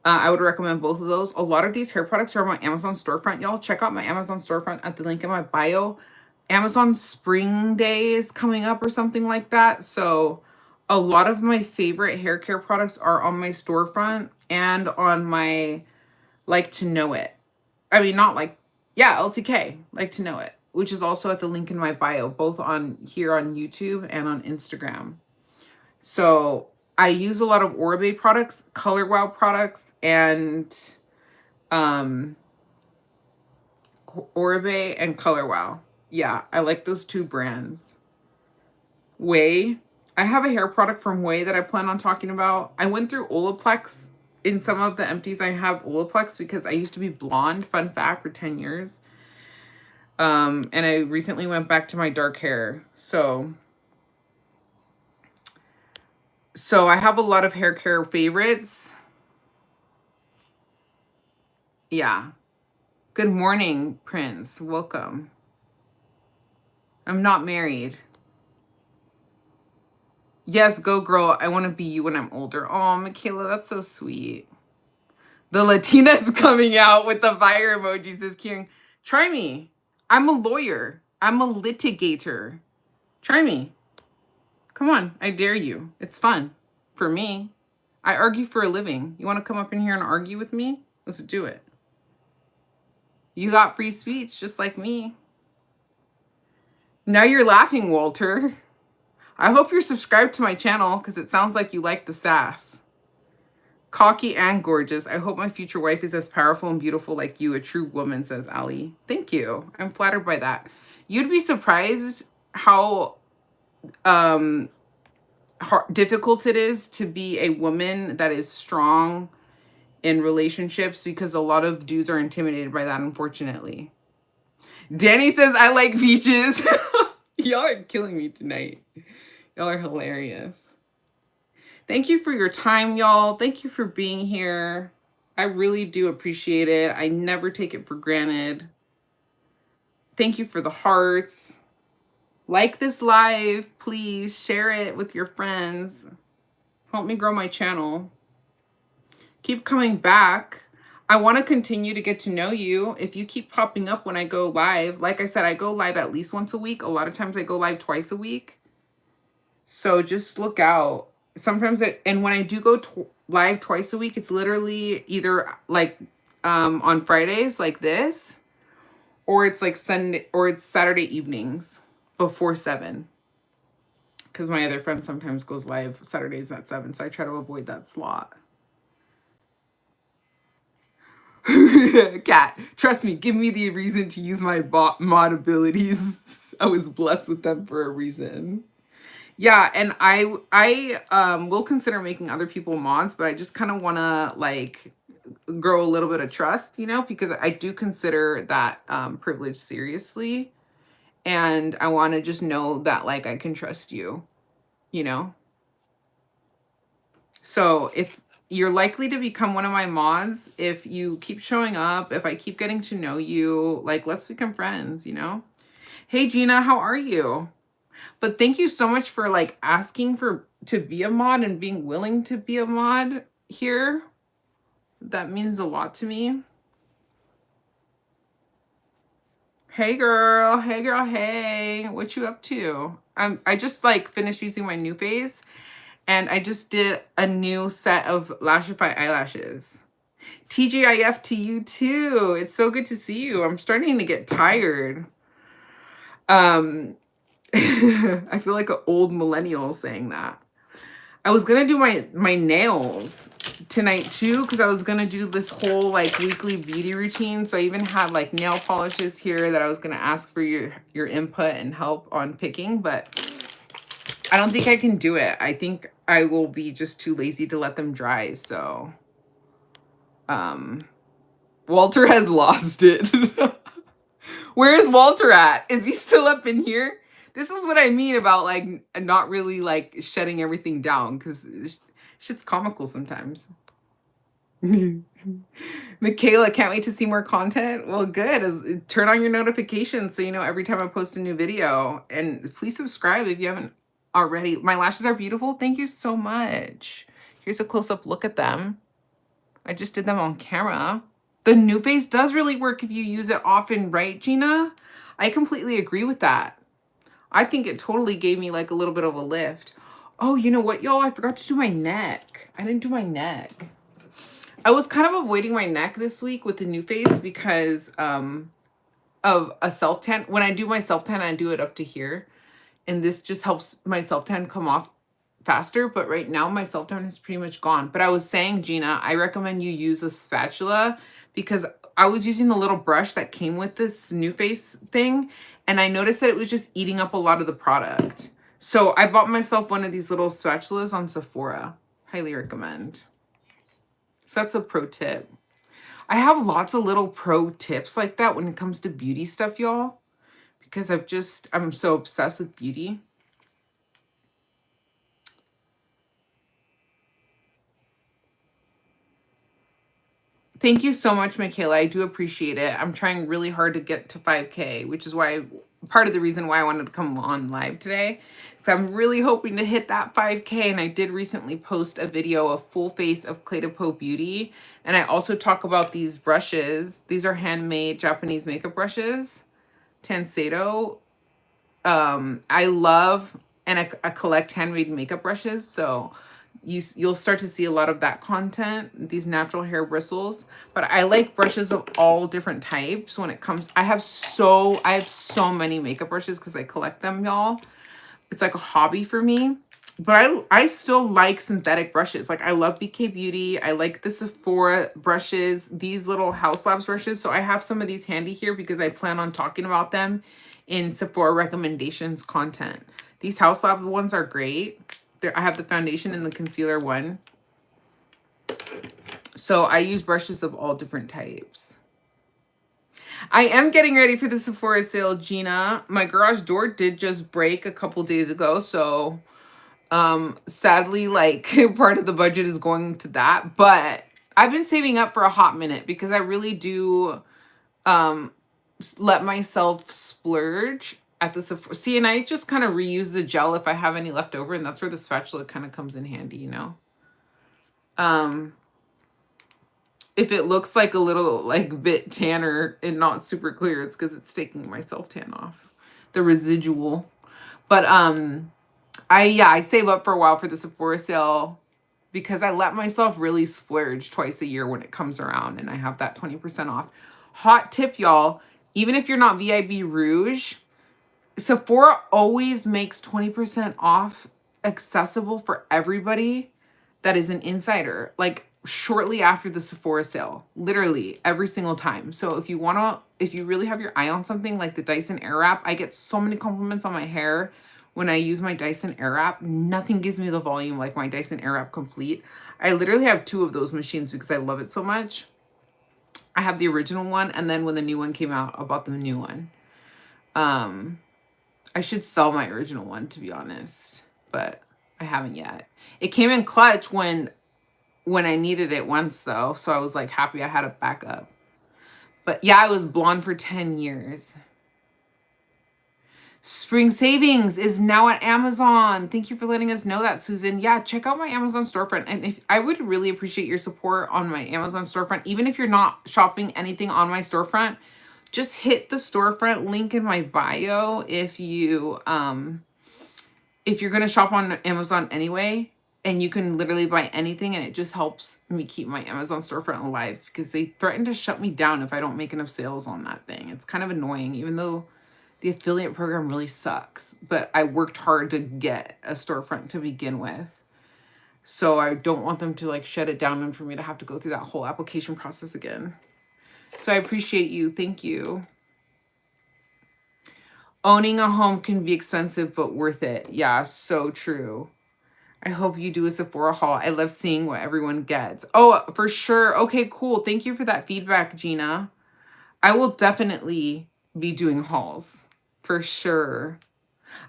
Speaker 1: I would recommend both of those. A lot of these hair products are on my Amazon storefront, y'all. Check out my Amazon storefront at the link in my bio. Amazon Spring Day is coming up or something like that. So a lot of my favorite hair care products are on my storefront and on my Like to Know It. I mean, not like, yeah, LTK, Like to Know It, which is also at the link in my bio, both on here on YouTube and on Instagram. So I use a lot of Oribe products, Color Wow products, and Oribe and Color Wow. Yeah, I like those two brands. Way. I have a hair product from Way that I plan on talking about. I went through Olaplex. In some of the empties, I have Olaplex because I used to be blonde, fun fact, for 10 years. And I recently went back to my dark hair. So I have a lot of hair care favorites. Yeah. Good morning, Prince. Welcome. I'm not married. Yes, go girl. I want to be you when I'm older. Oh, Michaela, that's so sweet. The Latina's coming out with the fire emoji, says Kieran. Try me. I'm a lawyer. I'm a litigator. Try me. Come on. I dare you. It's fun. For me. I argue for a living. You want to come up in here and argue with me? Let's do it. You got free speech just like me. Now you're laughing, Walter. I hope you're subscribed to my channel because it sounds like you like the sass. Cocky and gorgeous. I hope my future wife is as powerful and beautiful like you, a true woman, says Ali. Thank you. I'm flattered by that. You'd be surprised how difficult it is to be a woman that is strong in relationships because a lot of dudes are intimidated by that, unfortunately. Danny says, I like peaches. Y'all are killing me tonight. Y'all are hilarious. Thank you for your time, y'all. Thank you for being here. I really do appreciate it. I never take it for granted. Thank you for the hearts. Like this live, please. Share it with your friends. Help me grow my channel. Keep coming back. I want to continue to get to know you. If you keep popping up when I go live, like I said, I go live at least once a week. A lot of times I go live twice a week. So just look out. Sometimes and when I do go live twice a week, it's literally either like on Fridays like this, or it's like Sunday, or it's Saturday evenings before 7. Because my other friend sometimes goes live Saturdays at 7, so I try to avoid that slot. Cat, trust me, give me the reason to use my mod abilities. I was blessed with them for a reason. Yeah, and I will consider making other people mods, but I just kind of want to like grow a little bit of trust, you know, because I do consider that privilege seriously, and I want to just know that like I can trust you, you know. So if you're likely to become one of my mods, if you keep showing up, if I keep getting to know you, like let's become friends, you know. Hey Gina, how are you? But thank you so much for like asking to be a mod and being willing to be a mod here. That means a lot to me. Hey girl, hey girl, hey. What you up to? I just like finished using my new face, and I just did a new set of Lashify eyelashes. TGIF to you too. It's so good to see you. I'm starting to get tired. I feel like an old millennial saying that. I was gonna do my nails tonight too, because I was gonna do this whole like weekly beauty routine. So I even had like nail polishes here that I was gonna ask for your input and help on picking, but I don't think I can do it. I think I will be just too lazy to let them dry. So Walter has lost it. Where is Walter at? Is he still up in here? This is what I mean about like not really like shutting everything down, because shit's comical sometimes. Michaela, can't wait to see more content. Well, good. Turn on your notifications so you know every time I post a new video. And please subscribe if you haven't already. My lashes are beautiful. Thank you so much. Here's a close-up look at them. I just did them on camera. The new face does really work if you use it often, right, Gina? I completely agree with that. I think it totally gave me like a little bit of a lift. Oh, you know what, y'all? I forgot to do my neck. I didn't do my neck. I was kind of avoiding my neck this week with the new face because of a self-tan. When I do my self-tan, I do it up to here. And this just helps my self-tan come off faster. But right now, my self-tan is pretty much gone. But I was saying, Gina, I recommend you use a spatula, because I was using the little brush that came with this new face thing, and I noticed that it was just eating up a lot of the product. So I bought myself one of these little spatulas on Sephora. Highly recommend. So that's a pro tip. I have lots of little pro tips like that when it comes to beauty stuff, y'all, because I'm so obsessed with beauty. Thank you so much, Michaela. I do appreciate it. I'm trying really hard to get to 5K, which is why part of the reason why I wanted to come on live today. So I'm really hoping to hit that 5K. And I did recently post a video of full face of Clé de Peau Beauty. And I also talk about these brushes. These are handmade Japanese makeup brushes, Tansedo. I love and I collect handmade makeup brushes. So you'll start to see a lot of that content, these natural hair bristles. But I like brushes of all different types when it comes. I have so many makeup brushes because I collect them, y'all. It's like a hobby for me. But I still like synthetic brushes. Like I love BK Beauty. I like the Sephora brushes, these little House Labs brushes. So I have some of these handy here because I plan on talking about them in Sephora recommendations content. These House Lab ones are great. I have the foundation and the concealer one. So I use brushes of all different types. I am getting ready for the Sephora sale, Gina. My garage door did just break a couple days ago. So sadly, like part of the budget is going to that. But I've been saving up for a hot minute because I really do let myself splurge at the Sephora. See, and I just kind of reuse the gel if I have any left over, and that's where the spatula kind of comes in handy, you know. If it looks like a little like bit tanner and not super clear, it's because it's taking my self tan off, the residual. But I save up for a while for the Sephora sale because I let myself really splurge twice a year when it comes around, and I have that 20% off. Hot tip, y'all, even if you're not VIB Rouge, Sephora always makes 20% off accessible for everybody that is an insider, like shortly after the Sephora sale, literally every single time. So if you really have your eye on something like the Dyson Airwrap, I get so many compliments on my hair when I use my Dyson Airwrap. Nothing gives me the volume like my Dyson Airwrap Complete. I literally have 2 of those machines because I love it so much. I have the original one, and then when the new one came out, I bought the new one. I should sell my original one, to be honest, but I haven't yet. It came in clutch when I needed it once, though, so I was like happy I had a backup. But yeah, I was blonde for 10 years. Spring Savings is now at Amazon. Thank you for letting us know that, Susan. Yeah, check out my Amazon storefront. And if I would really appreciate your support on my Amazon storefront, even if you're not shopping anything on my storefront, just hit the storefront link in my bio if you're going to shop on Amazon anyway, and you can literally buy anything, and it just helps me keep my Amazon storefront alive because they threaten to shut me down if I don't make enough sales on that thing. It's kind of annoying, even though the affiliate program really sucks, but I worked hard to get a storefront to begin with. So I don't want them to like shut it down and for me to have to go through that whole application process again. So I appreciate you. Thank you. Owning a home can be expensive, but worth it. Yeah, so true. I hope you do a Sephora haul. I love seeing what everyone gets. Oh, for sure. Okay, cool. Thank you for that feedback, Gina. I will definitely be doing hauls for sure.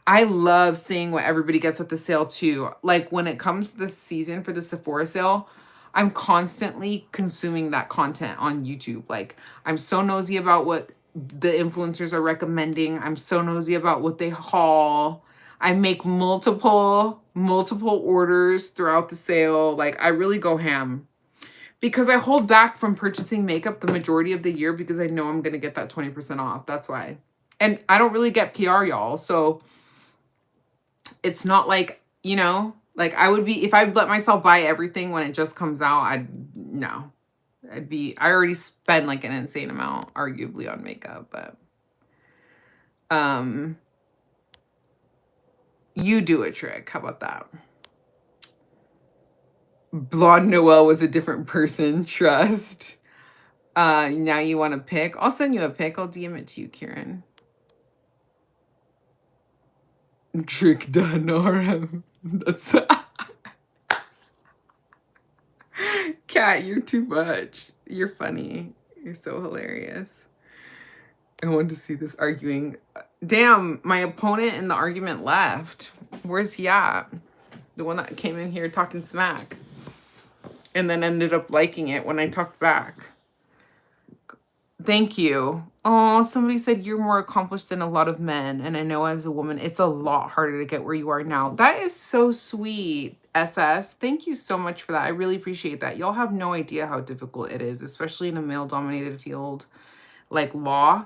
Speaker 1: I love seeing what everybody gets at the sale too. Like when it comes to the season for the Sephora sale, I'm constantly consuming that content on YouTube. Like I'm so nosy about what the influencers are recommending. I'm so nosy about what they haul. I make multiple orders throughout the sale. Like I really go ham because I hold back from purchasing makeup the majority of the year because I know I'm going to get that 20% off. That's why. And I don't really get PR, y'all. So it's not like, you know, like I would be, if I let myself buy everything when it just comes out, I already spend like an insane amount arguably on makeup, but you do a trick. How about that? Blonde Noelle was a different person. Trust. Now you want to pick? I'll send you a pic. I'll DM it to you, Kieran. Trick done, RM. That's Kat, you're too much. You're funny. You're so hilarious. I wanted to see this arguing. Damn, my opponent in the argument left. Where's he at? The one that came in here talking smack and then ended up liking it when I talked back. Thank you. Oh, somebody said you're more accomplished than a lot of men. And I know as a woman, it's a lot harder to get where you are now. That is so sweet, SS. Thank you so much for that. I really appreciate that. Y'all have no idea how difficult it is, especially in a male-dominated field like law,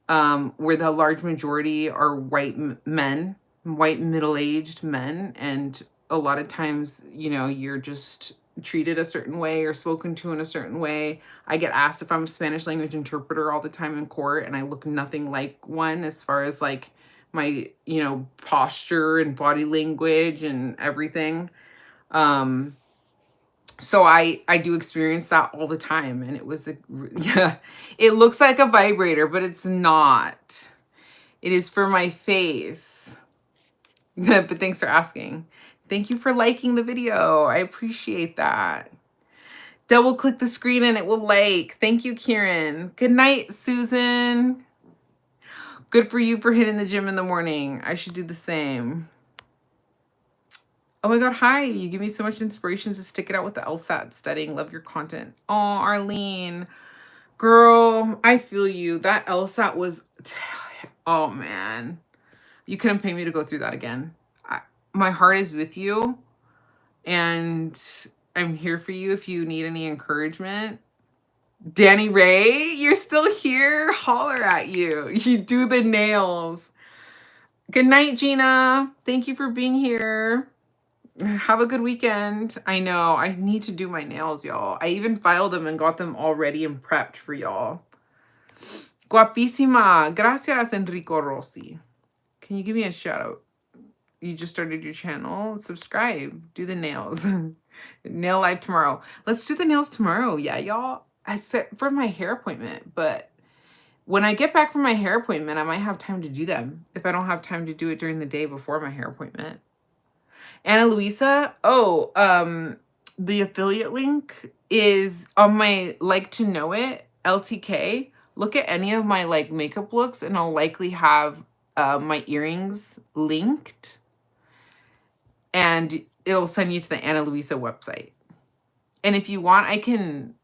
Speaker 1: where the large majority are white men, white middle-aged men. And a lot of times, you know, you're just treated a certain way or spoken to in a certain way. I get asked if I'm a Spanish language interpreter all the time in court, and I look nothing like one as far as like my, you know, posture and body language and everything. So I do experience that all the time, and it was yeah, it looks like a vibrator, but it's not. It is for my face. But thanks for asking. Thank you for liking the video. I appreciate that. Double click the screen and it will like. Thank you, Kieran. Good night, Susan. Good for you for hitting the gym in the morning. I should do the same. Oh my God, hi. You give me so much inspiration to stick it out with the LSAT studying. Love your content. Oh, Arlene. Girl, I feel you. That LSAT was, oh man. You couldn't pay me to go through that again. My heart is with you, and I'm here for you if you need any encouragement. Danny Ray, you're still here? Holler at you. You do the nails. Good night, Gina. Thank you for being here. Have a good weekend. I know, I need to do my nails, y'all. I even filed them and got them all ready and prepped for y'all. Guapísima. Gracias, Enrico Rossi. Can you give me a shout out? You just started your channel. Subscribe. Do the nails. Nail live tomorrow. Let's do the nails tomorrow. Yeah, y'all. I set for my hair appointment, but when I get back from my hair appointment, I might have time to do them if I don't have time to do it during the day before my hair appointment. Anna Luisa, the affiliate link is on my like to know it LTK. Look at any of my like makeup looks and I'll likely have my earrings linked, and it'll send you to the Anna Luisa website. And if you want, I can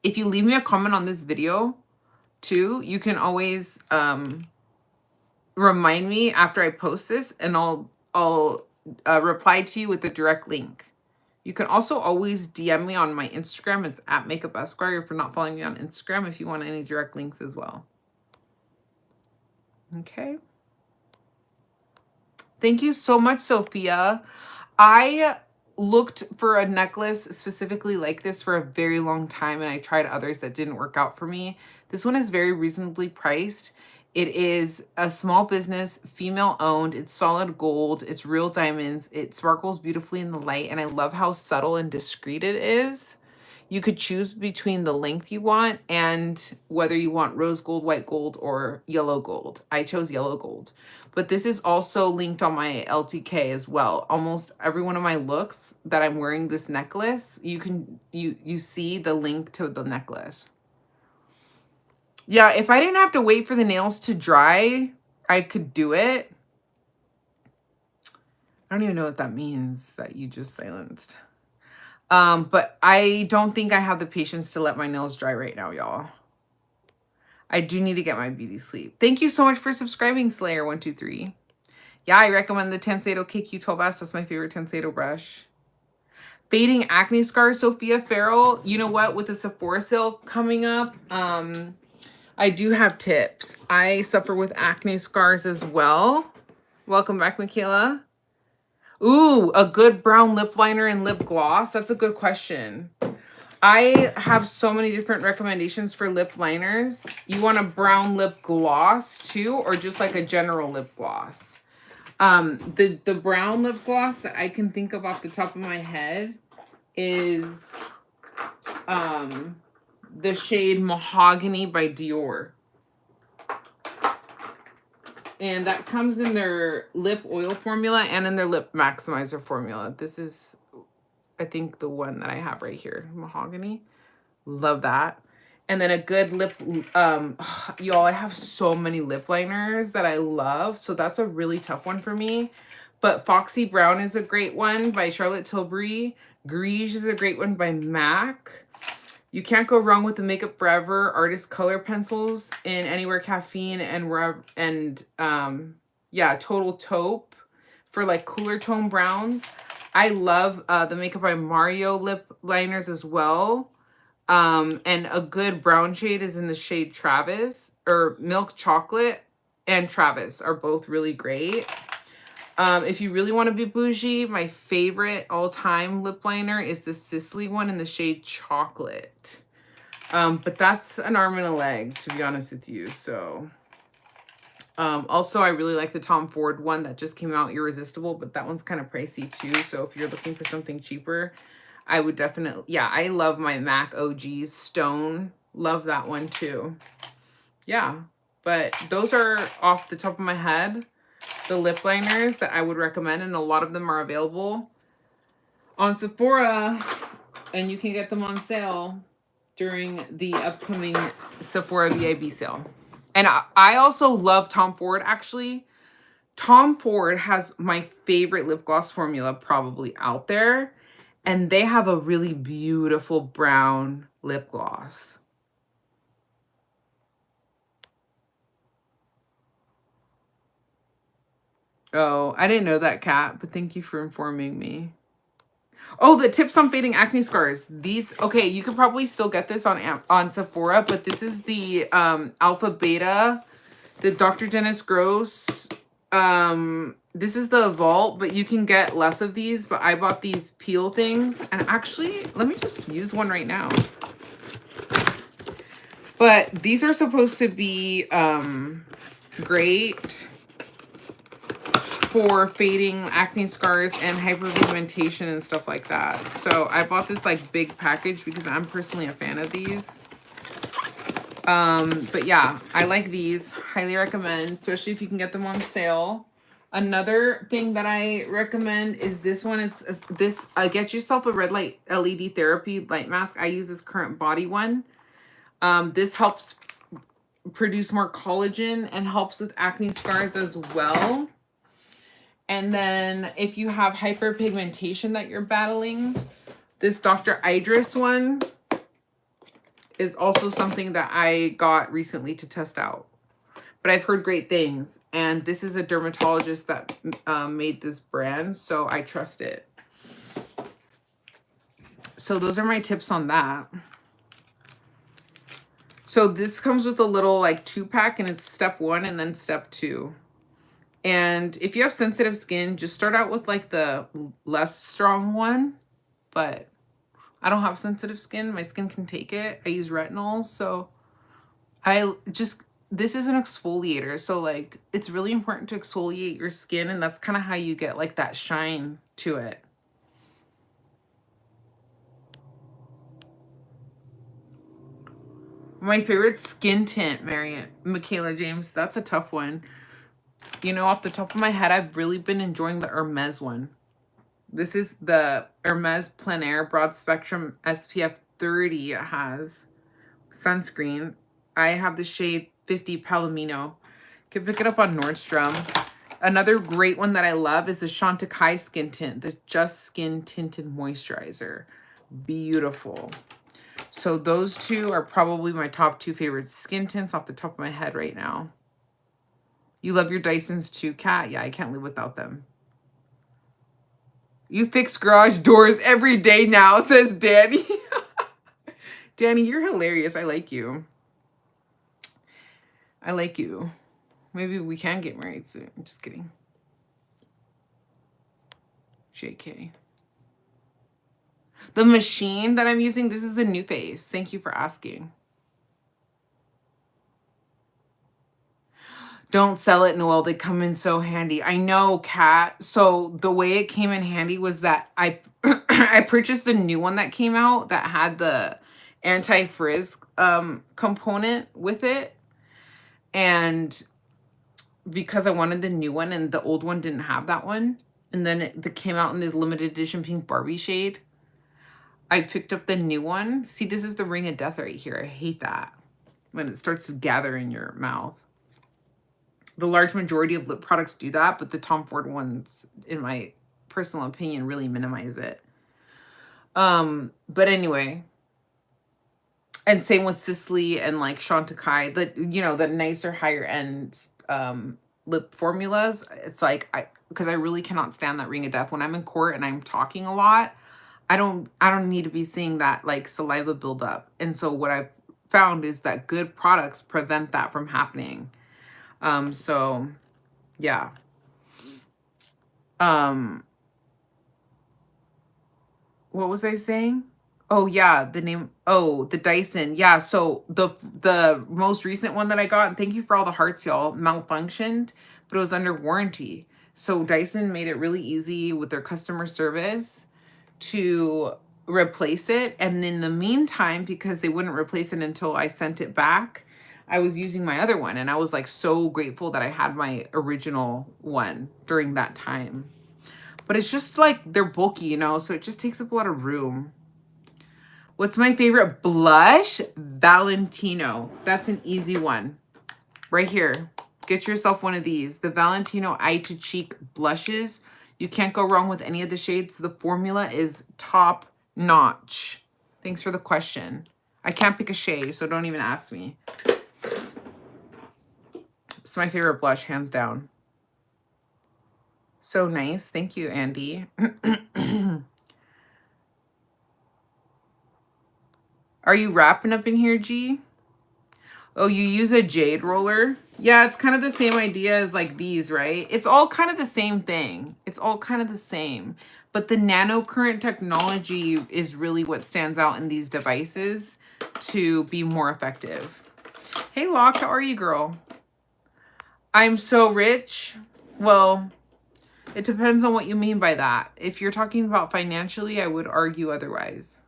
Speaker 1: if you leave me a comment on this video too, you can always remind me after I post this, and I'll reply to you with the direct link. You can also always DM me on my Instagram. It's at Makeup Esquire if you're not following me on Instagram, if you want any direct links as well. Okay. Thank you so much, Sophia. I looked for a necklace specifically like this for a very long time, and I tried others that didn't work out for me. This one is very reasonably priced. It is a small business, female owned. It's solid gold. It's real diamonds. It sparkles beautifully in the light, and I love how subtle and discreet it is. You could choose between the length you want and whether you want rose gold, white gold, or yellow gold. I chose yellow gold. But this is also linked on my LTK as well. Almost every one of my looks that I'm wearing this necklace, you see the link to the necklace. Yeah, if I didn't have to wait for the nails to dry, I could do it. I don't even know what that means that you just silenced. But I don't think I have the patience to let my nails dry right now, y'all. I do need to get my beauty sleep. Thank you so much for subscribing, Slayer123. Yeah, I recommend the Tenseido KQ12S. That's my favorite Tenseido brush. Fading acne scars, Sophia Farrell. You know what? With the Sephora sale coming up, I do have tips. I suffer with acne scars as well. Welcome back, Michaela. Ooh, a good brown lip liner and lip gloss. That's a good question. I have so many different recommendations for lip liners. You want a brown lip gloss too, or just like a general lip gloss? The brown lip gloss that I can think of off the top of my head is the shade Mahogany by Dior. And that comes in their lip oil formula and in their lip maximizer formula. This is, I think, the one that I have right here, Mahogany. Love that. And then a good lip, y'all, I have so many lip liners that I love. So that's a really tough one for me. But Foxy Brown is a great one by Charlotte Tilbury. Grige is a great one by MAC. You can't go wrong with the Makeup Forever Artist Color Pencils in Anywhere Caffeine and Total Taupe for like cooler tone browns. I love the Makeup by Mario lip liners as well. And a good brown shade is in the shade Travis, or Milk Chocolate and Travis are both really great. If you really want to be bougie, my favorite all-time lip liner is the Sisley one in the shade Chocolate. But that's an arm and a leg, to be honest with you. So, also, I really like the Tom Ford one that just came out, Irresistible, but that one's kind of pricey too. So if you're looking for something cheaper, I would definitely, yeah, I love my MAC OGs Stone. Love that one too. Yeah, but those are off the top of my head, the lip liners that I would recommend, and a lot of them are available on Sephora, and you can get them on sale during the upcoming Sephora VIB sale. And I also love Tom Ford, actually. Tom Ford has my favorite lip gloss formula probably out there. And they have a really beautiful brown lip gloss. Oh, I didn't know that, Kat, but thank you for informing me. Oh, the tips on fading acne scars. These, okay, you could probably still get this on Sephora, but this is the Alpha Beta, the Dr. Dennis Gross. This is the Vault, but you can get less of these, but I bought these peel things. And actually, let me just use one right now. But these are supposed to be great for fading acne scars and hyperpigmentation and stuff like that. So I bought this like big package because I'm personally a fan of these. But yeah, I like these. Highly recommend, especially if you can get them on sale. Another thing that I recommend is this one is this get yourself a red light LED therapy light mask. I use this Current Body one. This helps produce more collagen and helps with acne scars as well. And then if you have hyperpigmentation that you're battling, this Dr. Idris one is also something that I got recently to test out. But I've heard great things. And this is a dermatologist that made this brand, so I trust it. So those are my tips on that. So this comes with a little like 2-pack, and it's step 1 and then step 2. And if you have sensitive skin, just start out with like the less strong one. But I don't have sensitive skin. My skin can take it. I use retinol. So this is an exfoliator. So like, it's really important to exfoliate your skin. And that's kind of how you get like that shine to it. My favorite skin tint, Michaela James. That's a tough one. You know, off the top of my head, I've really been enjoying the Hermes one. This is the Hermes Plein Air Broad Spectrum SPF 30. It has sunscreen. I have the shade 50 Palomino. You can pick it up on Nordstrom. Another great one that I love is the Chantecaille Skin Tint, the Just Skin Tinted Moisturizer. Beautiful. So those two are probably my top 2 favorite skin tints off the top of my head right now. You love your Dysons too, Kat? Yeah, I can't live without them. You fix garage doors every day now, says Danny. Danny, you're hilarious. I like you. I like you. Maybe we can get married soon. I'm just kidding. JK. The machine that I'm using, this is the New Face. Thank you for asking. Don't sell it, Noelle. They come in so handy. I know, Kat. So the way it came in handy was that I I purchased the new one that came out that had the anti-frizz component with it. And because I wanted the new one and the old one didn't have that one. And then it came out in the limited edition pink Barbie shade. I picked up the new one. See, this is the ring of death right here. I hate that when it starts to gather in your mouth. The large majority of lip products do that, but the Tom Ford ones, in my personal opinion, really minimize it. But anyway, and same with Sisley and like Chantecaille, the nicer higher end lip formulas. It's like because I really cannot stand that ring of death when I'm in court and I'm talking a lot. I don't need to be seeing that like saliva buildup. And so what I've found is that good products prevent that from happening. So yeah. What was I saying? Oh yeah, the Dyson. Yeah, so the most recent one that I got, and thank you for all the hearts, y'all, malfunctioned, but it was under warranty. So Dyson made it really easy with their customer service to replace it. And in the meantime, because they wouldn't replace it until I sent it back, I was using my other one, and I was like so grateful that I had my original one during that time. But it's just like they're bulky, you know, so it just takes up a lot of room. What's my favorite blush? Valentino. That's an easy one. Right here. Get yourself one of these. The Valentino Eye to Cheek blushes. You can't go wrong with any of the shades. The formula is top notch. Thanks for the question. I can't pick a shade, so don't even ask me. It's my favorite blush, hands down. So nice. Thank you, Andy. Are you wrapping up in here, G? Oh, you use a jade roller? Yeah, it's kind of the same idea as like these, right? It's all kind of the same thing. It's all kind of the same. But the nanocurrent technology is really what stands out in these devices to be more effective. Hey, Locke, how are you, girl? I'm so rich. Well, it depends on what you mean by that. If you're talking about financially, I would argue otherwise.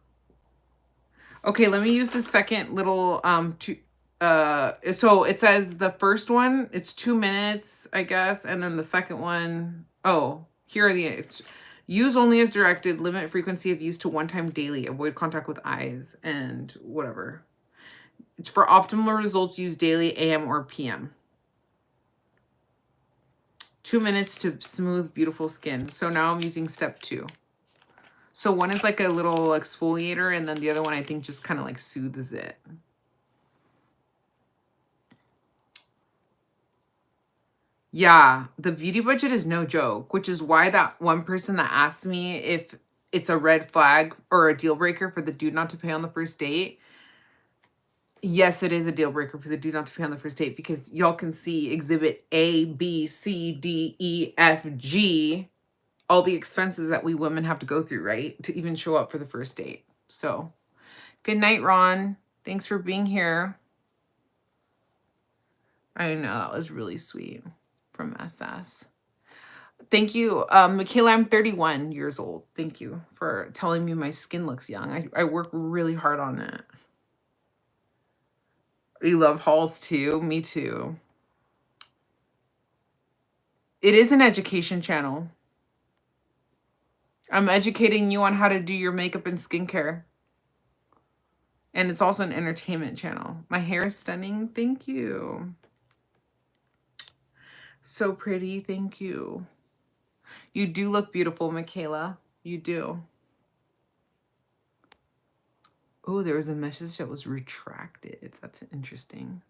Speaker 1: Okay, let me use the second little so it says the first one, it's 2 minutes, I guess, and then the second one, oh, here are it's use only as directed, limit frequency of use to 1 time daily, avoid contact with eyes and whatever. It's for optimal results, use daily, AM or PM. 2 minutes to smooth, beautiful skin. So now I'm using step 2. So one is like a little exfoliator, and then the other one I think just kind of like soothes it. Yeah, the beauty budget is no joke, which is why that one person that asked me if it's a red flag or a deal breaker for the dude not to pay on the first date. Yes, it is a deal breaker for the dude not to pay on the first date, because y'all can see exhibit A, B, C, D, E, F, G, all the expenses that we women have to go through, right? To even show up for the first date. So good night, Ron. Thanks for being here. I know, that was really sweet from SS. Thank you. Michaela, I'm 31 years old. Thank you for telling me my skin looks young. I work really hard on it. You love hauls too? Me too. It is an education channel. I'm educating you on how to do your makeup and skincare. And it's also an entertainment channel. My hair is stunning. Thank you. So pretty. Thank you. You do look beautiful, Michaela. You do. Oh, there was a message that was retracted. That's interesting.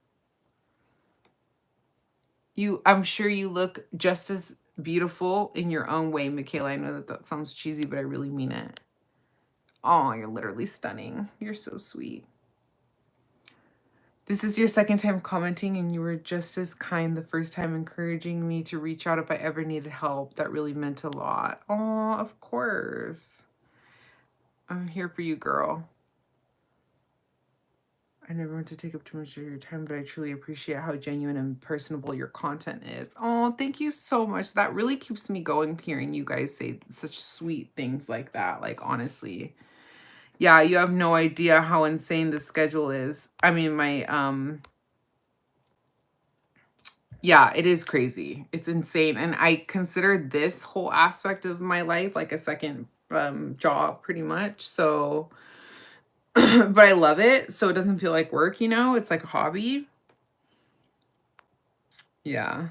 Speaker 1: I'm sure you look just as beautiful in your own way, Michaela. I know that that sounds cheesy, but I really mean it. Oh, you're literally stunning. You're so sweet. This is your second time commenting, and you were just as kind the first time, encouraging me to reach out if I ever needed help. That really meant a lot. Oh, of course. I'm here for you, girl. I never want to take up too much of your time, but I truly appreciate how genuine and personable your content is. Oh, thank you so much. That really keeps me going, hearing you guys say such sweet things like that. Like, honestly. Yeah, you have no idea how insane the schedule is. I mean, yeah, it is crazy. It's insane. And I consider this whole aspect of my life like a second job, pretty much. So... but I love it, so it doesn't feel like work, you know? It's like a hobby. Yeah.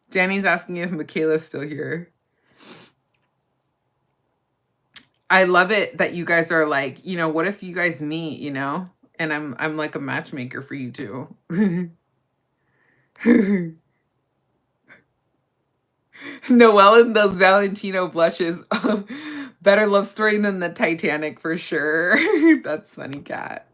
Speaker 1: Danny's asking if Michaela's still here. I love it that you guys are like, you know, what if you guys meet, you know? And I'm like a matchmaker for you too. Noelle and those Valentino blushes. Better love story than the Titanic for sure. That's funny, Kat.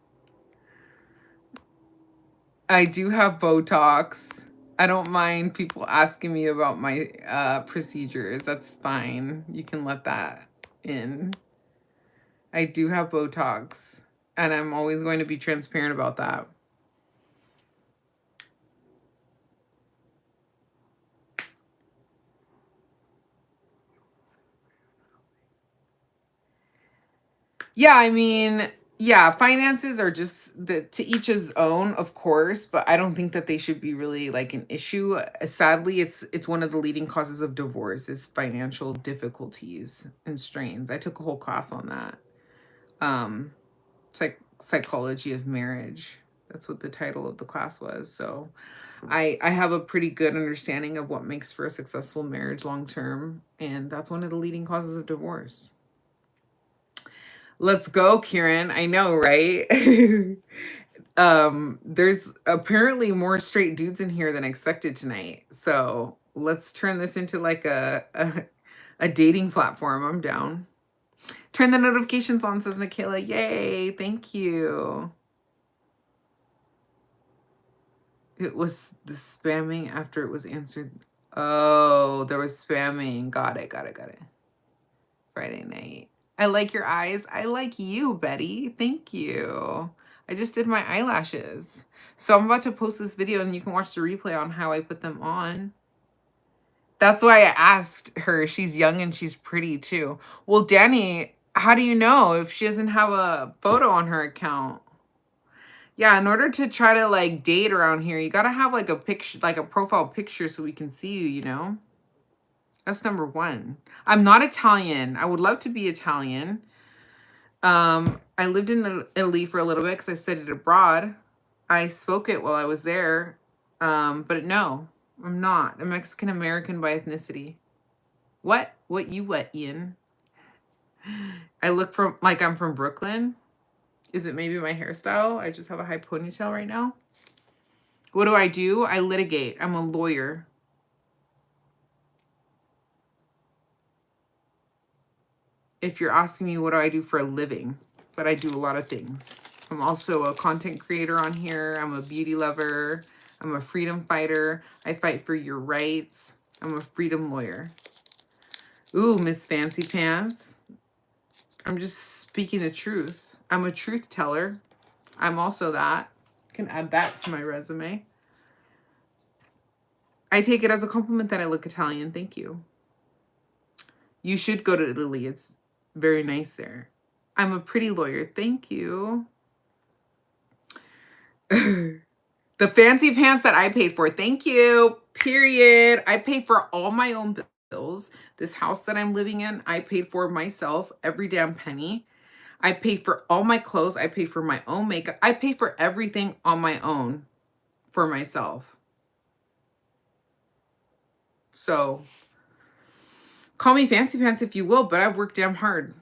Speaker 1: I do have Botox. I don't mind people asking me about my procedures. That's fine. You can let that in. I do have Botox, and I'm always going to be transparent about that. Yeah, I mean, yeah, finances are just to each his own, of course, but I don't think that they should be really like an issue. Sadly, it's one of the leading causes of divorce is financial difficulties and strains. I took a whole class on that. Psychology of marriage. That's what the title of the class was. So I have a pretty good understanding of what makes for a successful marriage long term, and that's one of the leading causes of divorce. Let's go, Kieran. I know, right? There's apparently more straight dudes in here than expected tonight. So let's turn this into like a dating platform. I'm down. Turn the notifications on, says Michaela. Yay, thank you. It was the spamming after it was answered. Oh, there was spamming. Got it. Friday night. I like your eyes. I like you, Betty. Thank you. I just did my eyelashes. So I'm about to post this video and you can watch the replay on how I put them on. That's why I asked her. She's young and she's pretty too. Well, Danny, how do you know if she doesn't have a photo on her account? Yeah, in order to try to like date around here, you gotta have like a picture, like a profile picture so we can see you, you know? That's number one. I'm not Italian. I would love to be Italian. I lived in Italy for a little bit because I studied abroad. I spoke it while I was there. But no, I'm not. I'm Mexican American by ethnicity. What? What, Ian? I look from like I'm from Brooklyn. Is it maybe my hairstyle? I just have a high ponytail right now. What do? I litigate. I'm a lawyer. If you're asking me what do I do for a living, but I do a lot of things. I'm also a content creator on here. I'm a beauty lover. I'm a freedom fighter. I fight for your rights. I'm a freedom lawyer. Ooh, Miss Fancy Pants. I'm just speaking the truth. I'm a truth teller. I'm also that. Can add that to my resume. I take it as a compliment that I look Italian. Thank you. You should go to Italy. It's very nice there. I'm a pretty lawyer. Thank you. The fancy pants that I paid for. Thank you. Period. I paid for all my own bills. This house that I'm living in, I paid for myself every damn penny. I paid for all my clothes. I paid for my own makeup. I paid for everything on my own for myself. So call me fancy pants if you will, but I've worked damn hard.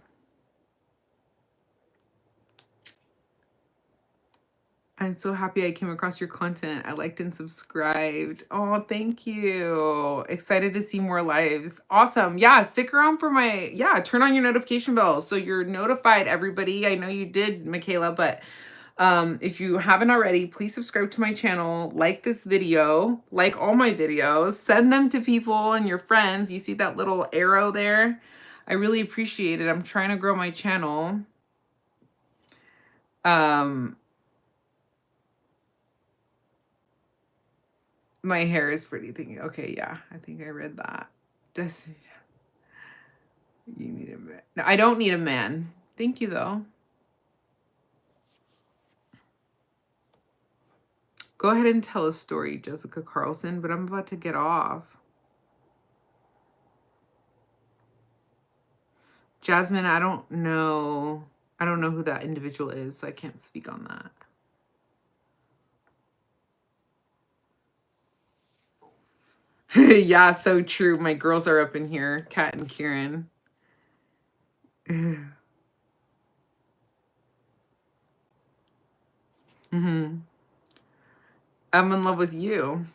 Speaker 1: I'm so happy I came across your content. I liked and subscribed. Oh, thank you. Excited to see more lives. Awesome. Yeah, stick around for my, turn on your notification bell so you're notified, everybody. I know you did, Michaela, but if you haven't already, please subscribe to my channel, like this video, like all my videos, send them to people and your friends. You see that little arrow there? I really appreciate it. I'm trying to grow my channel. My hair is pretty thinking. Okay, yeah, I think I read that. You need a man. No, I don't need a man. Thank you, though. Go ahead and tell a story, Jessica Carlson, but I'm about to get off. Jasmine, I don't know. I don't know who that individual is, so I can't speak on that. Yeah, so true. My girls are up in here, Kat and Kieran. I'm in love with you.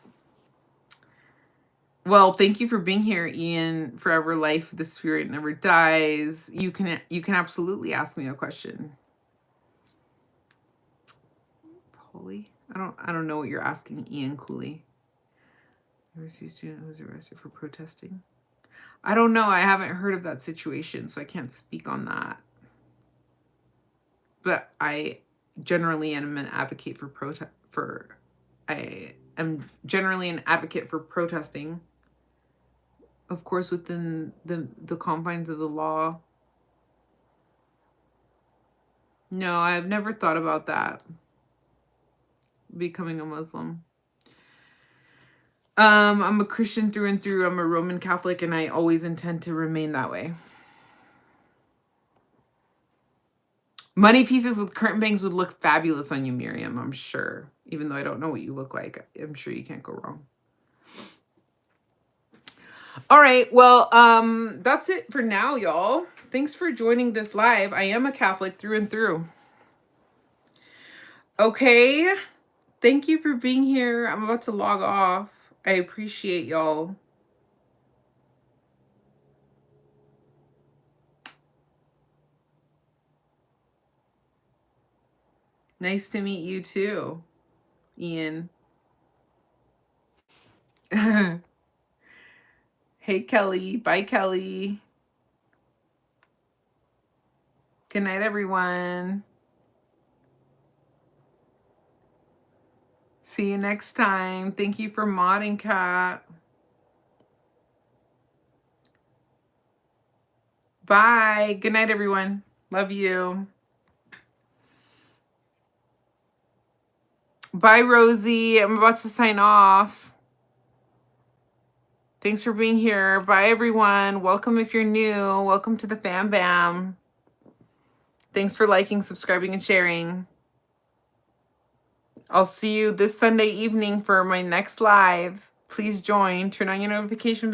Speaker 1: Well, thank you for being here, Ian. Forever life, the spirit never dies. You can absolutely ask me a question. Polly? I don't know what you're asking, Ian Cooley. University student who was arrested for protesting. I don't know. I haven't heard of that situation, so I can't speak on that. But I generally am an advocate for I am generally an advocate for protesting. Of course, within the confines of the law. No, I've never thought about that. Becoming a Muslim. I'm a Christian through and through. I'm a Roman Catholic, and I always intend to remain that way. Money pieces with curtain bangs would look fabulous on you, Miriam, I'm sure. Even though I don't know what you look like, I'm sure you can't go wrong. All right, well, that's it for now, y'all. Thanks for joining this live. I am a Catholic through and through. Okay, thank you for being here. I'm about to log off. I appreciate y'all. Nice to meet you too, Ian. Hey, Kelly. Bye, Kelly. Good night, everyone. See you next time. Thank you for modding, Kat. Bye. Good night, everyone. Love you. Bye, Rosie. I'm about to sign off. Thanks for being here. Bye, everyone. Welcome if you're new. Welcome to the Fam Bam. Thanks for liking, subscribing, and sharing. I'll see you this Sunday evening for my next live. Please join. Turn on your notification bell.